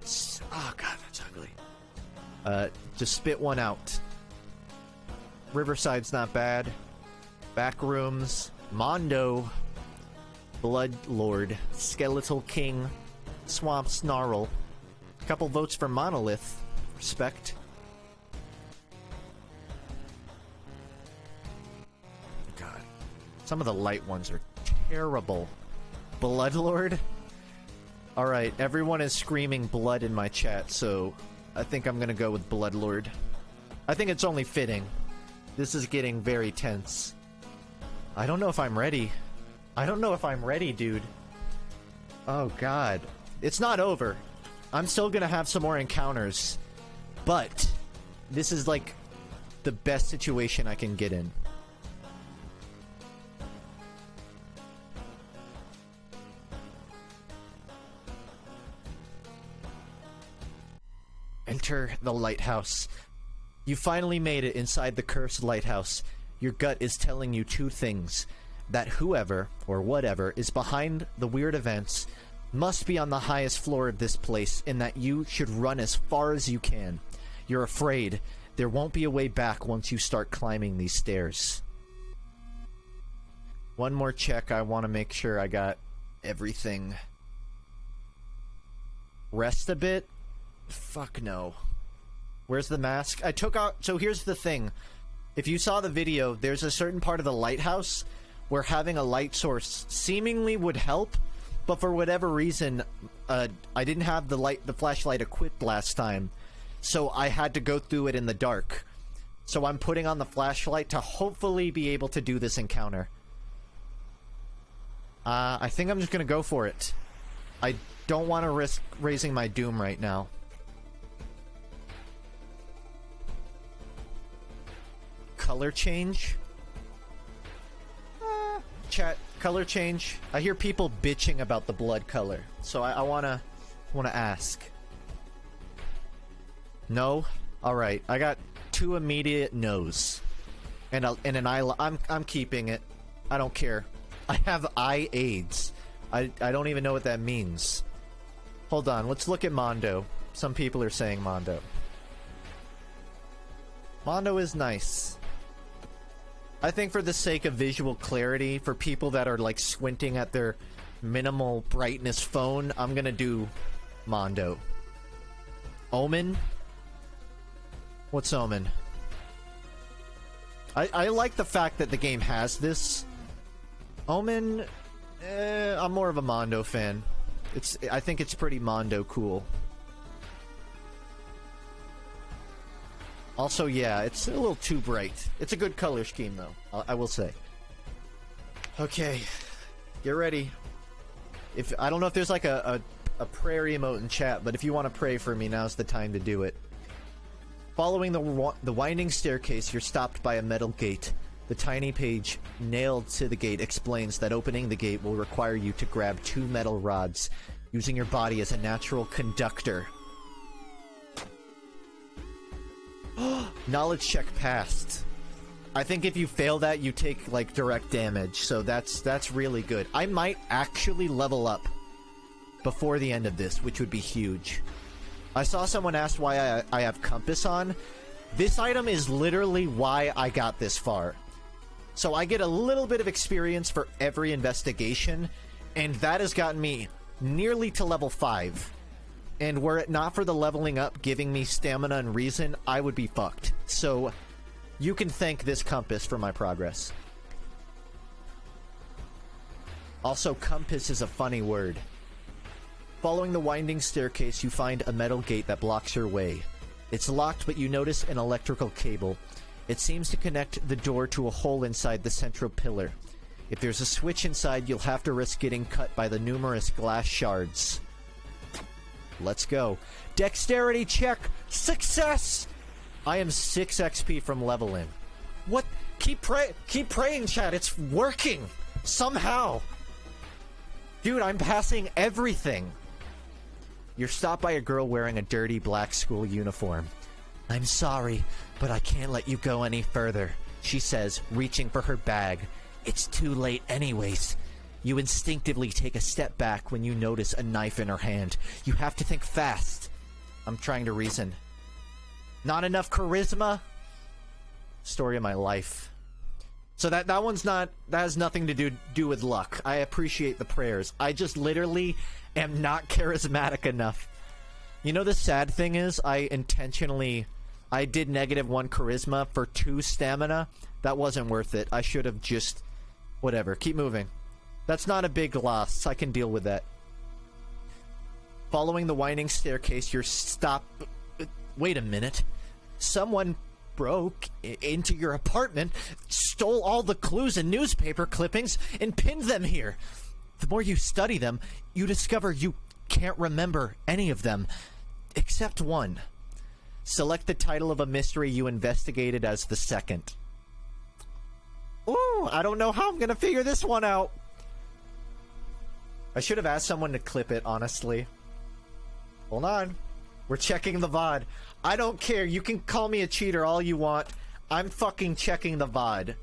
Oh god, that's ugly. Just spit one out. Riverside's not bad. Backrooms. Mondo. Blood Lord. Skeletal King. Swamp Snarl. Couple votes for Monolith. Respect. God. Some of the light ones are terrible. Bloodlord? Alright, everyone is screaming blood in my chat, so I think I'm gonna go with Bloodlord. I think it's only fitting. This is getting very tense. I don't know if I'm ready. I don't know if I'm ready, dude. Oh god. It's not over. I'm still gonna have some more encounters. But this is like the best situation I can get in. Enter the lighthouse. You finally made it inside the cursed lighthouse. Your gut is telling you 2 things. That whoever, or whatever, is behind the weird events must be on the highest floor of this place, and that you should run as far as you can. You're afraid. There won't be a way back once you start climbing these stairs. One more check. I want to make sure I got everything. Rest a bit? Fuck no. Where's the mask? I took out... So here's the thing. If you saw the video, there's a certain part of the lighthouse where having a light source seemingly would help, but for whatever reason, I didn't have the flashlight equipped last time, so I had to go through it in the dark. So I'm putting on the flashlight to hopefully be able to do this encounter. I think I'm just gonna go for it. I don't want to risk raising my doom right now. Color change? Chat, color change. I hear people bitching about the blood color, so I wanna ask. No? Alright, I got 2 immediate no's. And an eye... I'm keeping it. I don't care. I have eye aids. I don't even know what that means. Hold on, let's look at Mondo. Some people are saying Mondo. Mondo is nice. I think for the sake of visual clarity, for people that are like squinting at their minimal brightness phone, I'm gonna do Mondo. Omen? What's Omen? I like the fact that the game has this. Omen, I'm more of a Mondo fan. I think it's pretty Mondo cool. Also, yeah, it's a little too bright. It's a good color scheme, though, I will say. Okay, get ready. I don't know if there's like a prayer emote in chat, but if you want to pray for me, now's the time to do it. Following the winding staircase, you're stopped by a metal gate. The tiny page nailed to the gate explains that opening the gate will require you to grab 2 metal rods, using your body as a natural conductor. Knowledge check passed. I think if you fail that, you take, like, direct damage, so that's really good. I might actually level up before the end of this, which would be huge. I saw someone ask why I have compass on. This item is literally why I got this far. So I get a little bit of experience for every investigation, and that has gotten me nearly to level 5. And were it not for the leveling up giving me stamina and reason, I would be fucked. So you can thank this compass for my progress. Also, compass is a funny word. Following the winding staircase, you find a metal gate that blocks your way. It's locked, but you notice an electrical cable. It seems to connect the door to a hole inside the central pillar. If there's a switch inside, you'll have to risk getting cut by the numerous glass shards. Let's go. Dexterity check! Success! I am 6 XP from leveling. What? Keep praying, chat. It's working! Somehow! Dude, I'm passing everything! You're stopped by a girl wearing a dirty black school uniform. I'm sorry, but I can't let you go any further, she says, reaching for her bag. It's too late anyways. You instinctively take a step back when you notice a knife in her hand. You have to think fast. I'm trying to reason. Not enough charisma? Story of my life. So that one's not... That has nothing to do with luck. I appreciate the prayers. I just literally am not charismatic enough. You know the sad thing is, I did -1 charisma for 2 stamina. That wasn't worth it. I should have just... Whatever. Keep moving. That's not a big loss. I can deal with that. Following the winding staircase, you're stopped... Wait a minute. Someone broke into your apartment, stole all the clues and newspaper clippings, and pinned them here. The more you study them, you discover you can't remember any of them, except one. Select the title of a mystery you investigated as the second. Ooh, I don't know how I'm gonna figure this one out. I should have asked someone to clip it, honestly. Hold on. We're checking the VOD. I don't care. You can call me a cheater all you want. I'm fucking checking the VOD.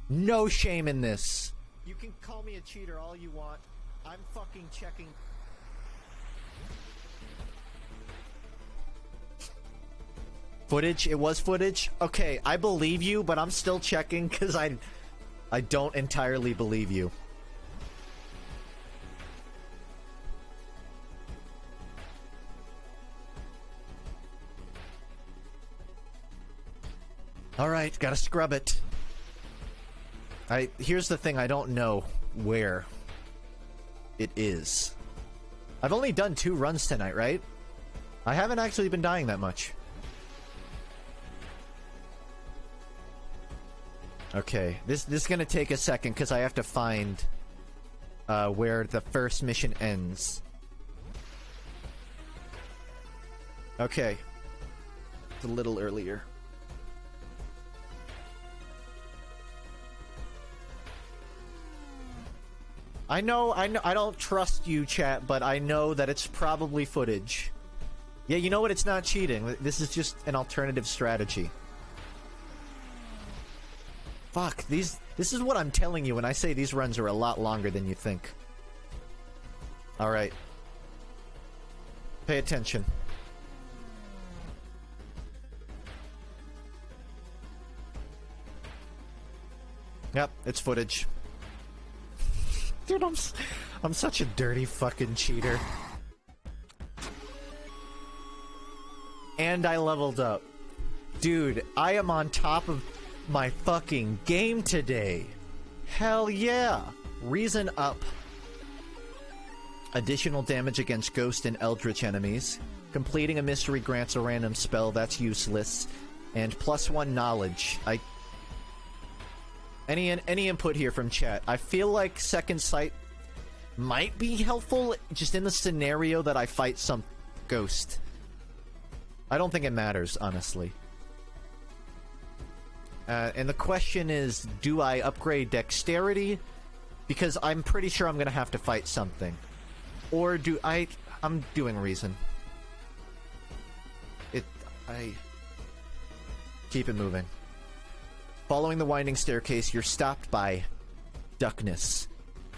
No shame in this. You can call me a cheater all you want. I'm fucking checking... Footage? It was footage? Okay, I believe you, but I'm still checking because I don't entirely believe you. Alright, gotta scrub it. Here's the thing, I don't know where it is. I've only done 2 runs tonight, right? I haven't actually been dying that much. Okay, this is gonna take a second because I have to find where the first mission ends. Okay. It's a little earlier. I know, I don't trust you, chat, but I know that it's probably footage. Yeah, you know what? It's not cheating. This is just an alternative strategy. Fuck, this is what I'm telling you when I say these runs are a lot longer than you think. Alright. Pay attention. Yep, it's footage. Dude, I'm such a dirty fucking cheater. And I leveled up. Dude, I am on top of my fucking game today. Hell yeah. Reason up. Additional damage against ghost and eldritch enemies. Completing a mystery grants a random spell that's useless. And +1 knowledge. Any input here from chat? I feel like Second Sight might be helpful just in the scenario that I fight some ghost. I don't think it matters, honestly. And the question is, do I upgrade dexterity? Because I'm pretty sure I'm gonna have to fight something. Or do I'm doing reason. Keep it moving. Following the winding staircase, you're stopped by darkness.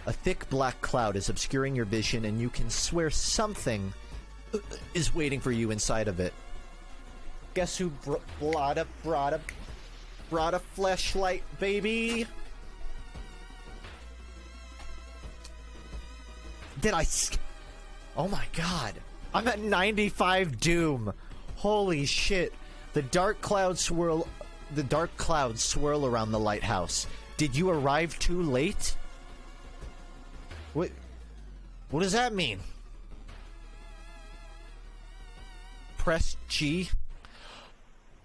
A thick black cloud is obscuring your vision, and you can swear something is waiting for you inside of it. Guess who brought a fleshlight, baby? Oh my god. I'm at 95 doom. Holy shit. The dark clouds swirl around the lighthouse. Did you arrive too late? What does that mean? Press G.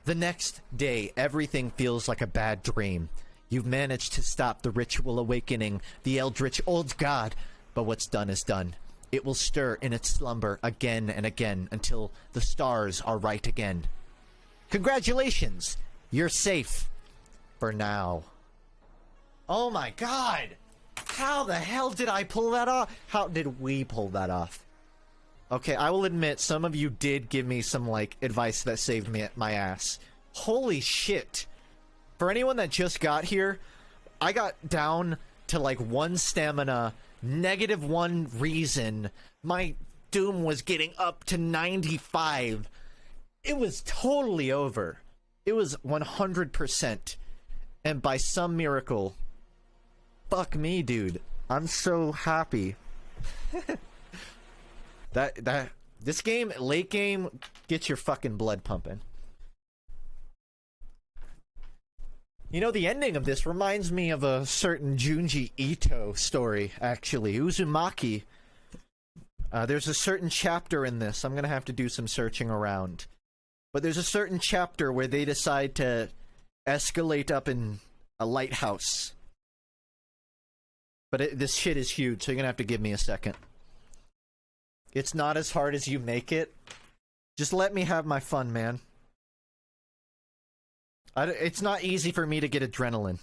The next day, everything feels like a bad dream. You've managed to stop the ritual awakening the eldritch old god, but what's done is done. It will stir in its slumber again and again until the stars are right again. Congratulations! You're safe. For now. Oh my god! How the hell did I pull that off? How did we pull that off? Okay, I will admit, some of you did give me some, like, advice that saved me my ass. Holy shit. For anyone that just got here, I got down to, like, 1 stamina, -1 reason. My doom was getting up to 95. It was totally over. It was 100%. And by some miracle... Fuck me, dude. I'm so happy. This game, late game, gets your fucking blood pumping. You know, the ending of this reminds me of a certain Junji Ito story, actually. Uzumaki. There's a certain chapter in this. I'm gonna have to do some searching around. But there's a certain chapter where they decide to escalate up in a lighthouse. But this shit is huge, so you're gonna have to give me a second. It's not as hard as you make it. Just let me have my fun, man. It's not easy for me to get adrenaline.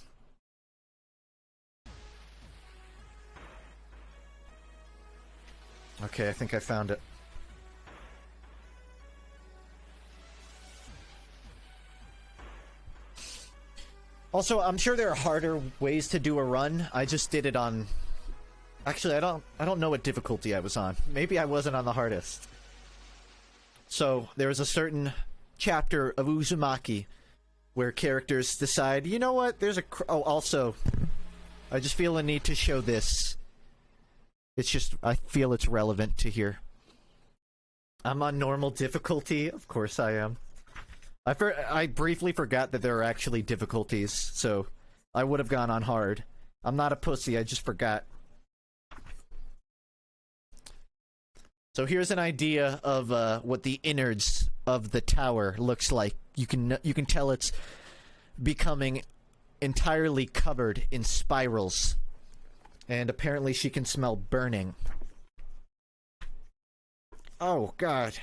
Okay, I think I found it. Also, I'm sure there are harder ways to do a run. I just did it on... Actually, I don't know what difficulty I was on. Maybe I wasn't on the hardest. So, there was a certain chapter of Uzumaki, where characters decide, you know what, there's a... oh, also, I just feel a need to show this. It's just, I feel it's relevant to here. I'm on normal difficulty. Of course I am. I briefly forgot that there are actually difficulties, so I would have gone on hard. I'm not a pussy, I just forgot. So here's an idea of what the innards of the tower looks like. You can tell it's becoming entirely covered in spirals. And apparently she can smell burning. Oh, God.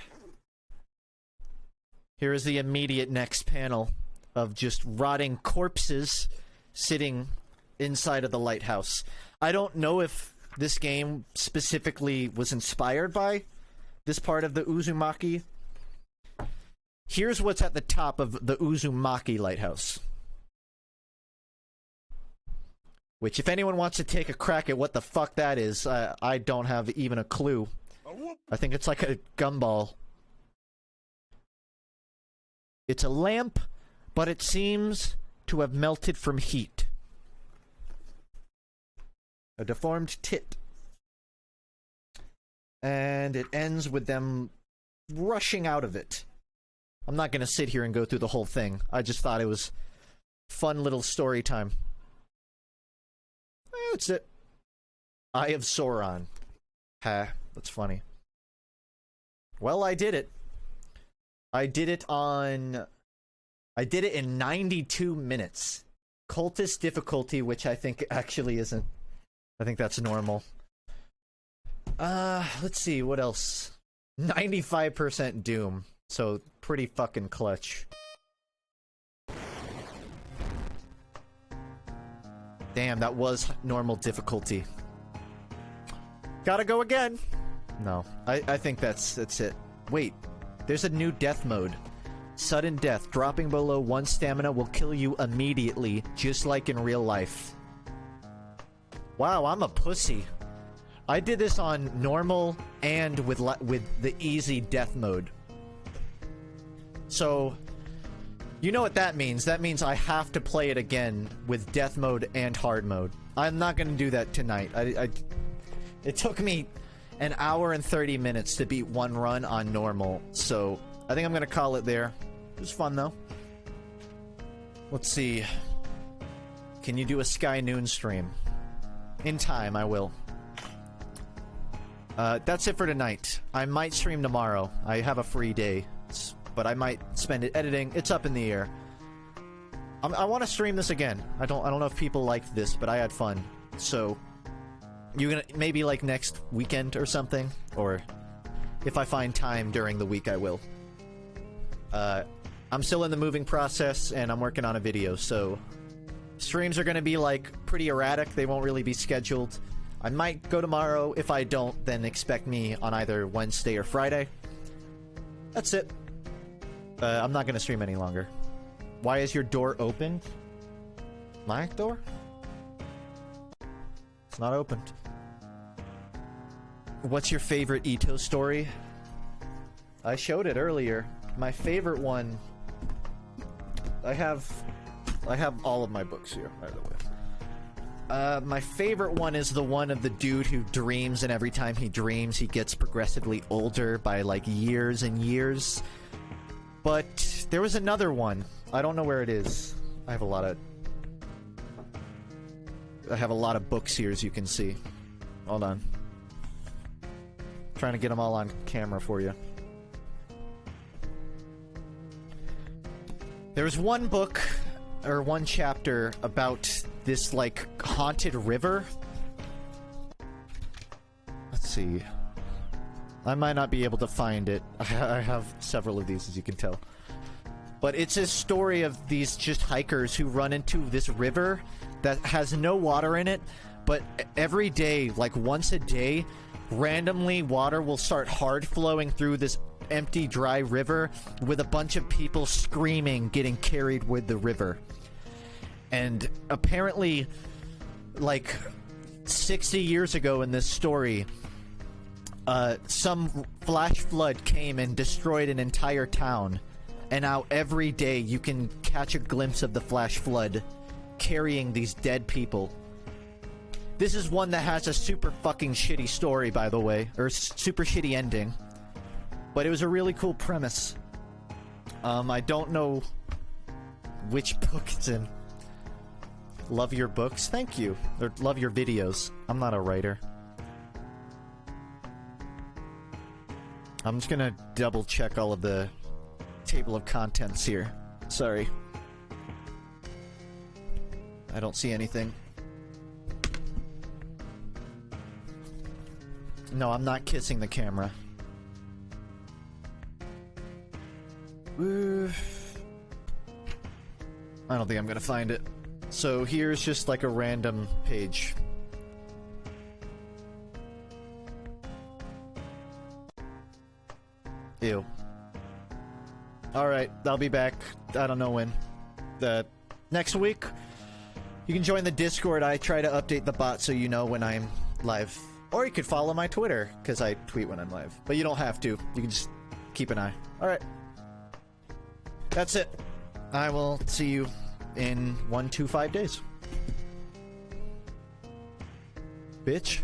Here is the immediate next panel of just rotting corpses sitting inside of the lighthouse. I don't know if this game specifically was inspired by this part of the Uzumaki. Here's what's at the top of the Uzumaki lighthouse. Which, if anyone wants to take a crack at what the fuck that is, I don't have even a clue. I think it's like a gumball. It's a lamp, but it seems to have melted from heat. A deformed tit. And it ends with them rushing out of it. I'm not gonna sit here and go through the whole thing. I just thought it was fun little story time. That's it. Eye of Sauron. Ha, that's funny. Well, I did it. I did it in 92 minutes. Cultist difficulty, which I think actually isn't. I think that's normal. Let's see, what else? 95% Doom. So, pretty fucking clutch. Damn, that was normal difficulty. Gotta go again. No, I think that's it. Wait, there's a new death mode. Sudden death. Dropping below 1 stamina will kill you immediately, just like in real life. Wow, I'm a pussy. I did this on normal and with the easy death mode. So, you know what that means. That means I have to play it again with death mode and hard mode. I'm not gonna do that tonight. It took me an hour and 30 minutes to beat one run on normal, so I think I'm gonna call it there. It was fun, though. Let's see. Can you do a Sky Noon stream? In time, I will. That's it for tonight. I might stream tomorrow. I have a free day, but I might spend it editing. It's up in the air. I want to stream this again. I don't know if people liked this, but I had fun. So, you're gonna maybe like next weekend or something, or if I find time during the week, I will. I'm still in the moving process, and I'm working on a video, so streams are gonna be like pretty erratic. They won't really be scheduled. I might go tomorrow. If I don't, then expect me on either Wednesday or Friday. That's it. I'm not gonna stream any longer. Why is your door open? My door? It's not opened. What's your favorite Ito story? I showed it earlier. My favorite one... I have all of my books here, by the way. My favorite one is the one of the dude who dreams, and every time he dreams, he gets progressively older by, like, years and years. But there was another one. I don't know where it is. I have a lot of books here, as you can see. Hold on. Trying to get them all on camera for you. There's one book, or one chapter, about this, like, haunted river. Let's see. I might not be able to find it. I have several of these, as you can tell. But it's a story of these just hikers who run into this river that has no water in it, but every day, like once a day, randomly water will start hard flowing through this empty, dry river with a bunch of people screaming, getting carried with the river. And apparently, like 60 years ago in this story, some flash flood came and destroyed an entire town. And now every day you can catch a glimpse of the flash flood carrying these dead people. This is one that has a super fucking shitty story, by the way, or super shitty ending. But it was a really cool premise. I don't know which book it's in. Love your books? Thank you. Or love your videos. I'm not a writer. I'm just gonna double check all of the table of contents here. Sorry. I don't see anything. No, I'm not kissing the camera. I don't think I'm gonna find it. So here's just like a random page. Ew. Alright, I'll be back. I don't know when. Next week, you can join the Discord. I try to update the bot so you know when I'm live. Or you could follow my Twitter, because I tweet when I'm live. But you don't have to. You can just keep an eye. Alright. That's it. I will see you in 1 to 5 days. Bitch.